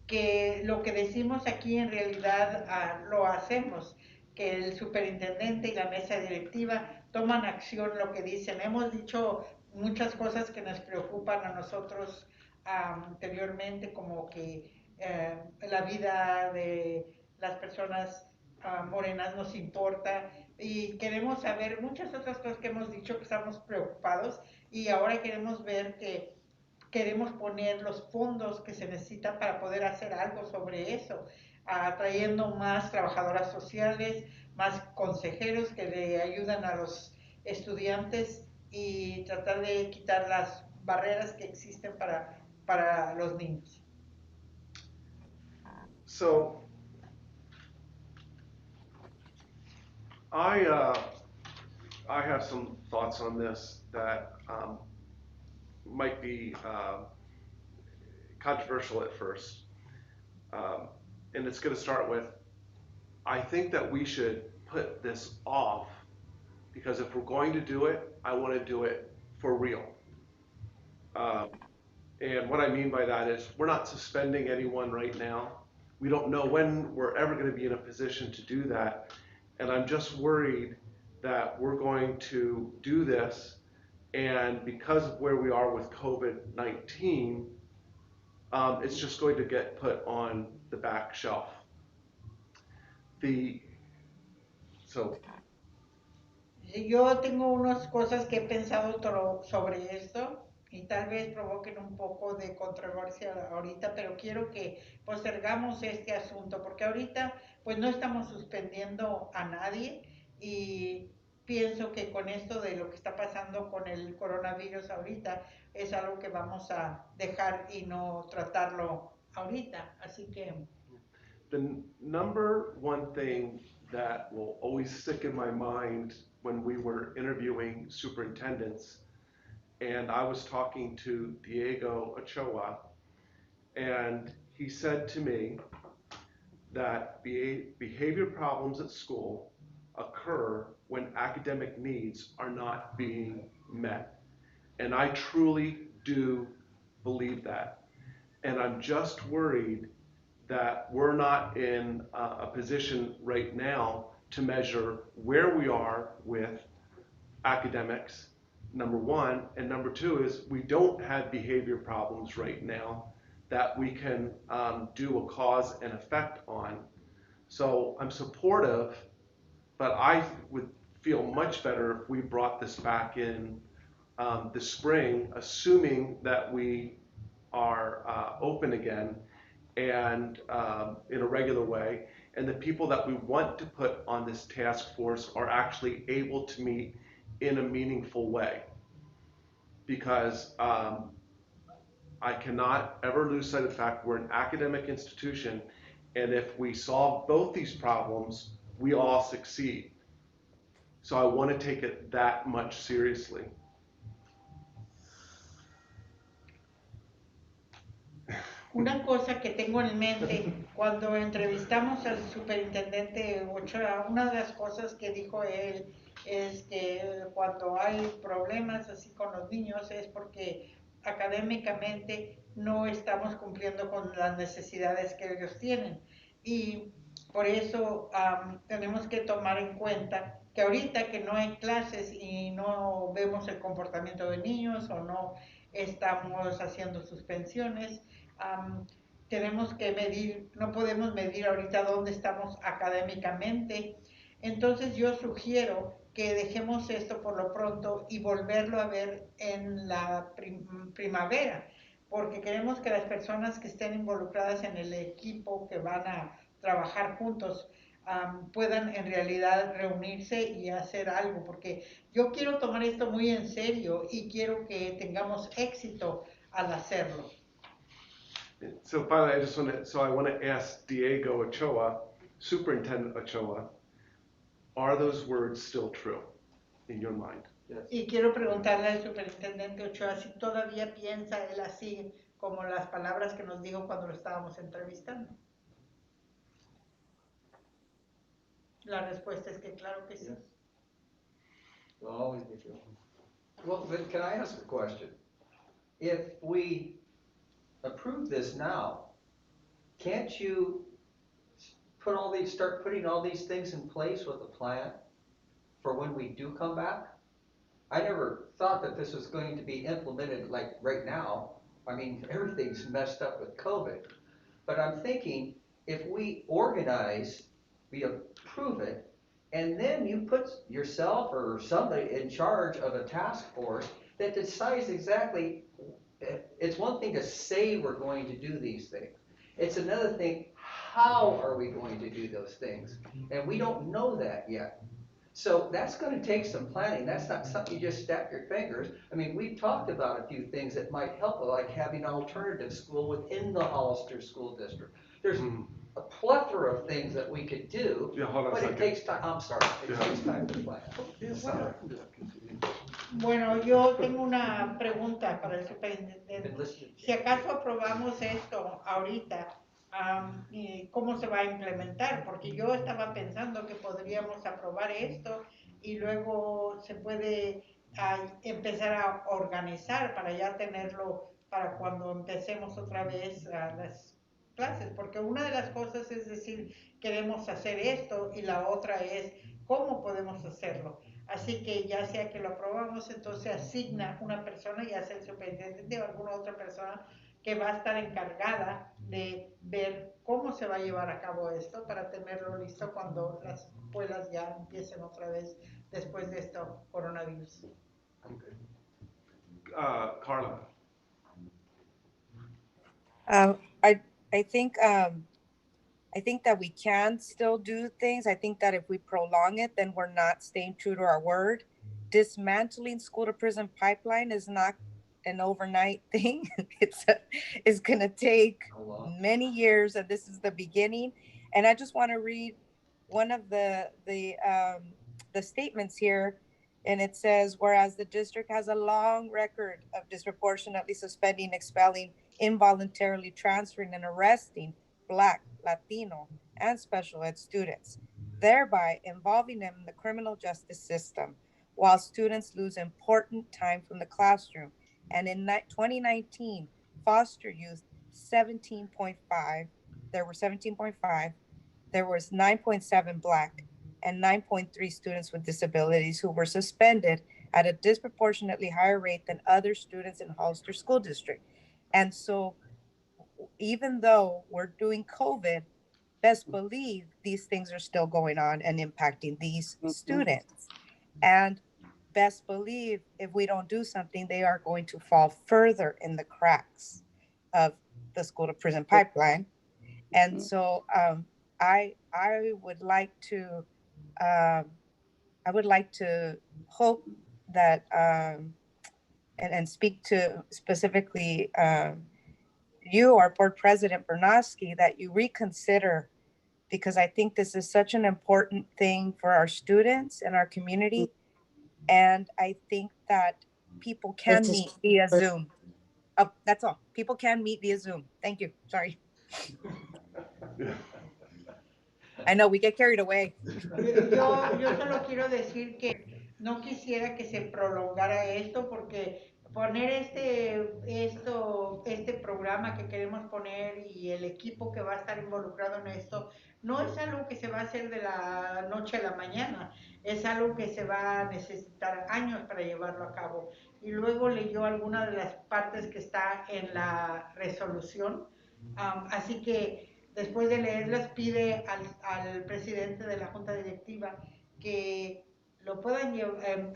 que lo que decimos aquí en realidad lo hacemos, que el superintendente y la mesa directiva toman acción lo que dicen. Hemos dicho muchas cosas que nos preocupan a nosotros anteriormente, como que la vida de las personas morenas nos importa, y queremos saber muchas otras cosas que hemos dicho, que estamos preocupados, y ahora queremos ver que queremos poner los fondos que se necesitan para poder hacer algo sobre eso, atrayendo más trabajadoras sociales, más consejeros que le ayudan a los estudiantes y tratar de quitar las barreras que existen para los niños. So I have some thoughts on this that might be controversial at first. And it's going to start with, I think that we should put this off, because if we're going to do it, I want to do it for real. And what I mean by that is, we're not suspending anyone right now. We don't know when we're ever going to be in a position to do that. And I'm just worried that we're going to do this, and because of where we are with COVID-19, it's just going to get put on the back shelf. So Yo tengo unas cosas que he pensado sobre esto y tal vez provoquen un poco de controversia ahorita, pero quiero que postergamos este asunto, porque ahorita pues no estamos suspendiendo a nadie, y pienso que con esto de lo que está pasando con el coronavirus ahorita es algo que vamos a dejar y no tratarlo ahorita. Así que the number one thing that will always stick in my mind when we were interviewing superintendents, and I was talking to Diego Ochoa, and he said to me that behavior problems at school occur when academic needs are not being met. And I truly do believe that. And I'm just worried that we're not in a position right now to measure where we are with academics, number one, and number two is, we don't have behavior problems right now that we can do a cause and effect on. So I'm supportive, but I would feel much better if we brought this back in the spring, assuming that we are open again and in a regular way, and the people that we want to put on this task force are actually able to meet in a meaningful way. Because I cannot ever lose sight of the fact we're an academic institution, and if we solve both these problems, we all succeed. So I want to take it that much seriously. Una cosa que tengo en mente, cuando entrevistamos al superintendente Ochoa, una de las cosas que dijo él es que cuando hay problemas así con los niños es porque académicamente no estamos cumpliendo con las necesidades que ellos tienen. Y por eso tenemos que tomar en cuenta que ahorita que no hay clases y no vemos el comportamiento de niños o no estamos haciendo suspensiones, tenemos que medir, no podemos medir ahorita dónde estamos académicamente. Entonces yo sugiero que dejemos esto por lo pronto y volverlo a ver en la primavera, porque queremos que las personas que estén involucradas en el equipo que van a trabajar juntos puedan en realidad reunirse y hacer algo, porque yo quiero tomar esto muy en serio y quiero que tengamos éxito al hacerlo. So finally, I want to ask Diego Ochoa, Superintendent Ochoa, are those words still true in your mind? Yes. Y quiero preguntarle al superintendente Ochoa si todavía piensa él así como las palabras que nos dijo cuando lo estábamos entrevistando. La respuesta es que claro que sí. Yes. Will always be true. Well, then can I ask a question? If we approve this now, can't you start putting all these things in place with a plan for when we do come back? I never thought that this was going to be implemented like right now. I mean, everything's messed up with COVID. But I'm thinking if we organize, we approve it, and then you put yourself or somebody in charge of a task force that decides exactly, it's one thing to say we're going to do these things. It's another thing, how are we going to do those things? And we don't know that yet. So that's going to take some planning. That's not something you just snap your fingers. I mean, we've talked about a few things that might help, like having an alternative school within the Hollister School District. There's a plethora of things that we could do, but it takes time. I'm sorry, it takes time to plan. Sorry. Bueno, yo tengo una pregunta para el superintendente. Si acaso aprobamos esto ahorita, ¿cómo se va a implementar? Porque yo estaba pensando que podríamos aprobar esto y luego se puede empezar a organizar para ya tenerlo para cuando empecemos otra vez las clases. Porque una de las cosas es decir, queremos hacer esto y la otra es cómo podemos hacerlo. Así que ya sea que lo aprobamos, entonces asigna una persona, ya sea el superintendente o alguna otra persona que va a estar encargada de ver cómo se va a llevar a cabo esto para tenerlo listo cuando las escuelas ya empiecen otra vez después de esto coronavirus. Carla. I think that we can still do things. I think that if we prolong it, then we're not staying true to our word. Dismantling school to prison pipeline is not an overnight thing. It's going to take many years, and this is the beginning. And I just want to read one of the statements here, and it says, whereas the district has a long record of disproportionately suspending, expelling, involuntarily transferring, and arresting Black, Latino, and special ed students, thereby involving them in the criminal justice system, while students lose important time from the classroom. And in 2019, foster youth 17.5, there were 17.5, there was 9.7 Black and 9.3 students with disabilities who were suspended at a disproportionately higher rate than other students in Hollister School District. And so even though we're doing COVID, best believe these things are still going on and impacting these students. And best believe if we don't do something, they are going to fall further in the cracks of the school to prison pipeline. And so I would like to hope that and speak to specifically you, our board president Bernowski, that you reconsider because I think this is such an important thing for our students and our community. And I think that people can meet via Zoom. Oh, that's all. People can meet via Zoom. Thank you. Sorry. I know we get carried away. Yo solo quiero decir que no quisiera que se prolongara esto porque poner este programa que queremos poner y el equipo que va a estar involucrado en esto no es algo que se va a hacer de la noche a la mañana, es algo que se va a necesitar años para llevarlo a cabo. Y luego leyó alguna de las partes que está en la resolución, así que después de leerlas, pide al presidente de la Junta Directiva que lo puedan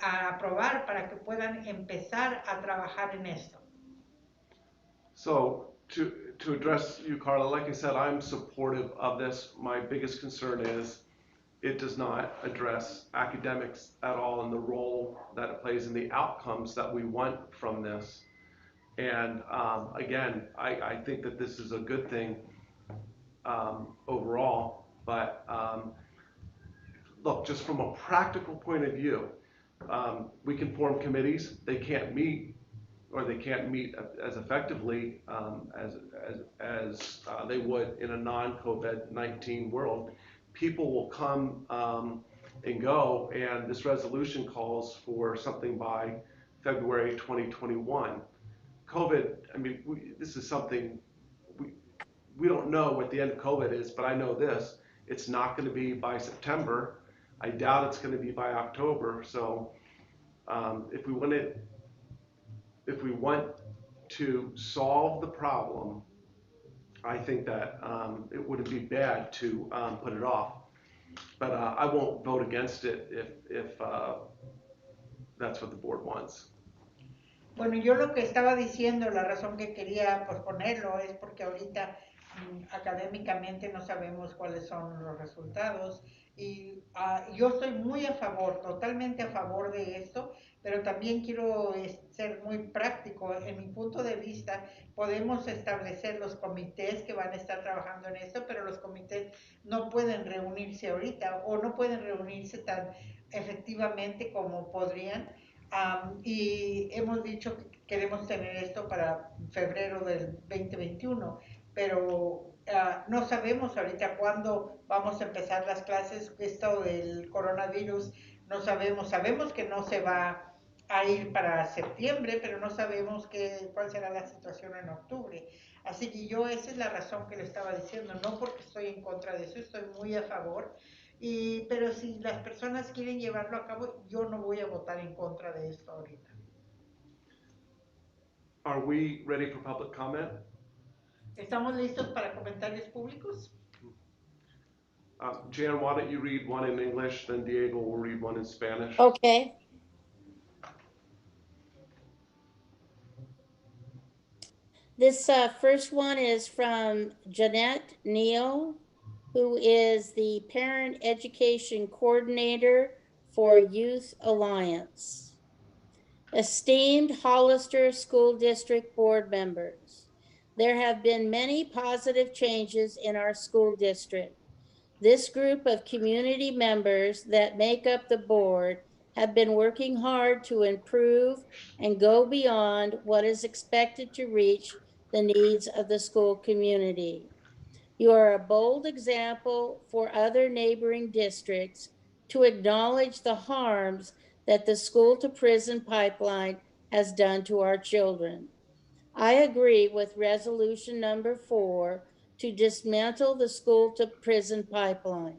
a aprobar para que puedan empezar a trabajar en esto. So to address you, Carla, like I said, I'm supportive of this. My biggest concern is it does not address academics at all and the role that it plays in the outcomes that we want from this. And again, I think that this is a good thing overall, but look, just from a practical point of view, we can form committees. They can't meet, or they can't meet as effectively as they would in a non-COVID-19 world. People will come and go, and this resolution calls for something by February 2021. COVID, I mean, this is something we don't know what the end of COVID is, but I know this, it's not going to be by September. I doubt it's going to be by October. So if we want to solve the problem, I think that it wouldn't be bad to put it off. But I won't vote against it if that's what the board wants. Bueno, yo lo que estaba diciendo, la razón que quería posponerlo es porque ahorita académicamente no sabemos cuáles son los resultados y yo estoy muy a favor, totalmente a favor de esto, pero también quiero ser muy práctico. En mi punto de vista, podemos establecer los comités que van a estar trabajando en esto, pero los comités no pueden reunirse ahorita o no pueden reunirse tan efectivamente como podrían. Y hemos dicho que queremos tener esto para febrero del 2021, pero no sabemos ahorita cuándo vamos a empezar las clases. Esto del coronavirus no sabemos. Sabemos que no se va a ir para septiembre, pero no sabemos cuál será la situación en octubre. Así que esa es la razón que le estaba diciendo, no porque estoy en contra de eso, estoy muy a favor. Pero si las personas quieren llevarlo a cabo, yo no voy a votar en contra de esto ahorita. Are we ready for public comment? ¿Estamos listos para comentarios públicos? Jan, why don't you read one in English, then Diego will read one in Spanish. Okay. This first one is from Jeanette Neal, who is the Parent Education Coordinator for Youth Alliance. Esteemed Hollister School District Board members, there have been many positive changes in our school district. This group of community members that make up the board have been working hard to improve and go beyond what is expected to reach the needs of the school community. You are a bold example for other neighboring districts to acknowledge the harms that the school to prison pipeline has done to our children. I agree with resolution number 4 to dismantle the school to prison pipeline.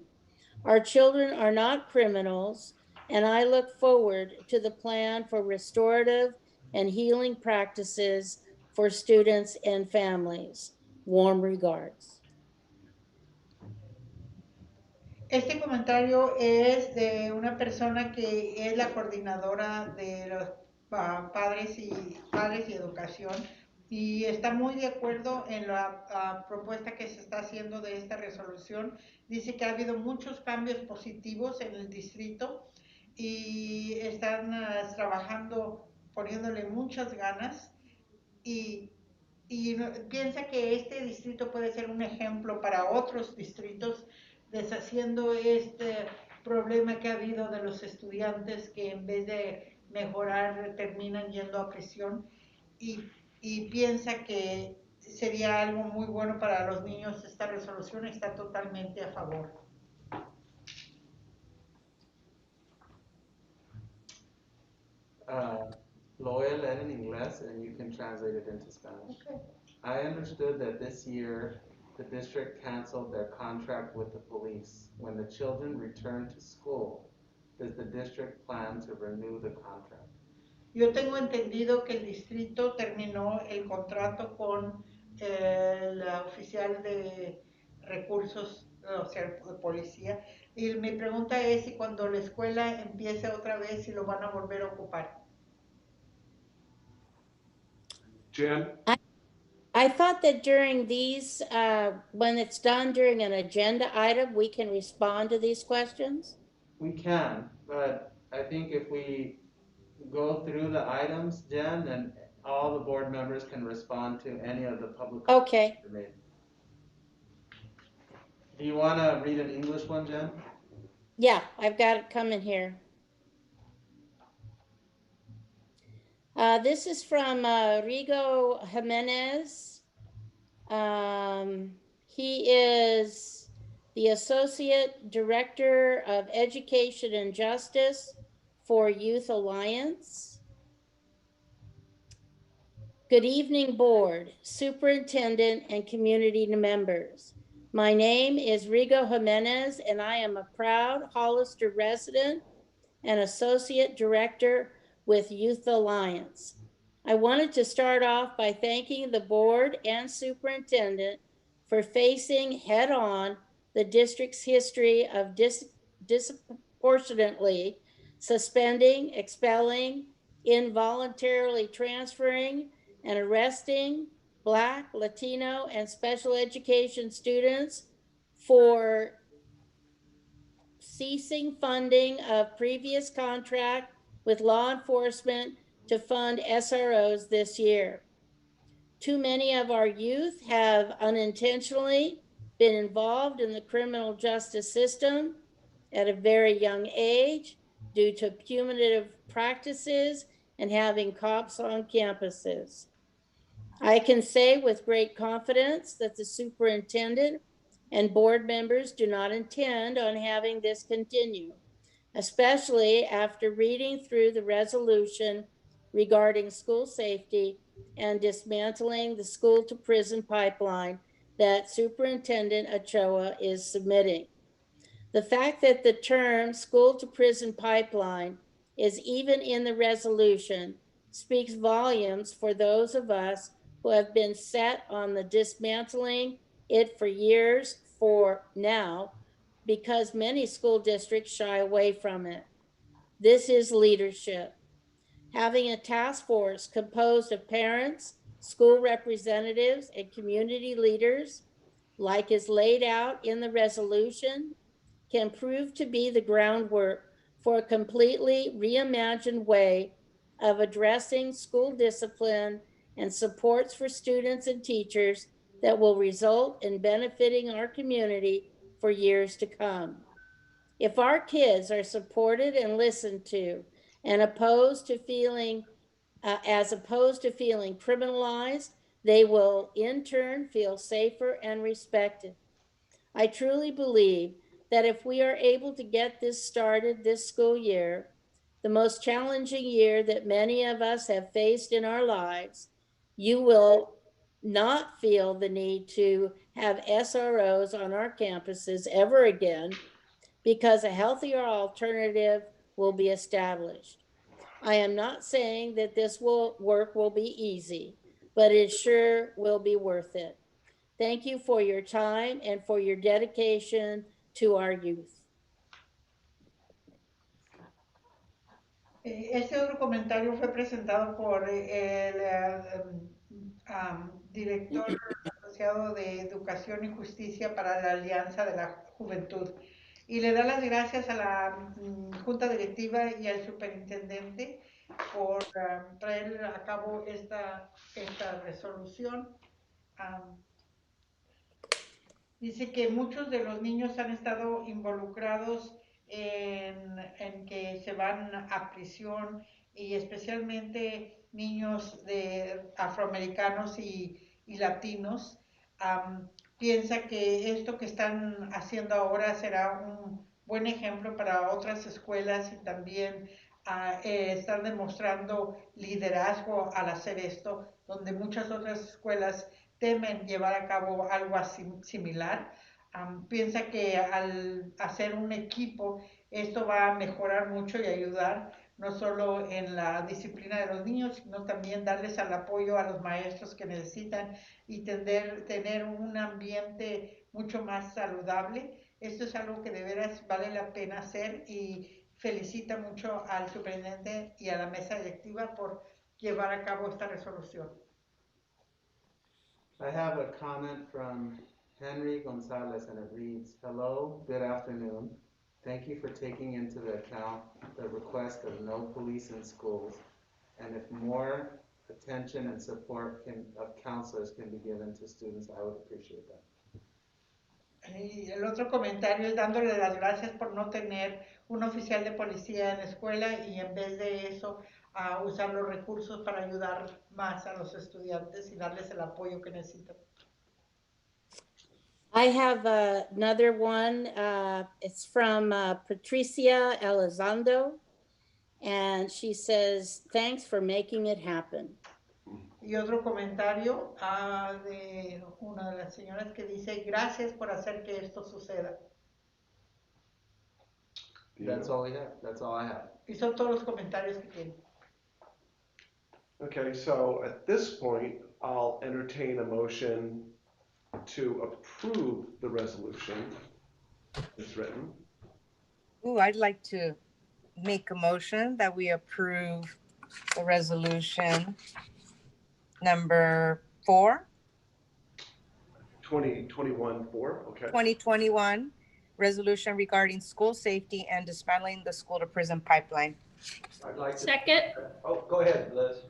Our children are not criminals, and I look forward to the plan for restorative and healing practices for students and families. Warm regards. Este comentario es de una persona que es la coordinadora de los padres y educación y está muy de acuerdo en la propuesta que se está haciendo de esta resolución. Dice que ha habido muchos cambios positivos en el distrito y están trabajando, poniéndole muchas ganas y piensa que este distrito puede ser un ejemplo para otros distritos deshaciendo este problema que ha habido de los estudiantes que en vez de mejorar terminan yendo a prisión y piensa que sería algo muy bueno para los niños. Esta resolución está totalmente a favor. Lo voy a leer en inglés and you can translate it into Spanish. Okay. I understood that this year the district canceled their contract with the police. When the children return to school, does the district plan to renew the contract? Yo tengo entendido que el distrito terminó el contrato con el oficial de recursos, o sea, de policía. Y mi pregunta es si cuando la escuela empiece otra vez, si lo van a volver a ocupar. Jan? I thought that during these, when it's done during an agenda item, we can respond to these questions? We can, but I think if we go through the items, Jen, and all the board members can respond to any of the public. Okay. Do you want to read an English one, Jen? Yeah, I've got it coming here. This is from Rigo Jimenez. He is the Associate Director of Education and Justice for Youth Alliance. Good evening, board, superintendent, and community members. My name is Rigo Jimenez, and I am a proud Hollister resident and associate director with Youth Alliance. I wanted to start off by thanking the board and superintendent for facing head-on the district's history of disproportionately suspending, expelling, involuntarily transferring, and arresting Black, Latino, and special education students for ceasing funding of previous contract with law enforcement to fund SROs this year. Too many of our youth have unintentionally been involved in the criminal justice system at a very young age due to punitive practices and having cops on campuses. I can say with great confidence that the superintendent and board members do not intend on having this continue, especially after reading through the resolution regarding school safety and dismantling the school to prison pipeline that Superintendent Ochoa is submitting. The fact that the term school to prison pipeline is even in the resolution speaks volumes for those of us who have been set on the dismantling it for years for now, because many school districts shy away from it. This is leadership. Having a task force composed of parents, school representatives, and community leaders, like is laid out in the resolution, can prove to be the groundwork for a completely reimagined way of addressing school discipline and supports for students and teachers that will result in benefiting our community for years to come. If our kids are supported and listened to and as opposed to feeling criminalized, they will in turn feel safer and respected. I truly believe that if we are able to get this started this school year, the most challenging year that many of us have faced in our lives, you will not feel the need to have SROs on our campuses ever again, because a healthier alternative will be established. I am not saying that this work will be easy, but it sure will be worth it. Thank you for your time and for your dedication to our youth. Este otro comentario fue presentado por el director asociado de Educación y Justicia para la Alianza de la Juventud y le da las gracias a la Junta Directiva y al superintendente por traer a cabo esta resolución. Dice que muchos de los niños han estado involucrados en que se van a prisión y especialmente niños de afroamericanos y latinos. Piensa que esto que están haciendo ahora será un buen ejemplo para otras escuelas y también están demostrando liderazgo al hacer esto, donde muchas otras escuelas temen llevar a cabo algo así, similar. Piensa que al hacer un equipo esto va a mejorar mucho y ayudar no solo en la disciplina de los niños, sino también darles el apoyo a los maestros que necesitan y tener un ambiente mucho más saludable. Esto es algo que de veras vale la pena hacer y felicita mucho al superintendente y a la mesa directiva por llevar a cabo esta resolución. I have a comment from Henry Gonzalez, and it reads, "Hello, good afternoon. Thank you for taking into account the request of no police in schools, and if more attention and support of counselors can be given to students, I would appreciate that." Y el otro comentario es dándole las gracias por no tener un oficial de policía en la escuela y en vez de eso a usar los recursos para ayudar más a los estudiantes y darles el apoyo que necesitan. I have another one. It's from Patricia Elizondo, and she says, "Thanks for making it happen." Y otro comentario de una de las señoras que dice, gracias por hacer que esto suceda. That's all we have. That's all I have. Y son todos los comentarios que tiene. Okay, so at this point, I'll entertain a motion to approve the resolution as written. Ooh, I'd like to make a motion that we approve the resolution number 4, 2021-4, okay. 2021, resolution regarding school safety and dismantling the school to prison pipeline. I'd like to. Second, Oh, go ahead, Liz.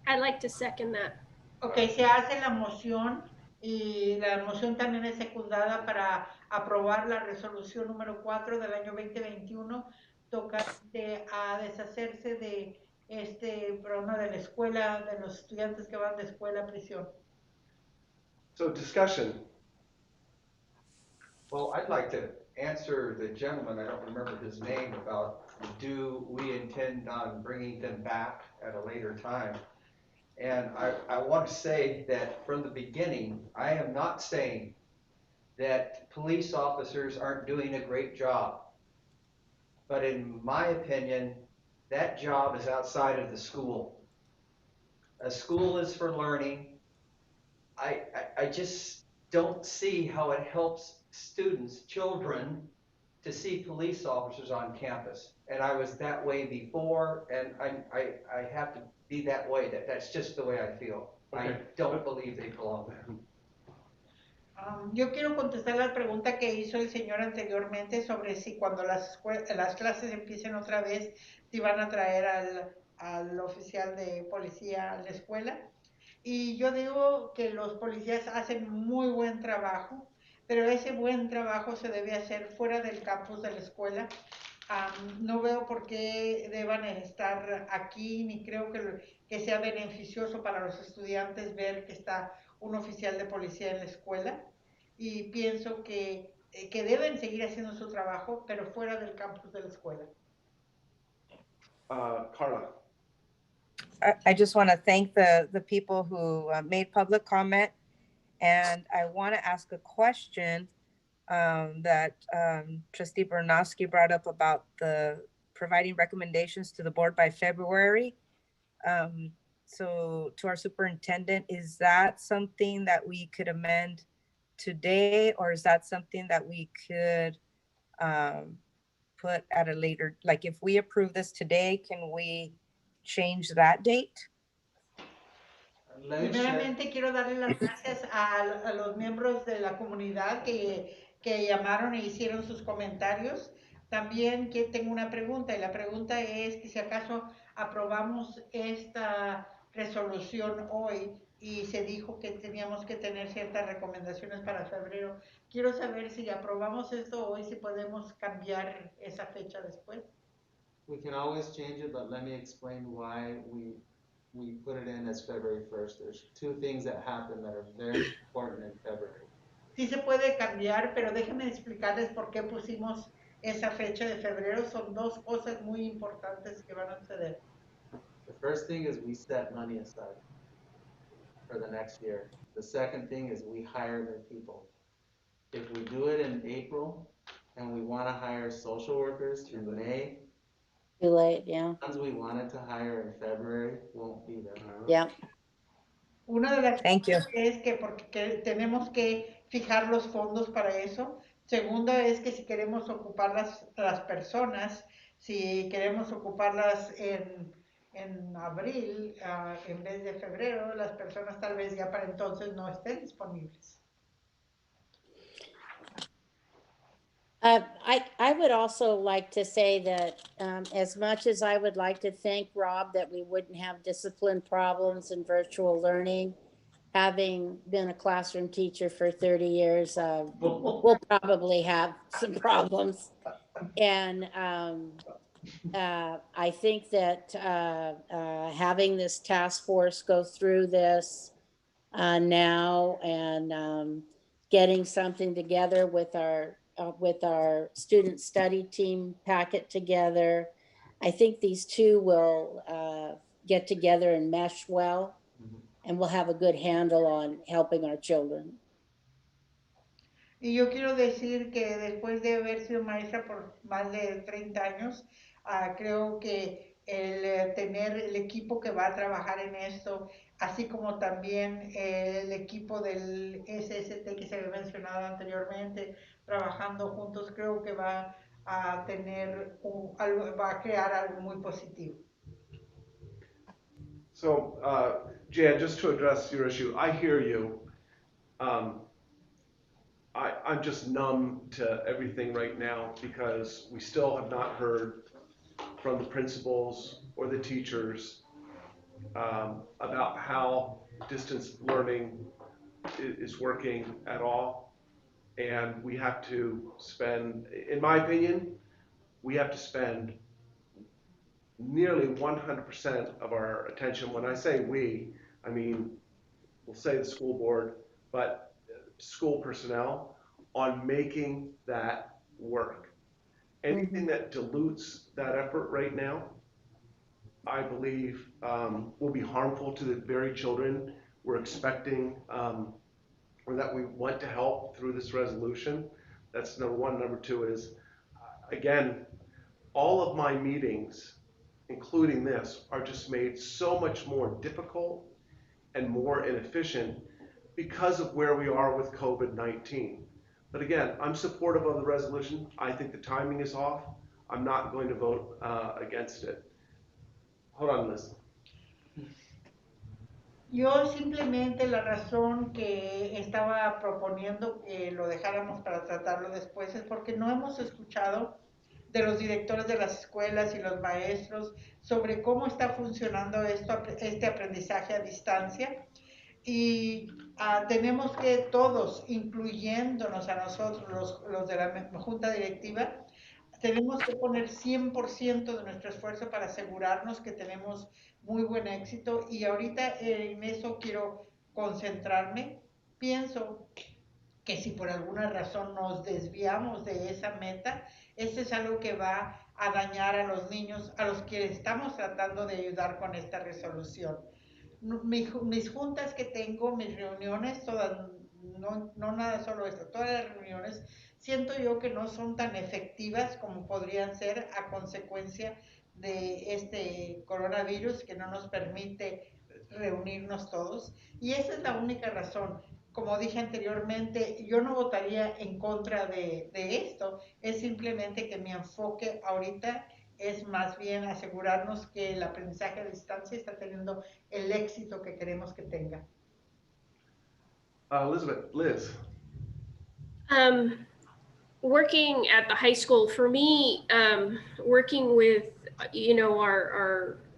I'd like to second that. Ok, se hace la moción y la moción también es secundada para aprobar la resolución número 4 del año 2021 tocante a deshacerse de este programa de la escuela, de los estudiantes que van de escuela a prisión. So discussion. Well, I'd like to answer the gentleman, I don't remember his name, about do we intend on bringing them back at a later time? And I want to say that from the beginning, I am not saying that police officers aren't doing a great job. But in my opinion, that job is outside of the school. A school is for learning. I just don't see how it helps students, children, to see police officers on campus. And I was that way before, and I have to be that way. That's just the way I feel. Okay. I don't believe they belong there. Yo quiero contestar la pregunta que hizo el señor anteriormente sobre si cuando las clases empiecen otra vez, si van a traer al oficial de policía a la escuela. Y yo digo que los policías hacen muy buen trabajo, pero ese buen trabajo se debe hacer fuera del campus de la escuela. No veo por qué deban estar aquí, ni creo que sea beneficioso para los estudiantes ver que está un oficial de policía en la escuela. Y pienso que deben seguir haciendo su trabajo, pero fuera del campus de la escuela. Carla. I just want to thank the people who made public comment, and I want to ask a question that Trustee Bernowski brought up about the providing recommendations to the board by February. So to our superintendent, is that something that we could amend today, or is that something that we could put at a later, like if we approve this today, can we change that date? Primeramente quiero darle las gracias a los miembros de la comunidad que llamaron e hicieron sus comentarios. También que tengo una pregunta y la pregunta es que si acaso aprobamos esta resolución hoy y se dijo que teníamos que tener ciertas recomendaciones para febrero. Quiero saber si aprobamos esto hoy, si podemos cambiar esa fecha después. We can always change it, but let me explain why we put it in as February 1st. There's two things that happen that are very important in February. Sí se puede cambiar, pero déjenme explicarles por qué pusimos esa fecha de febrero. Son dos cosas muy importantes que van a suceder. The first thing is we set money aside for the next year. The second thing is we hire new people. If we do it in April and we want to hire social workers through May, Too late, yeah. the ones we wanted to hire in February won't be there. Yeah. Una de las Thank you. cosas es que porque tenemos que fijar los fondos para eso. Segunda es que si queremos ocupar las personas, si queremos ocuparlas en abril en vez de febrero, las personas tal vez ya para entonces no estén disponibles. I would also like to say that as much as I would like to thank Rob that we wouldn't have discipline problems in virtual learning, having been a classroom teacher for 30 years, we'll probably have some problems. And I think that having this task force go through this now and getting something together with our student study team packet together, I think these two will get together and mesh well, and we'll have a good handle on helping our children. Y yo quiero decir que después de haber sido maestra por más de 30 años, creo que el tener el equipo que va a trabajar en esto, así como también el equipo del SST que se había mencionado anteriormente, trabajando juntos, creo que va a tener va a crear algo muy positivo. So, Jan, just to address your issue, I hear you. I'm just numb to everything right now because we still have not heard from the principals or the teachers about how distance learning is working at all. And we have to spend, in my opinion, we have to spend nearly 100% of our attention. When I say we, I mean, we'll say the school board, but school personnel, on making that work. Anything that dilutes that effort right now, I believe will be harmful to the very children we're expecting or that we want to help through this resolution. That's number one. Number two is, again, all of my meetings, including this, are just made so much more difficult and more inefficient because of where we are with COVID-19. But again, I'm supportive of the resolution. I think the timing is off. I'm not going to vote against it. Hold on, Liz. Yo simplemente la razón que estaba proponiendo que lo dejáramos para tratarlo después es porque no hemos escuchado de los directores de las escuelas y los maestros sobre cómo está funcionando este aprendizaje a distancia. Y tenemos que todos, incluyéndonos a nosotros, los de la junta directiva, tenemos que poner 100% de nuestro esfuerzo para asegurarnos que tenemos muy buen éxito y ahorita en eso quiero concentrarme. Pienso que si por alguna razón nos desviamos de esa meta, eso es algo que va a dañar a los niños a los que estamos tratando de ayudar con esta resolución. Mis juntas que tengo, mis reuniones, todas, no nada solo esto, todas las reuniones, siento yo que no son tan efectivas como podrían ser a consecuencia de este coronavirus que no nos permite reunirnos todos. Y esa es la única razón. Como dije anteriormente, yo no votaría en contra de esto, es simplemente que mi enfoque ahorita es más bien asegurarnos que el aprendizaje a distancia está teniendo el éxito que queremos que tenga. Elizabeth, Liz. Working at the high school, for me, working with,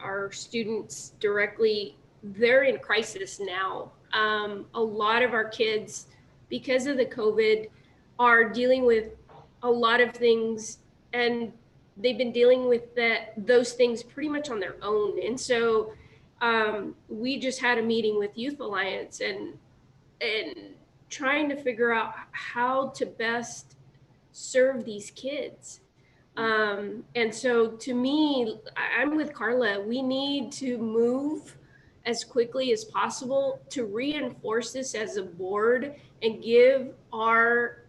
our students directly they're in crisis now. A lot of our kids, because of the COVID, are dealing with a lot of things, and they've been dealing with those things pretty much on their own. And so we just had a meeting with Youth Alliance and trying to figure out how to best serve these kids. And so to me, I'm with Carla. We need to move as quickly as possible to reinforce this as a board and give our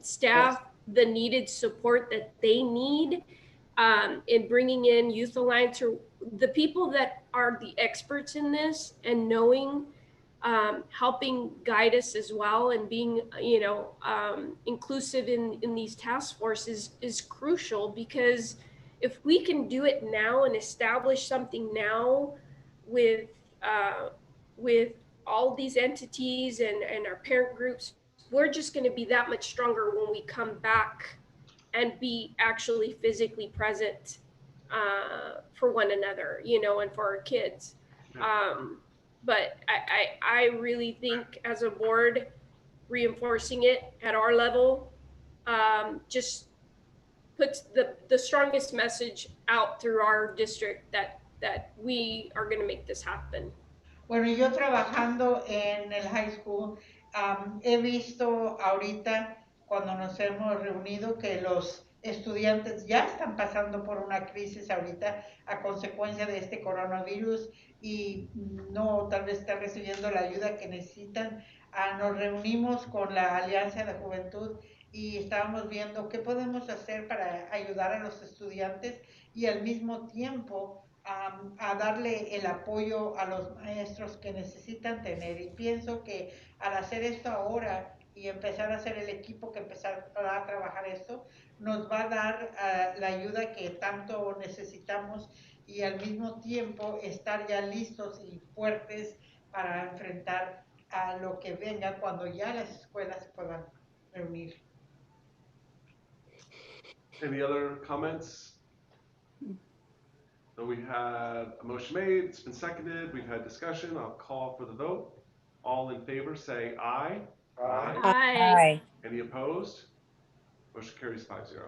staff the needed support that they need in bringing in Youth Alliance or the people that are the experts in this and knowing, helping guide us as well, and being, inclusive in these task forces is crucial, because if we can do it now and establish something now with with all these entities and our parent groups, we're just going to be that much stronger when we come back and be actually physically present for one another, and for our kids. But I really think as a board, reinforcing it at our level just puts the strongest message out through our district that we are going to make this happen. Bueno, yo trabajando en el high school, he visto ahorita, cuando nos hemos reunido, que los estudiantes ya están pasando por una crisis ahorita a consecuencia de este coronavirus y no tal vez están recibiendo la ayuda que necesitan. Nos reunimos con la Alianza de Juventud y estábamos viendo qué podemos hacer para ayudar a los estudiantes y al mismo tiempo a darle el apoyo a los maestros que necesitan tener. Y pienso que al hacer esto ahora y empezar a hacer el equipo que empezar a trabajar esto, nos va a dar la ayuda que tanto necesitamos y al mismo tiempo estar ya listos y fuertes para enfrentar a lo que venga cuando ya las escuelas se puedan reunir. Any other comments? So we had a motion made, it's been seconded, we've had discussion, I'll call for the vote. All in favor say aye. Aye. Aye. Any opposed? Motion carries 5-0.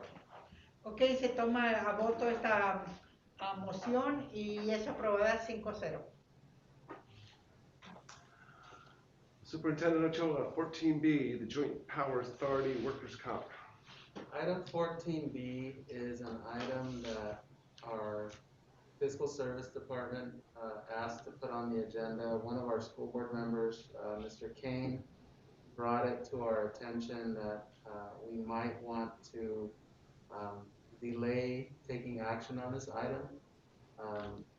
Ok, se toma a voto esta moción y es aprobada 5-0. Superintendent Ochoa, 14B, the Joint Powers Authority Workers' Comp. Item 14B is an item that our Fiscal Service Department asked to put on the agenda. One of our school board members, Mr. Kane, brought it to our attention that we might want to delay taking action on this item.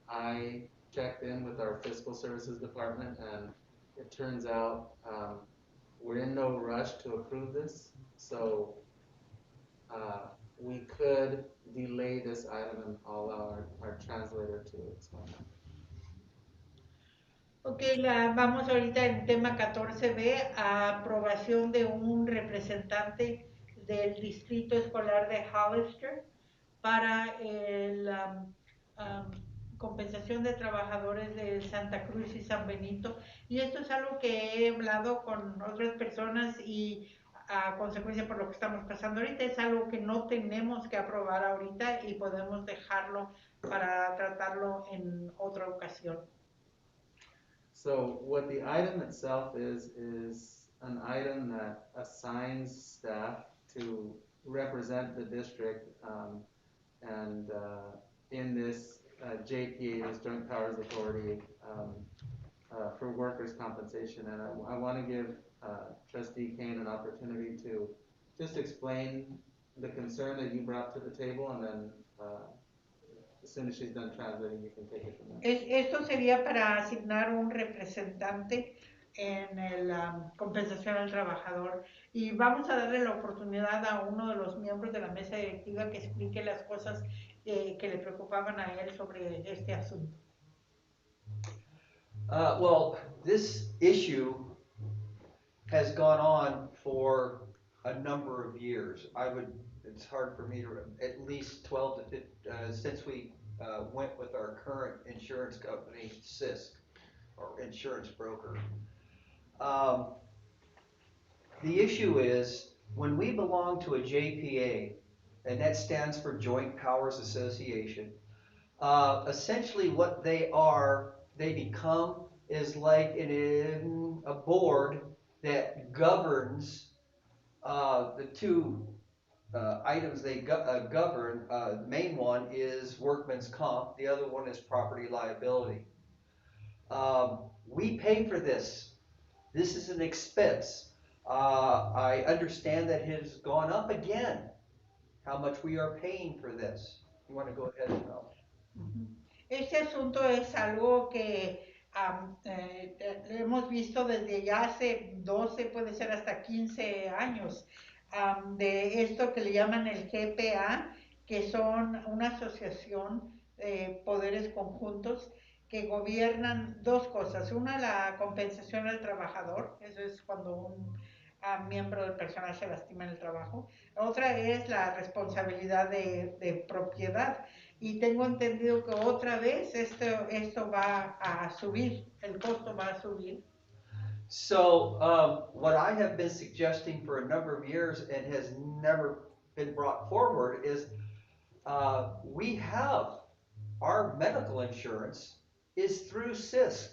I checked in with our Fiscal Services Department, and it turns out we're in no rush to approve this, so we could delay this item and allow our translator to explain. Ok, vamos ahorita en tema 14B, a aprobación de un representante del Distrito Escolar de Hollister para la compensación de trabajadores de Santa Cruz y San Benito. Y esto es algo que he hablado con otras personas y a consecuencia por lo que estamos pasando ahorita, es algo que no tenemos que aprobar ahorita y podemos dejarlo para tratarlo en otra ocasión. So what the item itself is an item that assigns staff to represent the district and in this JPA, this Joint Powers Authority for workers' compensation. And I want to give Trustee Kane an opportunity to just explain the concern that you brought to the table, and then as soon as she's done translating, you can take it from there. Esto sería para asignar un representante en la compensación al trabajador y vamos a darle la oportunidad a uno de los miembros de la mesa directiva que explique las cosas que le preocupaban a él sobre este asunto. Well, this issue has gone on for a number of years. It's hard for me to, at least 12 to 15, since we went with our current insurance company, CISC. or insurance broker. The issue is, when we belong to a JPA, and that stands for Joint Powers Association, essentially what they become is like in a board that governs the two items they govern. Main one is workman's comp, the other one is property liability. We pay for this. This is an expense. I understand that it has gone up again, how much we are paying for this. You want to go ahead and know? Este asunto es algo que hemos visto desde ya hace 12, puede ser hasta 15 años, de esto que le llaman el GPA, que son una asociación de poderes conjuntos que gobiernan dos cosas. Una, la compensación al trabajador, eso es cuando un miembro del personal se lastima en el trabajo. Otra es la responsabilidad de propiedad. Y tengo entendido que otra vez esto va a subir, el costo va a subir. So what I have been suggesting for a number of years and has never been brought forward is we have our medical insurance is through CISC.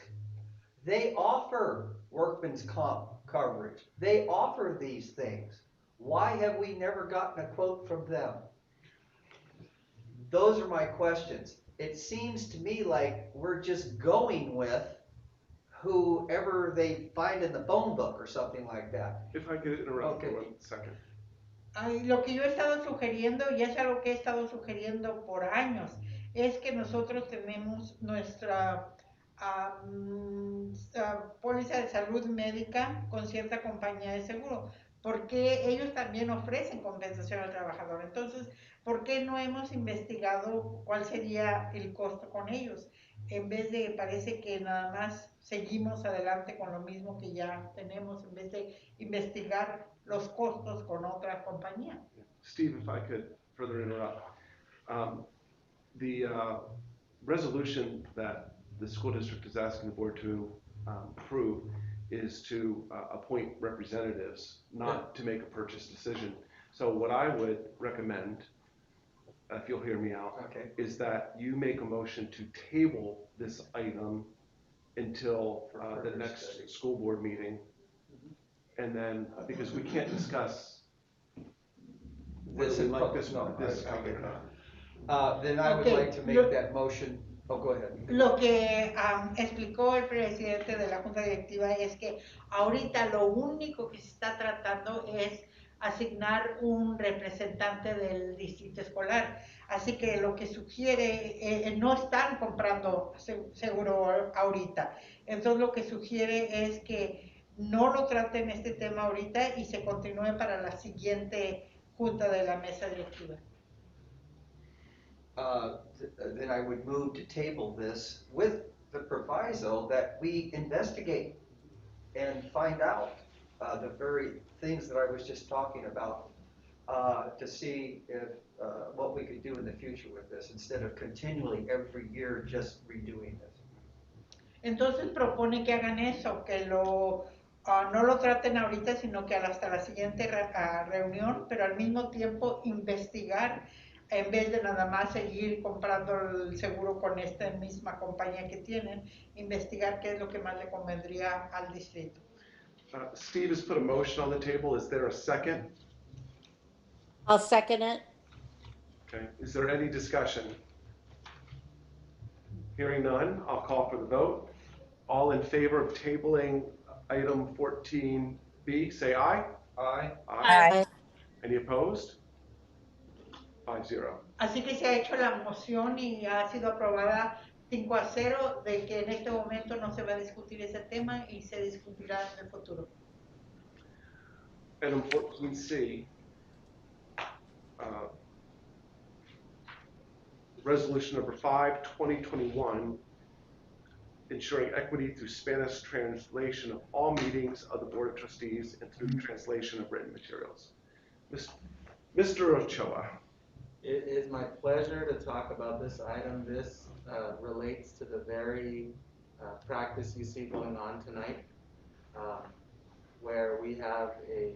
They offer workman's comp coverage. They offer these things. Why have we never gotten a quote from them? Those are my questions. It seems to me like we're just going with whoever they find in the phone book or something like that. If I could interrupt Okay. for 1 second. Lo que yo he estado sugiriendo, y es algo que he estado sugiriendo por años, es que nosotros tenemos nuestra póliza de salud médica con cierta compañía de seguro, porque ellos también ofrecen compensación al trabajador. Entonces, ¿por qué no hemos investigado cuál sería el costo con ellos? En vez de, parece que nada más seguimos adelante con lo mismo que ya tenemos, en vez de investigar los costos con otra compañía. Steve, if I could further interrupt. The resolution that the school district is asking the board to approve is to appoint representatives, not to make a purchase decision. So what I would recommend, if you'll hear me out, Okay. is that you make a motion to table this item until the next study. school board meeting. And then, because we can't discuss This whether we is like this I topic get or it. not. Then I would Okay, like to make look- that motion. Oh, go ahead. Lo que explicó el presidente de la Junta Directiva es que ahorita lo único que se está tratando es asignar un representante del distrito escolar. Así que lo que sugiere, no están comprando seguro ahorita. Entonces lo que sugiere es que no lo traten este tema ahorita y se continúe para la siguiente junta de la mesa directiva. Then I would move to table this with the proviso that we investigate and find out the very things that I was just talking about to see if what we could do in the future with this instead of continually every year just redoing this. Entonces propone que hagan eso, que no lo traten ahorita, sino que hasta la siguiente reunión, pero al mismo tiempo investigar, en vez de nada más seguir comprando el seguro con esta misma compañía que tienen, investigar qué es lo que más le convendría al distrito. Steve has put a motion on the table. Is there a second? I'll second it. Okay. Is there any discussion? Hearing none, I'll call for the vote. All in favor of tabling item 14B, say aye. Aye. Aye. Any opposed? 5-0. Así que se ha hecho la moción y ha sido aprobada 5-0 de que en este momento no se va a discutir ese tema y se discutirá en el futuro. Item 14C, resolution number 5, 2021, ensuring equity through Spanish translation of all meetings of the Board of Trustees and through translation of written materials. Mr. Ochoa. It is my pleasure to talk about this item. This relates to the very practice you see going on tonight, where we have a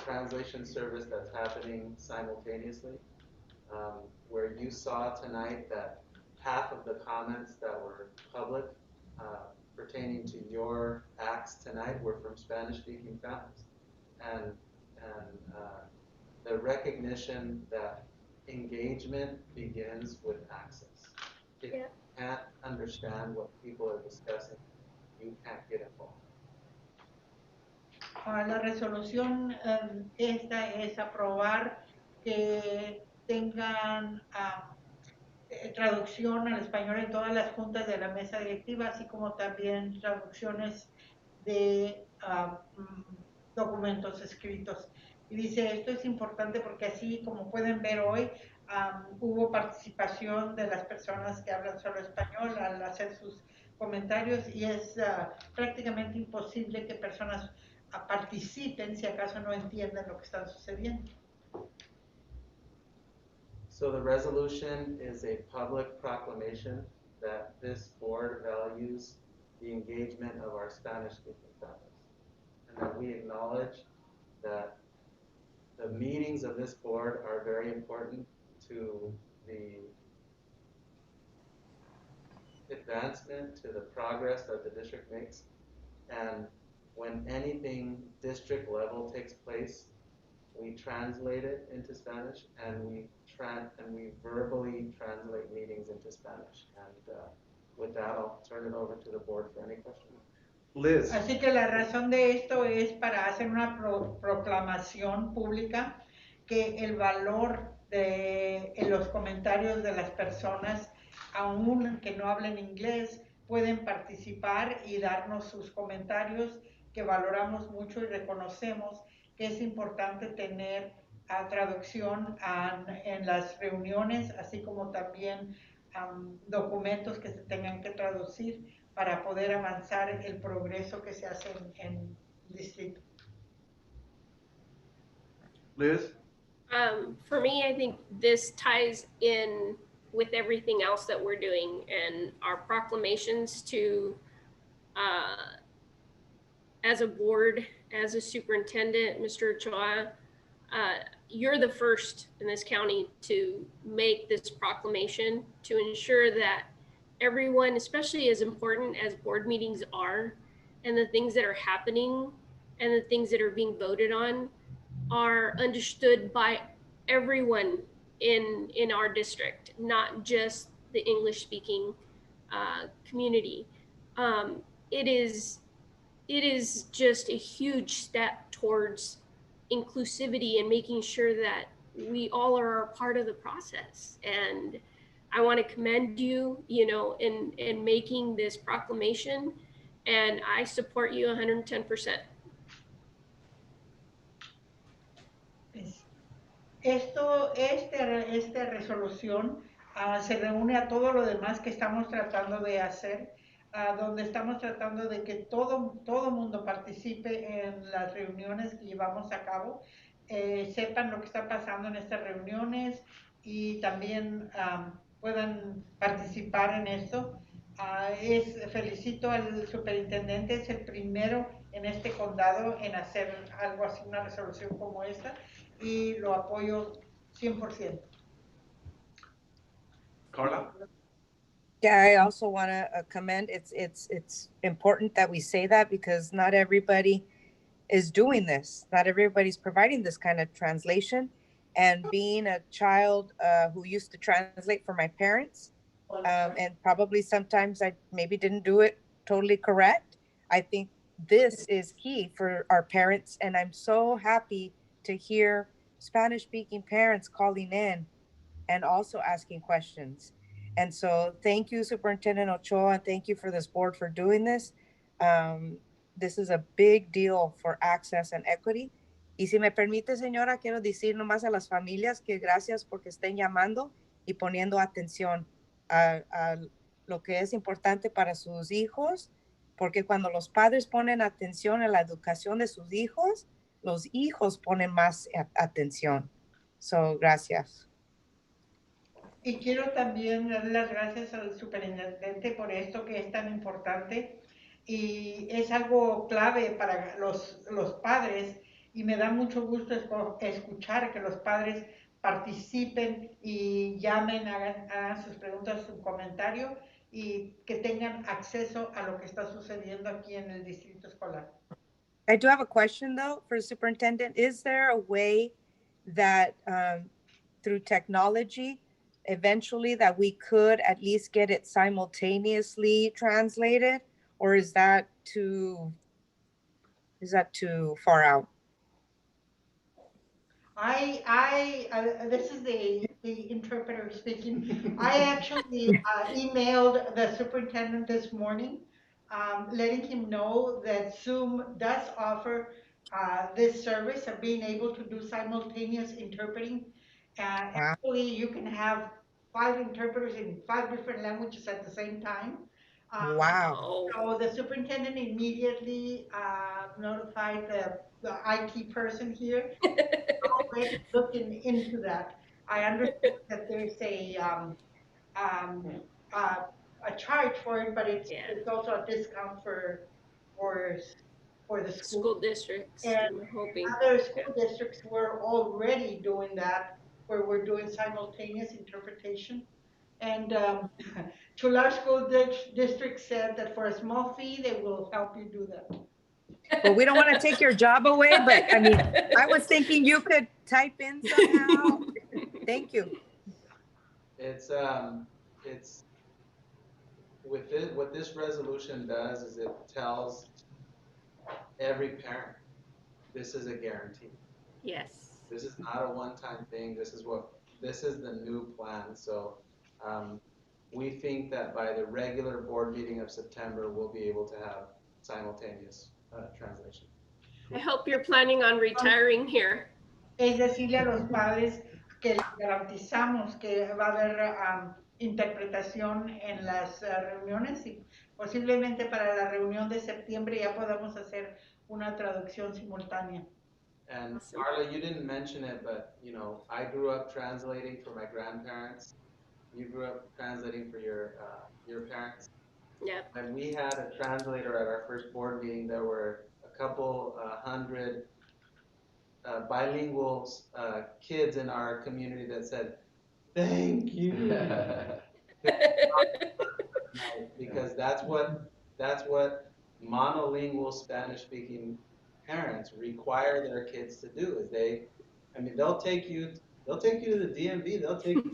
translation service that's happening simultaneously, where you saw tonight that half of the comments that were public pertaining to your acts tonight were from Spanish-speaking families. And the recognition that engagement begins with access. If you can't understand what people are discussing, you can't get involved. La resolución esta es aprobar que tengan traducción al español en todas las juntas de la mesa directiva, así como también traducciones de documentos escritos. Y dice, esto es importante porque así, como pueden ver hoy, hubo participación de las personas que hablan solo español al hacer sus comentarios y es prácticamente imposible que personas participen si acaso no entienden lo que está sucediendo. So the resolution is a public proclamation that this board values the engagement of our Spanish-speaking families, and that we acknowledge that the meetings of this board are very important to the advancement, to the progress that the district makes. And when anything district level takes place, we translate it into Spanish, and we verbally translate meetings into Spanish. And with that, I'll turn it over to the board for any questions. Liz. Así que la razón de esto es para hacer una proclamación pública que el valor de los comentarios de las personas, aun que no hablen inglés, pueden participar y darnos sus comentarios que valoramos mucho y reconocemos que es importante tener traducción en las reuniones, así como también documentos que se tengan que traducir para poder avanzar el progreso que se hace en el distrito. Liz? For me, I think this ties in with everything else that we're doing and our proclamations to, as a board, as a superintendent, Mr. Ochoa, you're the first in this county to make this proclamation to ensure that everyone, especially as important as board meetings are, and the things that are happening and the things that are being voted on are understood by everyone in our district, not just the English speaking community. It is just a huge step towards inclusivity and making sure that we all are a part of the process. And I want to commend you, in making this proclamation, and I support you 110%. Esta resolución se reúne a todo lo demás que estamos tratando de hacer, donde estamos tratando de que todo mundo participe en las reuniones que llevamos a cabo, sepan lo que está pasando en estas reuniones y también puedan participar en esto. Felicito al superintendente, es el primero en este condado en hacer algo así, una resolución como esta, y lo apoyo 100%. Carla? Yeah, I also want to commend. It's important that we say that because not everybody is doing this. Not everybody's providing this kind of translation. And being a child who used to translate for my parents, and probably sometimes I maybe didn't do it totally correct, I think this is key for our parents. And I'm so happy to hear Spanish-speaking parents calling in and also asking questions. And so thank you, Superintendent Ochoa. Thank you for this board for doing this. This is a big deal for access and equity. Y si me permite, señora, quiero decir nomás a las familias que gracias porque estén llamando y poniendo atención a lo que es importante para sus hijos, porque cuando los padres ponen atención a la educación de sus hijos, los hijos ponen más atención. So, gracias. Y quiero también dar las gracias al superintendente por esto que es tan importante y es algo clave para los padres y me da mucho gusto escuchar que los padres participen y llamen, hagan sus preguntas, su comentario y que tengan acceso a lo que está sucediendo aquí en el distrito escolar. I do have a question though for the superintendent. Is there a way that through technology, eventually that we could at least get it simultaneously translated, or is that too far out? This is the interpreter speaking. I actually emailed the superintendent this morning, letting him know that Zoom does offer this service of being able to do simultaneous interpreting. And Wow. actually, you can have 5 interpreters in 5 different languages at the same time. Wow. Oh, So the superintendent immediately notified the IT person here already looking into that. I understand that there's um, uh, a charge for it, but yeah. it's also a discount for for the school. School districts, And I'm hoping. other school districts were already doing that, where we're doing simultaneous interpretation. And Chular School District said that for a small fee, they will help you do that. Well, we don't want to take your job away, but I mean, I was thinking you could type in somehow. Thank you. It's with it, what this resolution does is it tells every parent, this is a guarantee. Yes. This is not a one-time thing. This is the new plan. So we think that by the regular board meeting of September, we'll be able to have simultaneous translation. I hope you're planning on retiring here. Es decirle a los padres que les garantizamos que va a haber interpretación en las reuniones y posiblemente para la reunión de septiembre ya podamos hacer una traducción simultánea. And Awesome. Carla, you didn't mention it, but you know, I grew up translating for my grandparents. You grew up translating for your parents. Yeah. And we had a translator at our first board meeting. There were a couple hundred bilingual kids in our community that said, "Thank you," because that's what monolingual Spanish-speaking parents require their kids to do. Is they'll take you to the DMV. They'll take you.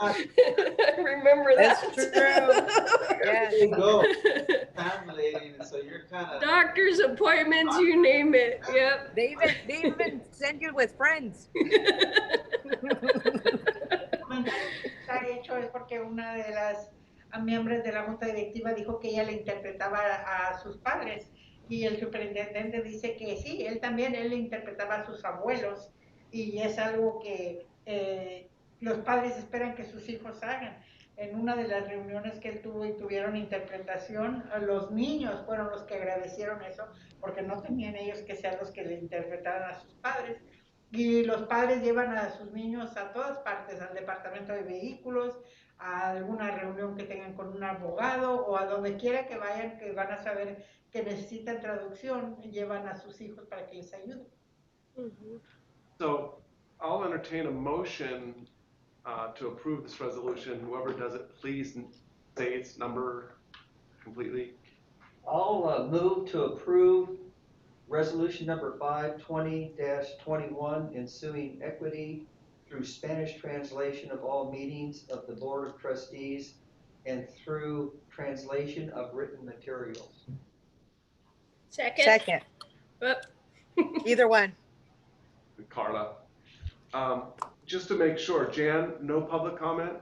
I remember That's that. true. Yes. They go translating, so you're kind of Doctor's appointments, you name it. Yep. They even send you with friends. Está hecho es porque una de las miembros de la junta directiva dijo que ella le interpretaba a sus padres y el superintendente dice que sí, él también, él le interpretaba a sus abuelos y es algo que los padres esperan que sus hijos hagan. En una de las reuniones que él tuvo y tuvieron interpretación, los niños fueron los que agradecieron eso porque no tenían ellos que ser los que le interpretaran a sus padres. Y los padres llevan a sus niños a todas partes, al departamento de vehículos, a alguna reunión que tengan con un abogado o a donde quiera que vayan, que van a saber que necesitan traducción, llevan a sus hijos para que les ayuden. So I'll entertain a motion to approve this resolution. Whoever does it, please say its number completely. I'll move to approve resolution number 520-21, ensuing equity through Spanish translation of all meetings of the Board of Trustees and through translation of written materials. Second. Either one. Carla. Just to make sure, Jan, no public comment?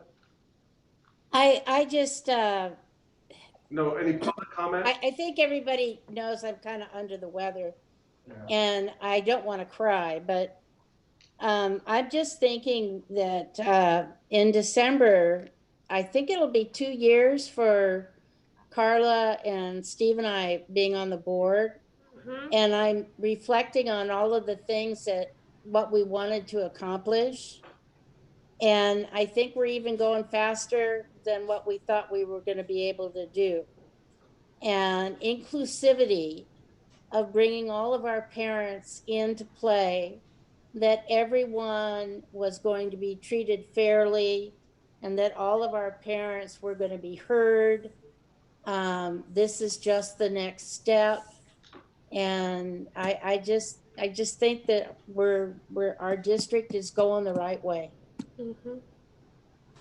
I just, No, any public comment? I think everybody knows I'm kind of under the weather and I don't want to cry, but I'm just thinking that in December, I think it'll be 2 years for Carla and Steve and I being on the board. And I'm reflecting on all of the things what we wanted to accomplish. And I think we're even going faster than what we thought we were going to be able to do. And inclusivity of bringing all of our parents into play, that everyone was going to be treated fairly, and that all of our parents were going to be heard. This is just the next step. And I just think that our district is going the right way. Mm-hmm.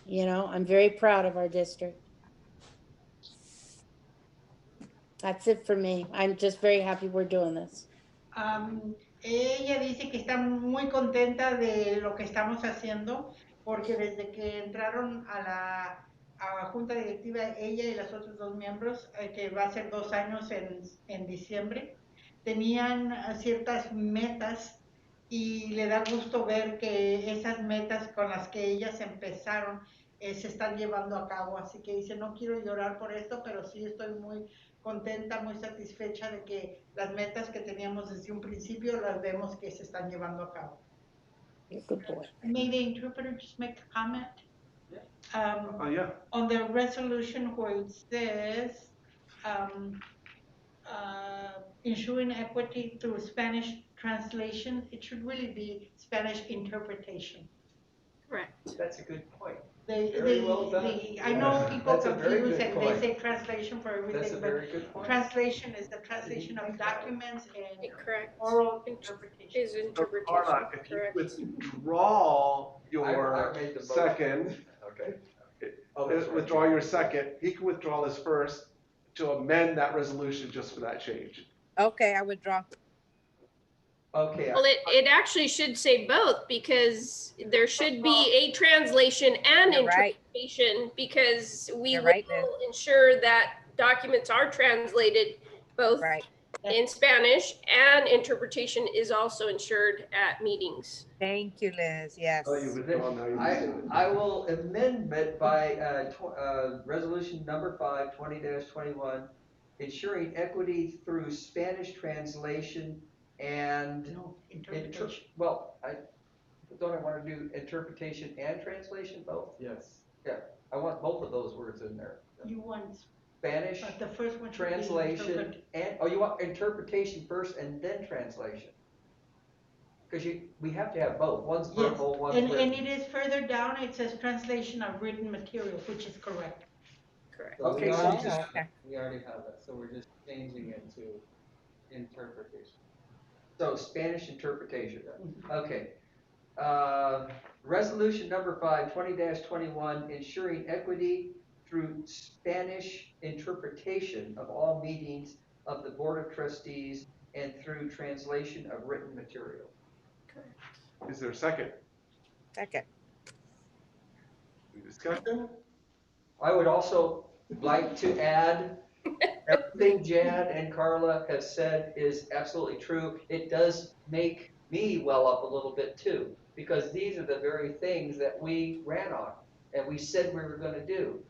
You know, I'm very proud of our district. That's it for me. I'm just very happy we're doing this. Ella dice que está muy contenta de lo que estamos haciendo porque desde que entraron a la junta directiva, ella y los otros dos miembros, que va a ser 2 años en diciembre, tenían ciertas metas y le da gusto ver que esas metas con las que ellas empezaron se están llevando a cabo. Así que dice, no quiero llorar por esto, pero sí estoy muy contenta, muy satisfecha de que las metas que teníamos desde un principio las vemos que se están llevando a cabo. Good boy. May the interpreter just make a comment? Yeah. On the resolution where it says ensuring equity through Spanish translation, it should really be Spanish interpretation. Correct. That's a good point. Very well done. I know people That's a very confuse good and point. they say translation for everything. That's a very good point. Translation is the translation of documents and Correct. oral interpretation. Is So interpretation. Carla, if you Correct. withdraw your I made the motion. second, Okay. Oh, that's right. withdraw your second, he can withdraw his first to amend that resolution just for that change. Okay, I withdraw. Okay. Well, it actually should say both, because there should be a translation and You're right. interpretation, because we You're will right, Liz. ensure that documents are translated both Right. in Spanish, and interpretation is also ensured at meetings. Thank you, Liz. Yes. Oh, you withdraw now, you missed it. I will amend it by resolution number 5, 20-21, ensuring equity through Spanish translation and No, interpretation. don't I want to do interpretation and translation both? Yes. Yeah, I want both of those words in there. You want, Spanish but the first one should be translation interpret. and you want interpretation first and then translation? Because we have to have both. One's Yes, verbal, one's and written. it is further down, it says translation of written material, which is correct. Correct. So Okay, we so already just- have that. We already have that, so we're just changing it to interpretation. So Spanish interpretation. Mhm. Okay. Resolution number 5, 20-21, ensuring equity through Spanish interpretation of all meetings of the Board of Trustees and through translation of written material. Is there a second? Second. Any discussion? I would also like to add, everything Jan and Carla have said is absolutely true. It does make me well up a little bit too, because these are the very things that we ran on and we said we were going to do.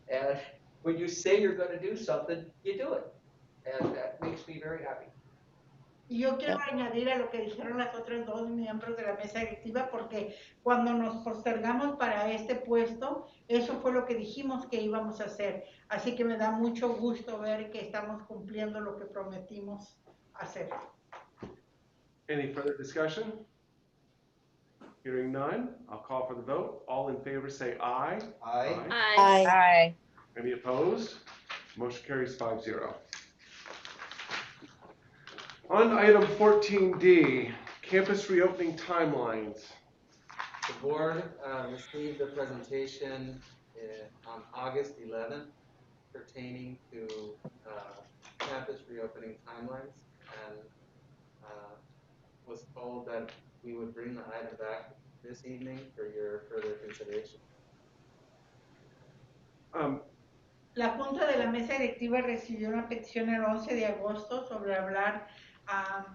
And when you say you're going to do something, you do it. And that makes me very happy. Y yo quiero añadir a lo que dijeron las otras dos miembros de la mesa directiva, porque cuando nos postergamos para este puesto, eso fue lo que dijimos que íbamos a hacer. Así que me da mucho gusto ver que estamos cumpliendo lo que prometimos hacer. Any further discussion? Hearing none, I'll call for the vote. All in favor say aye. Aye. Aye. Aye. Any opposed? Motion carries 5-0. On item 14D, campus reopening timelines. The board received a presentation on August 11th pertaining to campus reopening timelines, and was told that we would bring the item back this evening for your further consideration. La Junta de la Mesa Directiva recibió una petición el 11 de agosto sobre hablar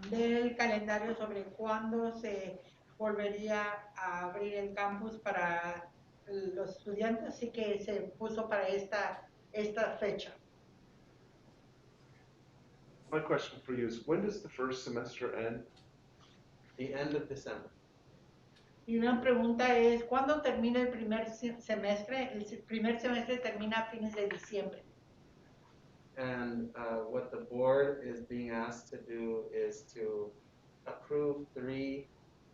del calendario sobre cuándo se volvería a abrir el campus para los estudiantes, así que se puso para esta fecha. My question for you is, when does the first semester end? The end of December. Y una pregunta es, ¿cuándo termina el primer semestre? El primer semestre termina a fines de diciembre. And what the board is being asked to do is to approve 3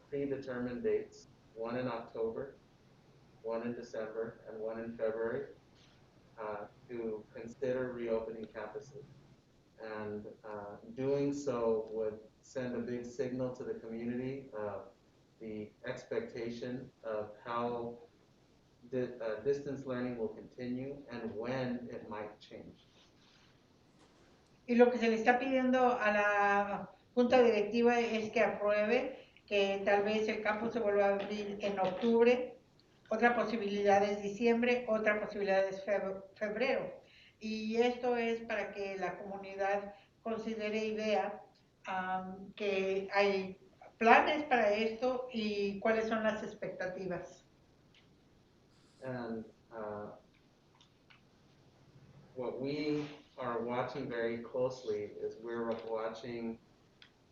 predetermined dates, one in October, one in December, and one in February, to consider reopening campuses. And doing so would send a big signal to the community of the expectation of how distance learning will continue and when it might change. Y lo que se le está pidiendo a la Junta Directiva es que apruebe que tal vez el campus se vuelva a abrir en octubre, otra posibilidad es diciembre, otra posibilidad es febrero. Y esto es para que la comunidad considere y vea que hay planes para esto y cuáles son las expectativas. And what we are watching very closely is we're watching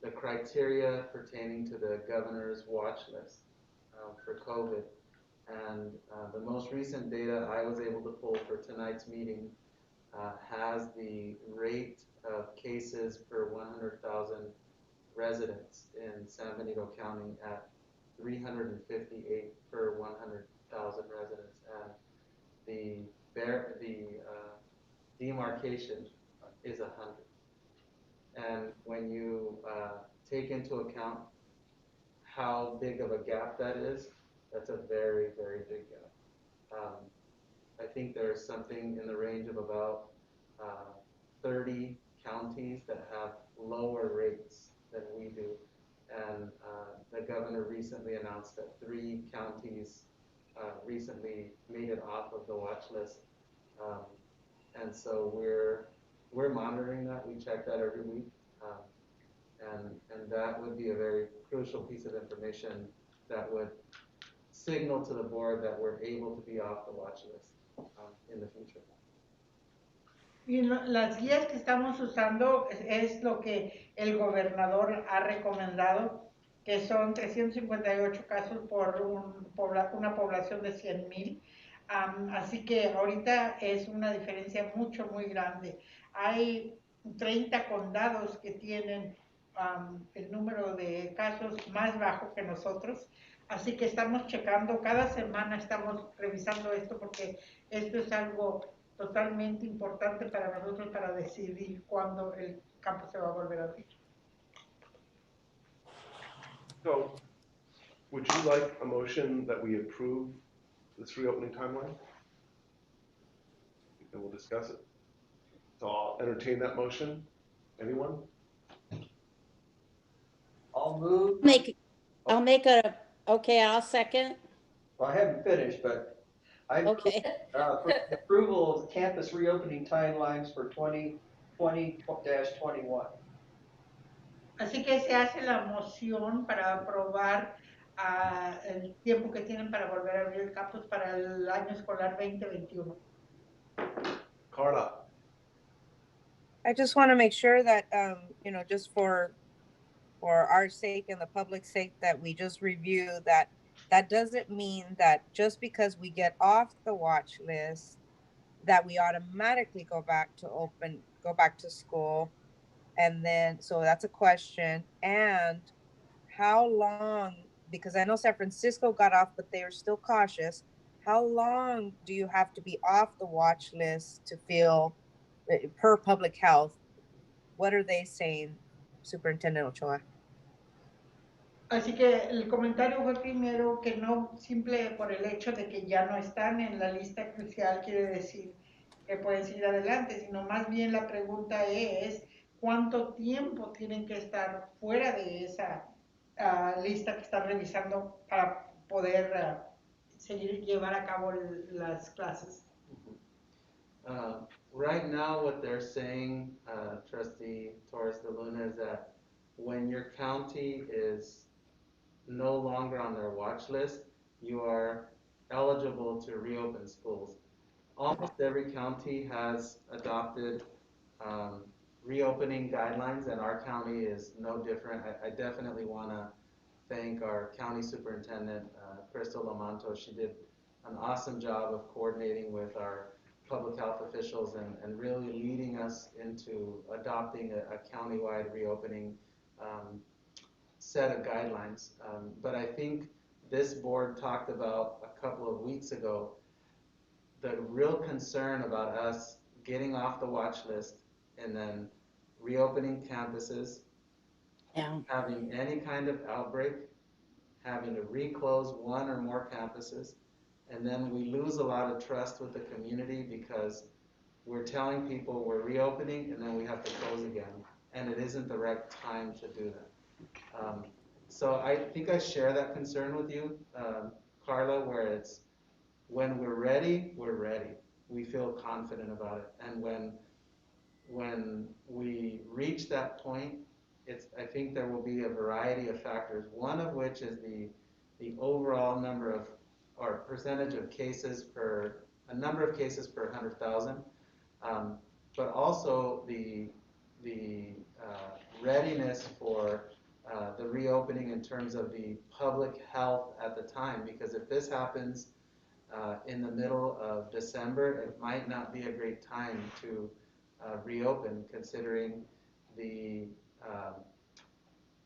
the criteria pertaining to the governor's watch list for COVID. And the most recent data I was able to pull for tonight's meeting has the rate of cases per 100,000 residents in San Benito County at 358 per 100,000 residents. And the demarcation is 100. And when you take into account how big of a gap that is, that's a very, very big gap. I think there's something in the range of about 30 counties that have lower rates than we do. And the governor recently announced that 3 counties recently made it off of the watch list. And so we're monitoring that. We check that every week. And that would be a very crucial piece of information that would signal to the board that we're able to be off the watch list in the future. Y las guías que estamos usando es lo que el gobernador ha recomendado, que son 358 casos por una población de 100,000. Así que ahorita es una diferencia muy grande. Hay 30 condados que tienen el número de casos más bajo que nosotros. Así que estamos checando, cada semana estamos revisando esto porque esto es algo totalmente importante para nosotros para decidir cuándo el campo se va a volver a abrir. So, would you like a motion that we approve this reopening timeline? And we'll discuss it. So I'll entertain that motion. Anyone? I'll move. I'll second. Well, I haven't finished, but I move, Okay. for the approval of campus reopening timelines for 2020-21. Así que se hace la moción para aprobar el tiempo que tienen para volver a abrir el campus para el año escolar 2021. Carla. I just want to make sure that, just for our sake and the public's sake, that we just review that doesn't mean that just because we get off the watch list that we automatically go back to school. And then, so that's a question. And how long, because I know San Francisco got off, but they are still cautious. How long do you have to be off the watch list to feel, per public health? What are they saying, Superintendent Ochoa? Así que el comentario fue primero que no simple por el hecho de que ya no están en la lista crucial quiere decir que pueden seguir adelante, sino más bien la pregunta es cuánto tiempo tienen que estar fuera de esa lista que están revisando para poder seguir llevar a cabo las clases. Right now, what they're saying, Trustee Torres de Luna, is that when your county is no longer on their watch list, you are eligible to reopen schools. Almost every county has adopted reopening guidelines, and our county is no different. I definitely want to thank our county superintendent, Crystal Lamanto. She did an awesome job of coordinating with our public health officials and really leading us into adopting a countywide reopening set of guidelines. But I think this board talked about a couple of weeks ago the real concern about us getting off the watch list and then reopening campuses, having any kind of outbreak, having to reclose one or more campuses, and then we lose a lot of trust with the community because we're telling people we're reopening and then we have to close again, and it isn't the right time to do that. So I think I share that concern with you, Carla, where it's when we're ready, we're ready. We feel confident about it, and when we reach that point, I think there will be a variety of factors, one of which is the overall number of, or percentage of cases per, a number of cases per 100,000, but also the readiness for the reopening in terms of the public health at the time, because if this happens in the middle of December, it might not be a great time to reopen, considering the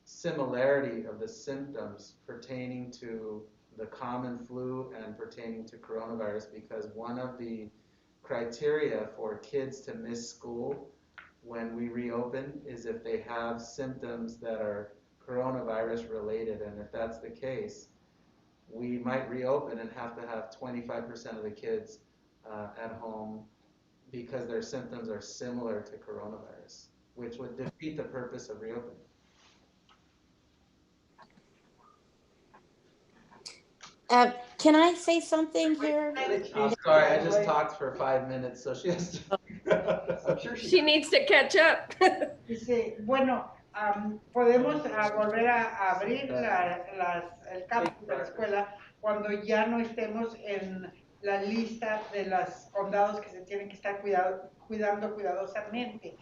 similarity of the symptoms pertaining to the common flu and pertaining to coronavirus, because one of the criteria for kids to miss school when we reopen is if they have symptoms that are coronavirus related, and if that's the case, we might reopen and have to have 25% of the kids at home because their symptoms are similar to coronavirus, which would defeat the purpose of reopening. Can I say something here? I'm sorry, I just talked for 5 minutes, so she has to. I'm sure She needs to catch up. Dice, bueno, podemos volver a abrir el campus de la escuela cuando ya no estemos en la lista de los condados que se tienen que estar cuidando cuidadosamente.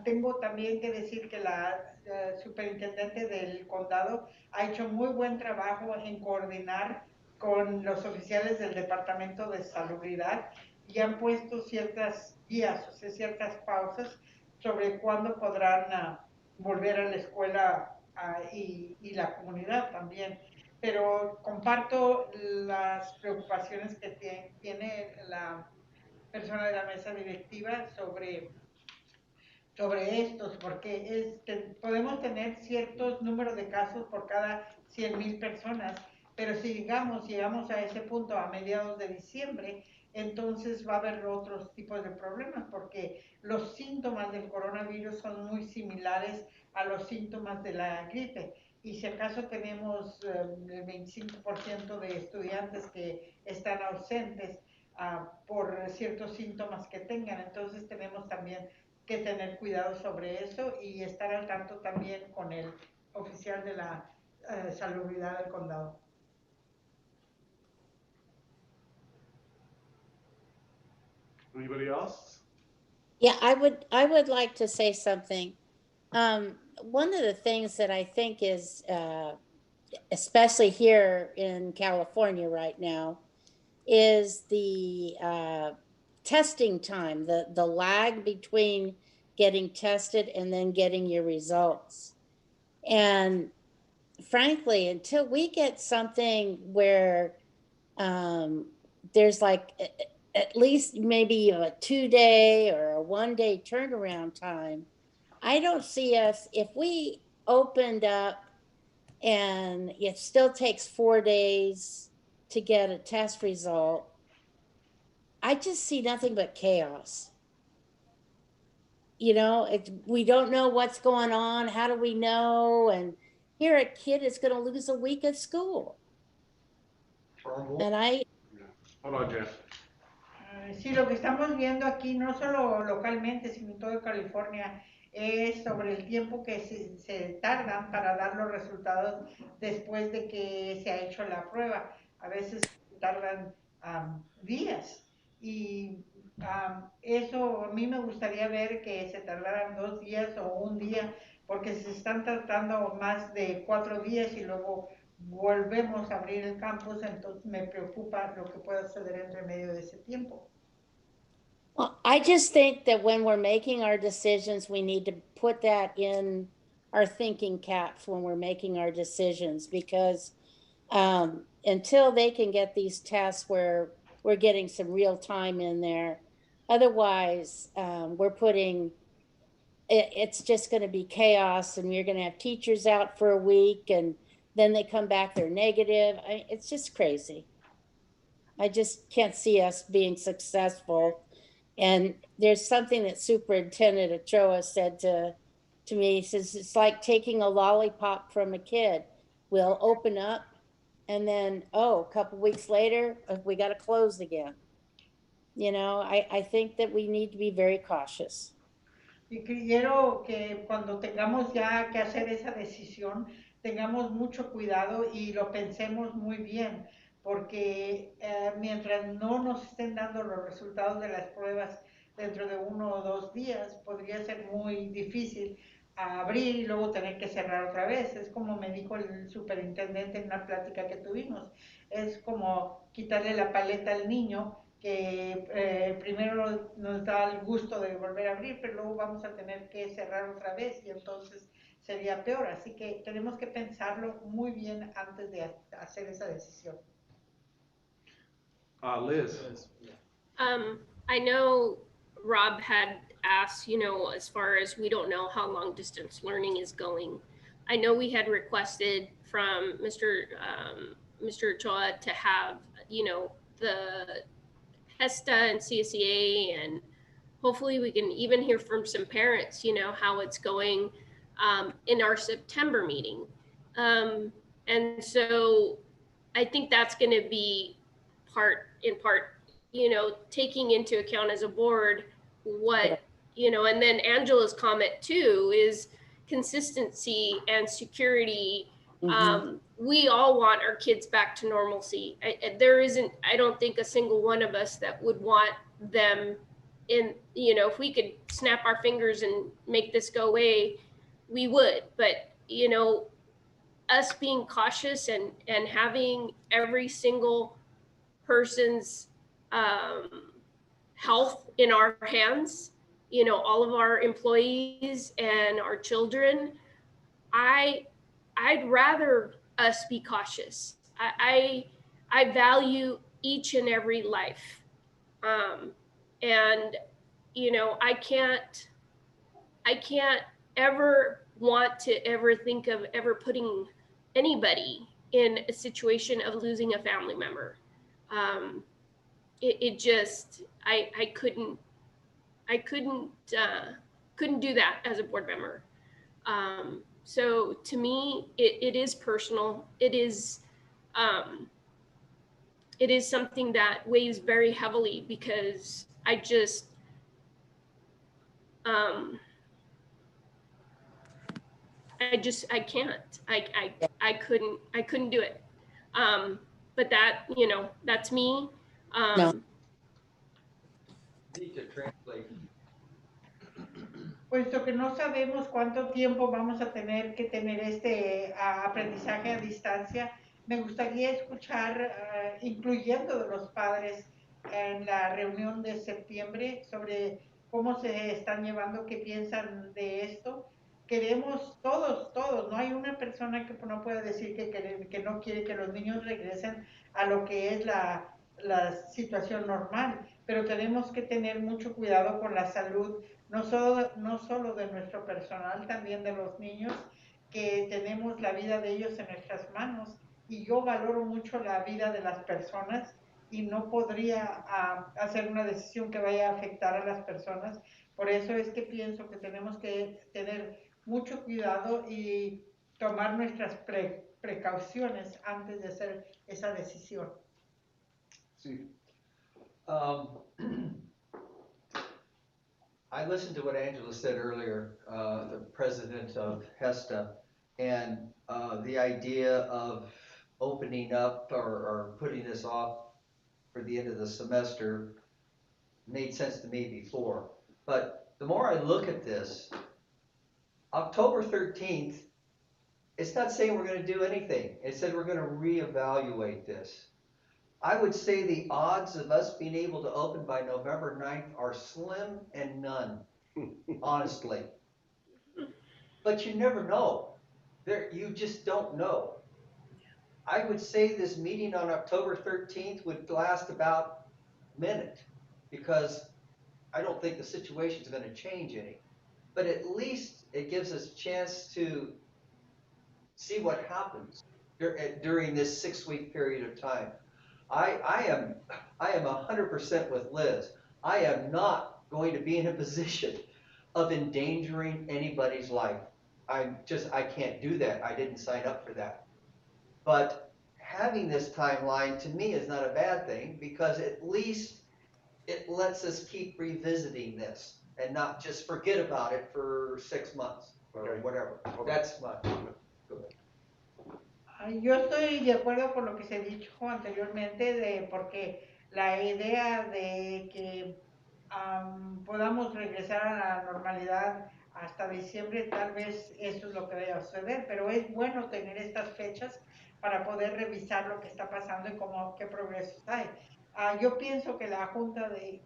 Tengo también que decir que la superintendente del condado ha hecho muy buen trabajo en coordinar con los oficiales del Departamento de Salubridad y han puesto ciertas guías, o sea, ciertas pausas sobre cuándo podrán volver a la escuela y la comunidad también. Pero comparto las preocupaciones que tiene la persona de la mesa directiva sobre estos, porque podemos tener ciertos números de casos por cada 100,000 personas, pero si llegamos a ese punto a mediados de diciembre, entonces va a haber otros tipos de problemas, porque los síntomas del coronavirus son muy similares a los síntomas de la gripe. Y si acaso tenemos el 25% de estudiantes que están ausentes por ciertos síntomas que tengan, entonces tenemos también que tener cuidado sobre eso y estar al tanto también con el oficial de la salubridad del condado. Anybody else? Yeah, I would like to say something. One of the things that I think is, especially here in California right now, is the testing time, the lag between getting tested and then getting your results. And frankly, until we get something where there's like at least maybe a 2-day or a 1-day turnaround time, I don't see us, if we opened up and it still takes 4 days to get a test result, I just see nothing but chaos. You know, we don't know what's going on. How do we know? And here a kid is going to lose a week of school. And Hold on, Jeff. Sí, lo que estamos viendo aquí, no solo localmente, sino en toda California, es sobre el tiempo que se tardan para dar los resultados después de que se ha hecho la prueba. A veces tardan días y Eso a mí me gustaría ver que se tardaran 2 días o un día, porque se están tratando más de 4 días y luego volvemos a abrir el campus, entonces me preocupa lo que pueda suceder entre medio de ese tiempo. Well, I just think that when we're making our decisions, we need to put that in our thinking caps when we're making our decisions, because until they can get these tests where we're getting some real time in there, otherwise we're putting it's just going to be chaos, and you're going to have teachers out for a week, and then they come back, they're negative. It's just crazy. I just can't see us being successful. And there's something that Superintendent Ochoa said to me. He says, it's like taking a lollipop from a kid. We'll open up, and then, oh, a couple weeks later, we got to close again. I think that we need to be very cautious. Y quiero que cuando tengamos ya que hacer esa decisión, tengamos mucho cuidado y lo pensemos muy bien, porque mientras no nos estén dando los resultados de las pruebas dentro de 1 o 2 días, podría ser muy difícil abrir y luego tener que cerrar otra vez. Es como me dijo el superintendente en una plática que tuvimos, es como quitarle la paleta al niño que primero nos da el gusto de volver a abrir, pero luego vamos a tener que cerrar otra vez y entonces sería peor. Así que tenemos que pensarlo muy bien antes de hacer esa decisión. Liz. I know Rob had asked, as far as we don't know how long distance learning is going. I know we had requested from Mr. Ochoa to have, the HESTA and CSEA, and hopefully we can even hear from some parents, how it's going in our September meeting. And so I think that's going to be in part, taking into account as a board what, and then Angela's comment too is consistency and security. We all want our kids back to normalcy. I don't think a single one of us that would want them in, if we could snap our fingers and make this go away, we would. But, us being cautious and having every single person's health in our hands, all of our employees and our children, I'd rather us be cautious. I value each and every life. And I can't ever want to ever think of ever putting anybody in a situation of losing a family member. It just, I couldn't do that as a board member. So to me, it is personal. It is something that weighs very heavily, because I just, I can't. I couldn't do it. But that, that's me. No. Need to translate. Puesto que no sabemos cuánto tiempo vamos a tener que tener este aprendizaje a distancia, me gustaría escuchar, incluyendo de los padres, en la reunión de septiembre sobre cómo se están llevando, qué piensan de esto. Queremos todos, no hay una persona que no pueda decir que no quiere que los niños regresen a lo que es la situación normal, pero tenemos que tener mucho cuidado con la salud no solo de nuestro personal, también de los niños, que tenemos la vida de ellos en nuestras manos. Y yo valoro mucho la vida de las personas y no podría hacer una decisión que vaya a afectar a las personas. Por eso es que pienso que tenemos que tener mucho cuidado y tomar nuestras precauciones antes de hacer esa decisión. Sí. I listened to what Angela said earlier, the president of HESTA, and the idea of opening up or putting this off for the end of the semester. made sense to me before. But the more I look at this, October 13th, it's not saying we're going to do anything. It said we're going to reevaluate this. I would say the odds of us being able to open by November 9th are slim and none, honestly. But you never know. You just don't know. I would say this meeting on October 13th would last about a minute because I don't think the situation is going to change any. But at least it gives us a chance to see what happens during this 6-week period of time. I am 100% with Liz. I am not going to be in a position of endangering anybody's life. I can't do that. I didn't sign up for that. But having this timeline to me is not a bad thing because at least it lets us keep revisiting this and not just forget about it for 6 months or whatever. That's my comment. Go ahead. Yo estoy de acuerdo con lo que se dijo anteriormente, porque la idea de que podamos regresar a la normalidad hasta diciembre, tal vez eso es lo que vaya a suceder, pero es bueno tener estas fechas para poder revisar lo que está pasando y qué progresos hay. Yo pienso que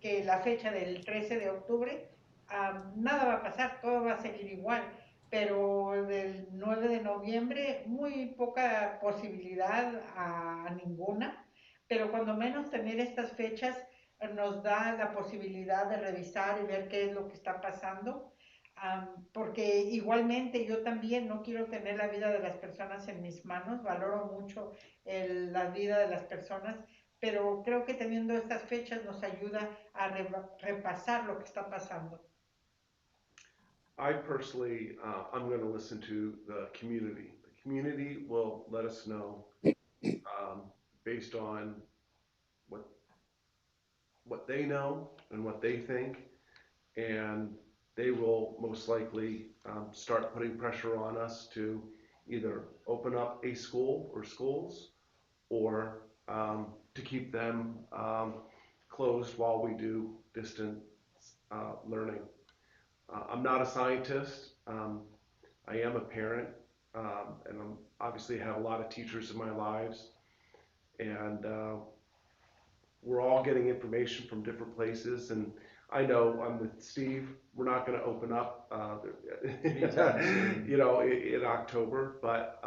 que la fecha del 13 de octubre, nada va a pasar, todo va a seguir igual, pero del 9 de noviembre muy poca posibilidad a ninguna, pero cuando menos tener estas fechas nos da la posibilidad de revisar y ver qué es lo que está pasando, porque igualmente yo también no quiero tener la vida de las personas en mis manos, valoro mucho la vida de las personas, pero creo que teniendo estas fechas nos ayuda a repasar lo que está pasando. I personally, I'm going to listen to the community. The community will let us know based on what they know and what they think, and they will most likely start putting pressure on us to either open up a school or schools, or to keep them closed while we do distance learning. I'm not a scientist. I am a parent, and I'm obviously have a lot of teachers in my lives, and we're all getting information from different places. And I know I'm with Steve. We're not going to open up, in October. But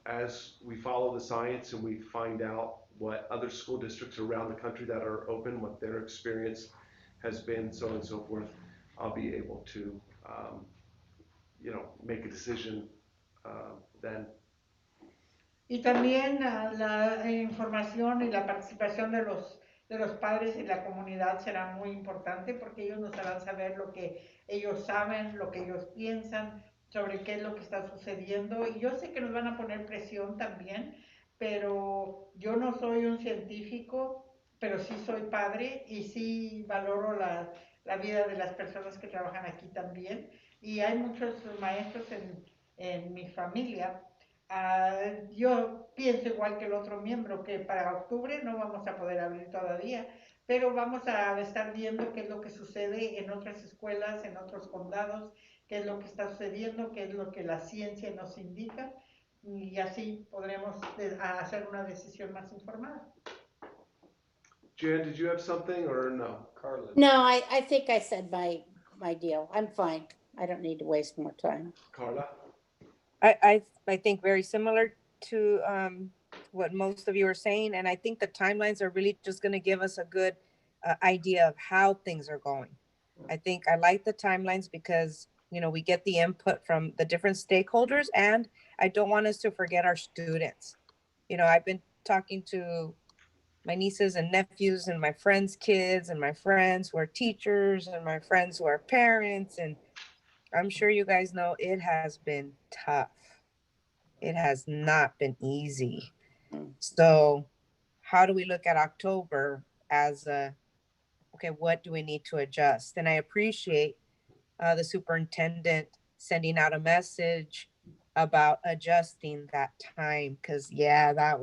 as we follow the science and we find out what other school districts around the country that are open, what their experience has been, so on and so forth, I'll be able to, make a decision then. Y también la información y la participación de los padres y la comunidad será muy importante porque ellos nos harán saber lo que ellos saben, lo que ellos piensan sobre qué es lo que está sucediendo. Y yo sé que nos van a poner presión también, pero yo no soy un científico, pero sí soy padre y sí valoro la vida de las personas que trabajan aquí también. Y hay muchos maestros en mi familia. Yo pienso igual que el otro miembro, que para octubre no vamos a poder abrir todavía, pero vamos a estar viendo qué es lo que sucede en otras escuelas, en otros condados, qué es lo que está sucediendo, qué es lo que la ciencia nos indica, y así podremos hacer una decisión más informada. Jan, did you have something or no? Carla. No, I think I said my deal. I'm fine. I don't need to waste more time. Carla? I think very similar to what most of you are saying. And I think the timelines are really just going to give us a good idea of how things are going. I think I like the timelines because, we get the input from the different stakeholders, and I don't want us to forget our students. I've been talking to my nieces and nephews and my friends' kids and my friends who are teachers and my friends who are parents. And I'm sure you guys know it has been tough. It has not been easy. So how do we look at October as okay, what do we need to adjust? And I appreciate the superintendent sending out a message about adjusting that time, because that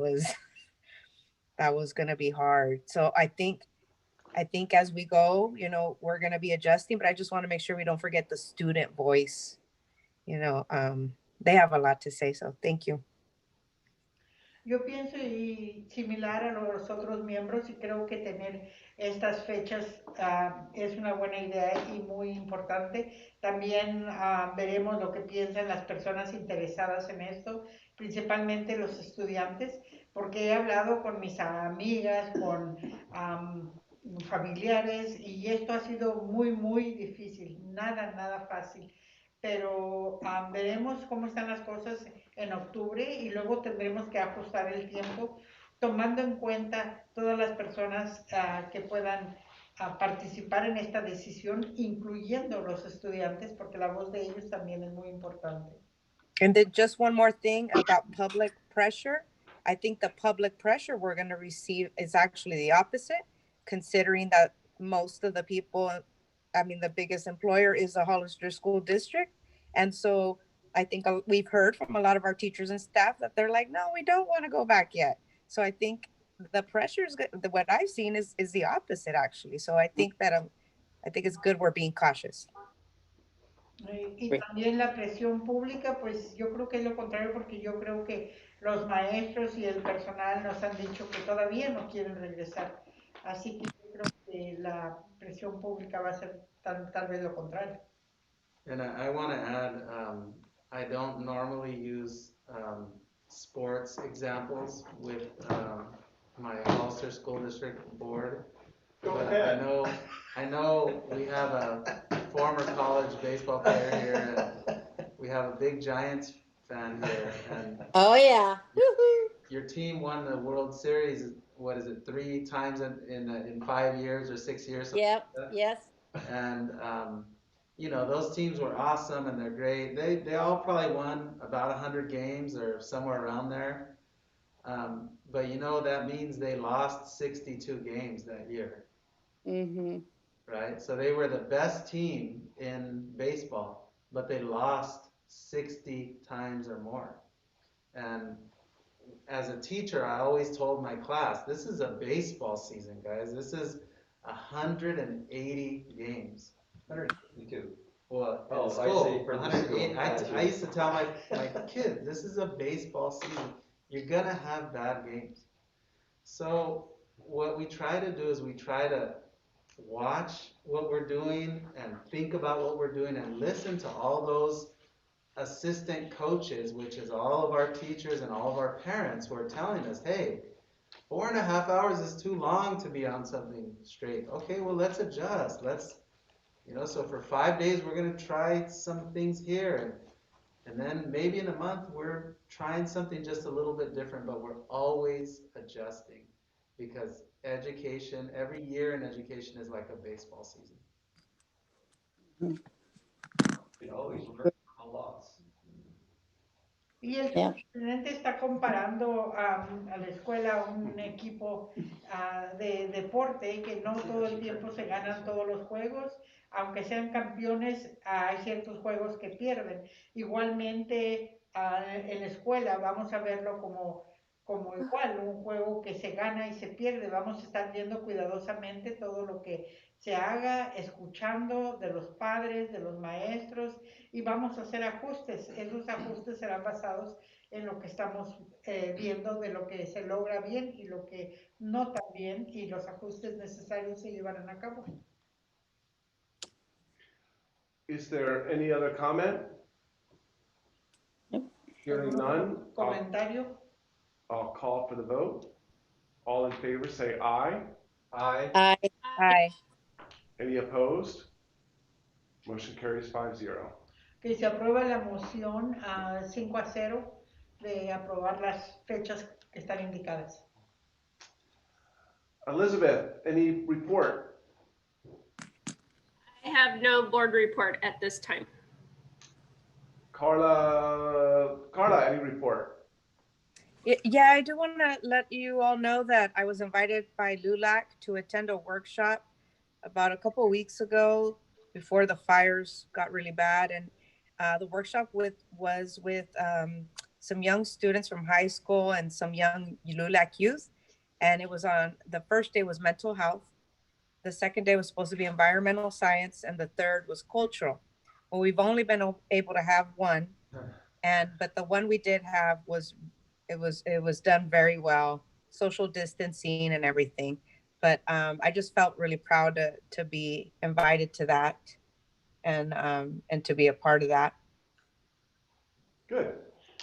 was going to be hard. So I think I think as we go, we're going to be adjusting, but I just want to make sure we don't forget the student voice. They have a lot to say, so thank you. Yo pienso y similar a los otros miembros y creo que tener estas fechas es una buena idea y muy importante. También veremos lo que piensan las personas interesadas en esto, principalmente los estudiantes, porque he hablado con mis amigas, con familiares y esto ha sido muy, muy difícil, nada, nada fácil. Pero veremos cómo están las cosas en octubre y luego tendremos que ajustar el tiempo tomando en cuenta todas las personas que puedan participar en esta decisión, incluyendo los estudiantes, porque la voz de ellos también es muy importante. And then just one more thing about public pressure. I think the public pressure we're going to receive is actually the opposite, considering that most of the people, the biggest employer is the Hollister School District. And so I think we've heard from a lot of our teachers and staff that they're like, no, we don't want to go back yet. So I think the pressure is good. What I've seen is the opposite, actually. So I think it's good we're being cautious. Y también la presión pública, pues yo creo que es lo contrario, porque yo creo que los maestros y el personal nos han dicho que todavía no quieren regresar. Así que yo creo que la presión pública va a ser tal vez lo contrario. And I want to add, I don't normally use sports examples with my Ulster School District board. Go But ahead. I know we have a former college baseball player here, and we have a big Giants fan here, and Oh, yeah. your team won the World Series, what is it, 3 times in 5 years or 6 years? Yep, Like yes. and those teams were awesome and they're great. They all probably won about 100 games or somewhere around there. But that means they lost 62 games that year. Mm-hmm. Right? So they were the best team in baseball, but they lost 60 times or more. And as a teacher, I always told my class, this is a baseball season, guys. This is 180 games. 152. Well, Oh, in I school, see, for the 108. school. I used to tell my kids, this is a baseball season. You're gonna have bad games. So what we try to do is we try to watch what we're doing and think about what we're doing and listen to all those assistant coaches, which is all of our teachers and all of our parents who are telling us, hey, 4.5 hours is too long to be on something straight. Okay, well, let's adjust. So for 5 days, we're going to try some things here. And then maybe in a month, we're trying something just a little bit different, but we're always adjusting because education, every year in education is like a baseball season. You always learn from a loss. Y el presidente está comparando a la escuela un equipo de deporte que no todo el tiempo se ganan todos los juegos, aunque sean campeones, hay ciertos juegos que pierden. Igualmente en la escuela vamos a verlo como igual, un juego que se gana y se pierde. Vamos a estar viendo cuidadosamente todo lo que se haga, escuchando de los padres, de los maestros, y vamos a hacer ajustes. Esos ajustes serán basados en lo que estamos viendo de lo que se logra bien y lo que no tan bien, y los ajustes necesarios se llevarán a cabo. Is there any other comment? Hearing none, Comentario. I'll call for the vote. All in favor say aye. Aye. Aye. Aye. Any opposed? Motion carries 5-0. Que se aprueba la moción 5-0 de aprobar las fechas que están indicadas. Elizabeth, any report? I have no board report at this time. Carla, any report? Yeah, I do want to let you all know that I was invited by LULAC to attend a workshop about a couple of weeks ago before the fires got really bad. And the workshop was with some young students from high school and some young LULAC youth. And it was the first day was mental health. The second day was supposed to be environmental science, and the third was cultural. Well, we've only been able to have one, but the one we did have it was done very well, social distancing and everything. But I just felt really proud to be invited to that and to be a part of that. Good.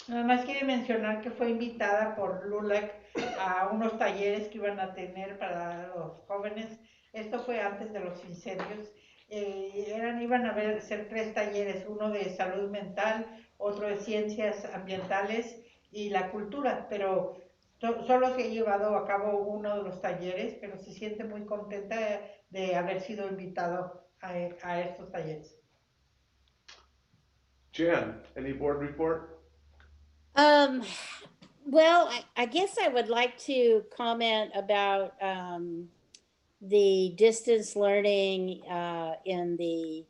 Nada más quiere mencionar que fue invitada por LULAC a unos talleres que iban a tener para los jóvenes. Esto fue antes de los incendios. Iban a ser 3 talleres, uno de salud mental, otro de ciencias ambientales y la cultura, pero solo se ha llevado a cabo uno de los talleres, pero se siente muy contenta de haber sido invitado a estos talleres. Jan, any board report? Well, I guess I would like to comment about the distance learning in the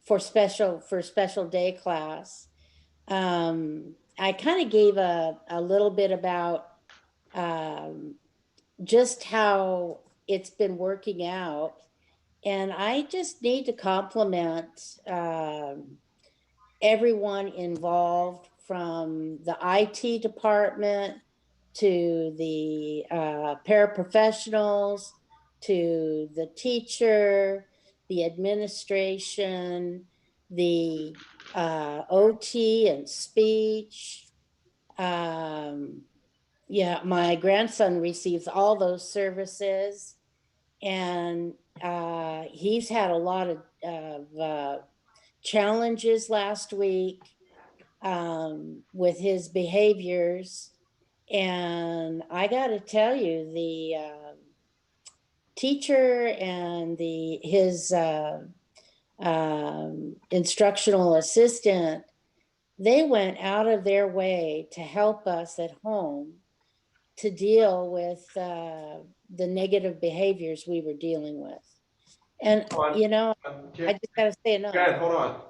for special day class. I kind of gave a little bit about just how it's been working out, and I just need to compliment everyone involved, from the IT department to the paraprofessionals to the teacher, the administration, the OT and speech. Yeah, my grandson receives all those services, and he's had a lot of challenges last week with his behaviors. And I got to tell you, the teacher and his instructional assistant, they went out of their way to help us at home to deal with the negative behaviors we were dealing with. And, you know, I just got to say enough. Jan, hold on.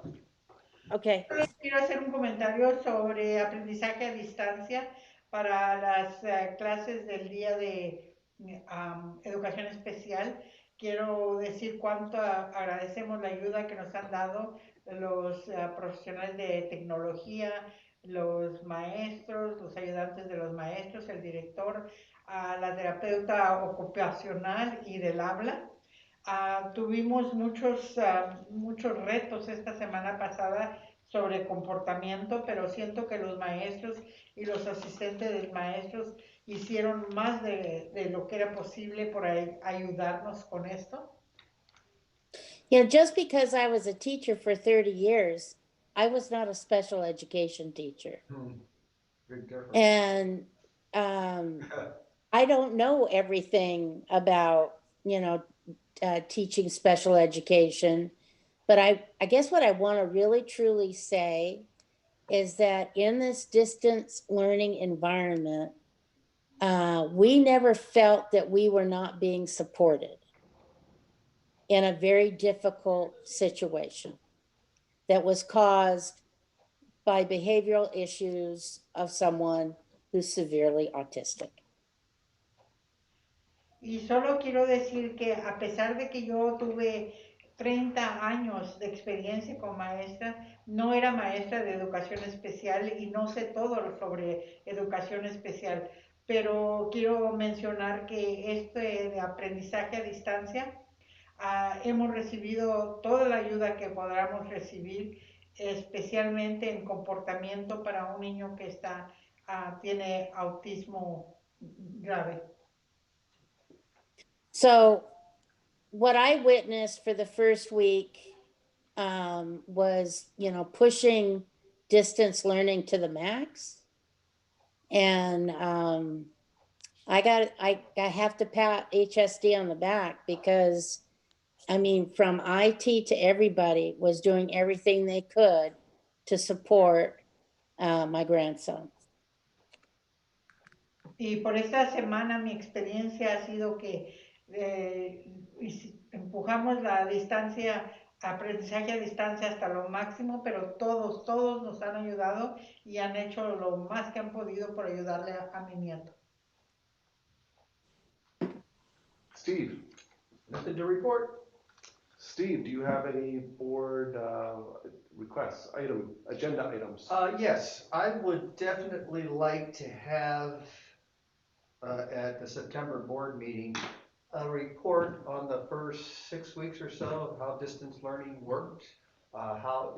Okay. Quiero hacer un comentario sobre aprendizaje a distancia para las clases del día de educación especial. Quiero decir cuánto agradecemos la ayuda que nos han dado los profesionales de tecnología, los maestros, los ayudantes de los maestros, el director, la terapeuta ocupacional y del habla. Tuvimos muchos retos esta semana pasada sobre comportamiento, pero siento que los maestros y los asistentes de maestros hicieron más de lo que era posible por ayudarnos con esto. Yeah, just because I was a teacher for 30 years, I was not a special education teacher. Big difference. And I don't know everything about, teaching special education. But I guess what I want to really truly say is that in this distance learning environment, we never felt that we were not being supported in a very difficult situation that was caused by behavioral issues of someone who's severely autistic. Y solo quiero decir que a pesar de que yo tuve 30 años de experiencia como maestra, no era maestra de educación especial y no sé todo sobre educación especial, pero quiero mencionar que de aprendizaje a distancia, hemos recibido toda la ayuda que podamos recibir, especialmente en comportamiento para un niño que tiene autismo grave. So what I witnessed for the first week was, pushing distance learning to the max. And I have to pat HSD on the back, because from IT to everybody was doing everything they could to support my grandson. Y por esta semana mi experiencia ha sido que empujamos la distancia, aprendizaje a distancia hasta lo máximo, pero todos nos han ayudado y han hecho lo más que han podido por ayudarle a mi nieto. Steve. Nothing to report. Steve, do you have any board requests, agenda items? Yes, I would definitely like to have, at the September board meeting, a report on the first 6 weeks or so of how distance learning worked. How,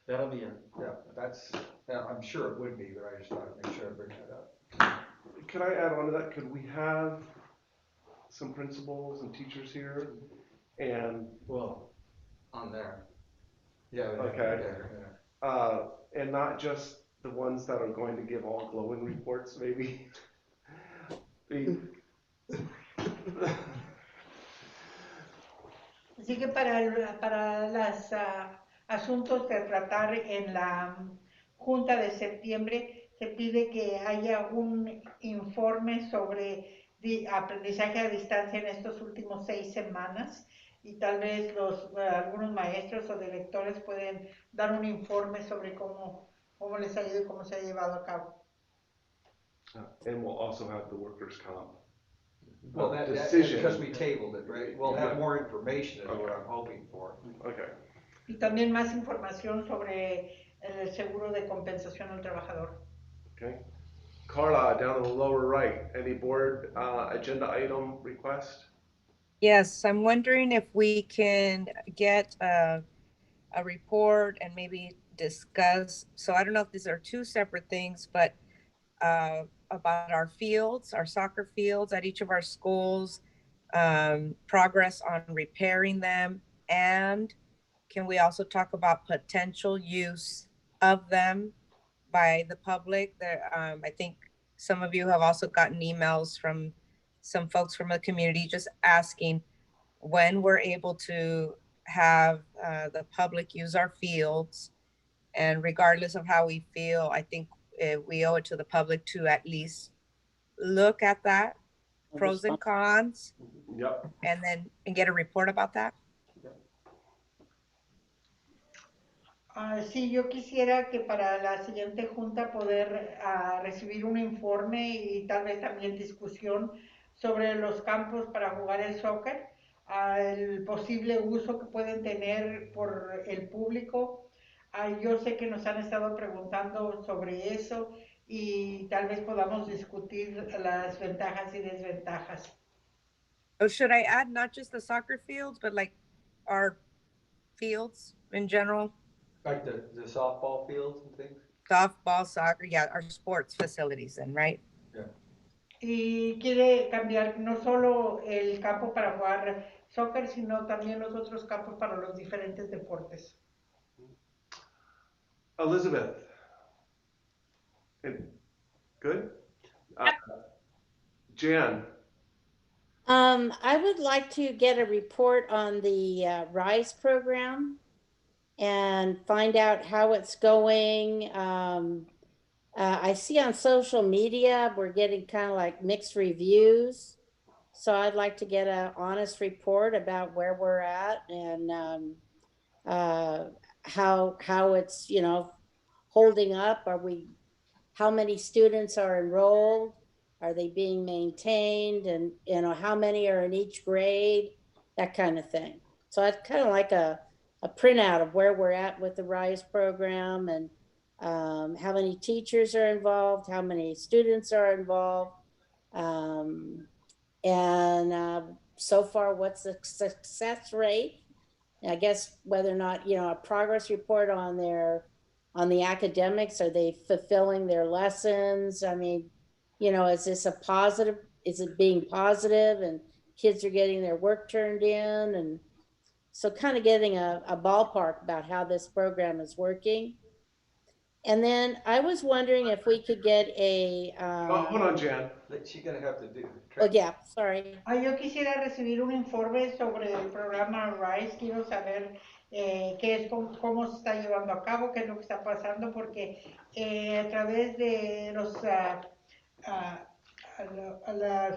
That'll be it. yeah, I'm sure it would be, but I just thought I'd make sure I bring that up. Could I add on to that? Could we have some principals and teachers here? And Well, on there. Yeah. Okay. Yeah. and not just the ones that are going to give all glowing reports, maybe. Así que para los asuntos de tratar en la Junta de septiembre se pide que haya un informe sobre aprendizaje a distancia en estos últimos 6 semanas y tal vez algunos maestros o directores pueden dar un informe sobre cómo les ha ido y cómo se ha llevado a cabo. And we'll also have the workers' comp. Well, that's decision. because we tabled it, right? We'll have more information is what I'm hoping for. Okay. Y también más información sobre el seguro de compensación al trabajador. Okay. Carla, down in the lower right, any board agenda item request? Yes, I'm wondering if we can get a report and maybe discuss. So I don't know if these are two separate things, but about our fields, our soccer fields at each of our schools, progress on repairing them, and can we also talk about potential use of them by the public? I think some of you have also gotten emails from some folks from the community just asking when we're able to have the public use our fields. And regardless of how we feel, I think we owe it to the public to at least look at that, pros and cons, Yep. and get a report about that. Sí, yo quisiera que para la siguiente junta poder recibir un informe y tal vez también discusión sobre los campos para jugar el soccer, el posible uso que pueden tener por el público. Yo sé que nos han estado preguntando sobre eso y tal vez podamos discutir las ventajas y desventajas. Oh, should I add not just the soccer fields, but like our fields in general? Like the softball fields and things? Softball, soccer, yeah, our sports facilities then, right? Yeah. Y quiere cambiar no solo el campo para jugar soccer, sino también los otros campos para los diferentes deportes. Elizabeth. Good? Jan. I would like to get a report on the RISE program and find out how it's going. I see on social media, we're getting kind of like mixed reviews. So I'd like to get an honest report about where we're at and how it's, holding up. How many students are enrolled? Are they being maintained? And, how many are in each grade? That kind of thing. So I'd kind of like a printout of where we're at with the RISE program and how many teachers are involved, how many students are involved, and so far, what's the success rate? I guess whether or not, a progress report on the academics, are they fulfilling their lessons? I mean, is this a positive, is it being positive and kids are getting their work turned in? And so kind of getting a ballpark about how this program is working. And then I was wondering if we could get a... hold on, Jan. She's gonna have to do. Oh, yeah, sorry. Yo quisiera recibir un informe sobre el programa RISE. Quiero saber cómo se está llevando a cabo, qué es lo que está pasando, porque a través de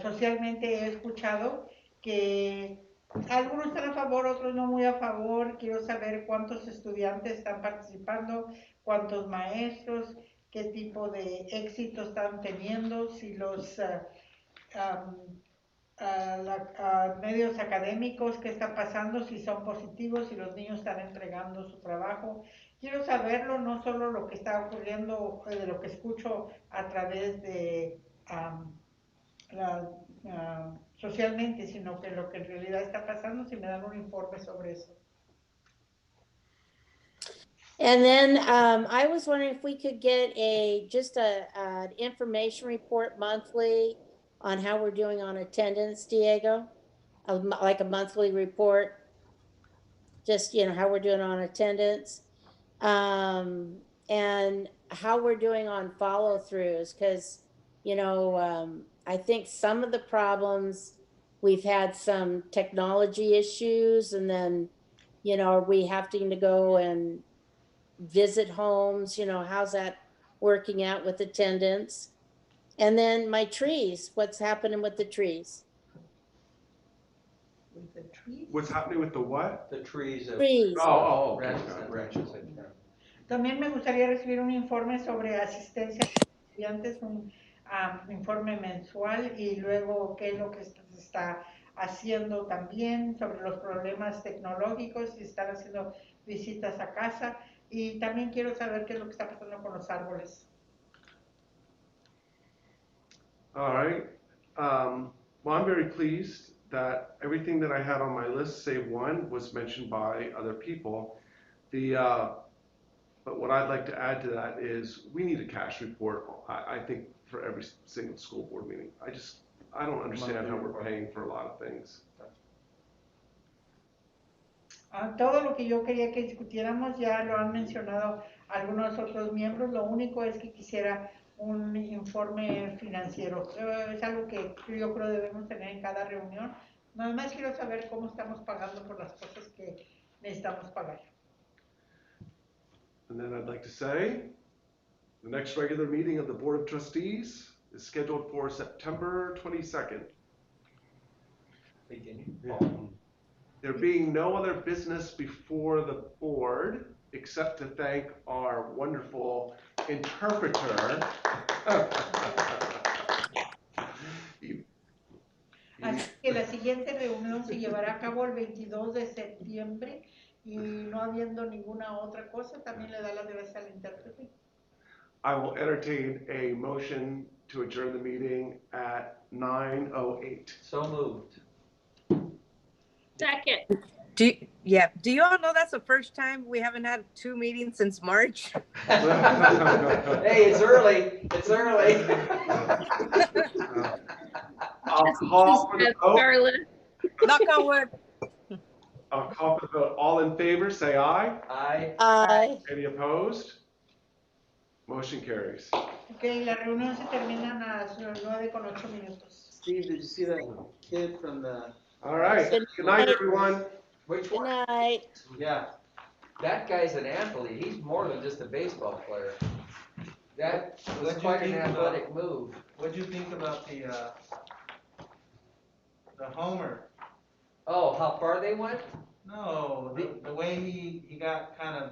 socialmente he escuchado que algunos están a favor, otros no muy a favor. Quiero saber cuántos estudiantes están participando, cuántos maestros, qué tipo de éxito están teniendo, si los medios académicos, qué está pasando, si son positivos, si los niños están entregando su trabajo. Quiero saberlo, no solo lo que está ocurriendo, de lo que escucho a través de socialmente, sino que lo que en realidad está pasando, si me dan un informe sobre eso. And then I was wondering if we could get just an information report monthly on how we're doing on attendance, Diego, like a monthly report, just how we're doing on attendance, and how we're doing on follow throughs, because I think some of the problems we've had some technology issues, and then are we having to go and visit homes, how's that working out with attendance? And then my trees, what's happening with the trees? With the trees. What's happening with the what? The trees. Trees. Oh, okay. Branches. También me gustaría recibir un informe sobre asistencia a estudiantes, un informe mensual, y luego qué es lo que se está haciendo también sobre los problemas tecnológicos, si están haciendo visitas a casa, y también quiero saber qué es lo que está pasando con los árboles. All right. Well, I'm very pleased that everything that I had on my list, save one, was mentioned by other people. But what I'd like to add to that is we need a cash report, I think, for every single school board meeting. I don't understand how we're paying for a lot of things. Todo lo que yo quería que discutiéramos ya lo han mencionado algunos otros miembros. Lo único es que quisiera un informe financiero. Es algo que yo creo debemos tener en cada reunión. Nada más quiero saber cómo estamos pagando por las cosas que necesitamos pagar. And then I'd like to say, the next regular meeting of the Board of Trustees is scheduled for September 22nd. Yeah. There being no other business before the board, except to thank our wonderful interpreter. Así que la siguiente reunión se llevará a cabo el 22 de septiembre y no habiendo ninguna otra cosa, también le da las gracias al intérprete. I will entertain a motion to adjourn the meeting at 9:08. So moved. Second. Do you all know that's the first time we haven't had 2 meetings since March? Hey, it's early. It's early. I'll call for the vote. Knock on wood. I'll call for the vote. All in favor, say aye. Aye. Aye. Any opposed? Motion carries. Ok, la reunión se termina a las 9:08. Steve, did you see that kid from the? All right. Good night, everyone. Which Good one? night. Yeah. That guy's an athlete. He's more than just a baseball player. That was quite an athletic move. What'd you think about the homer? Oh, how far they went? No, the way he got kind of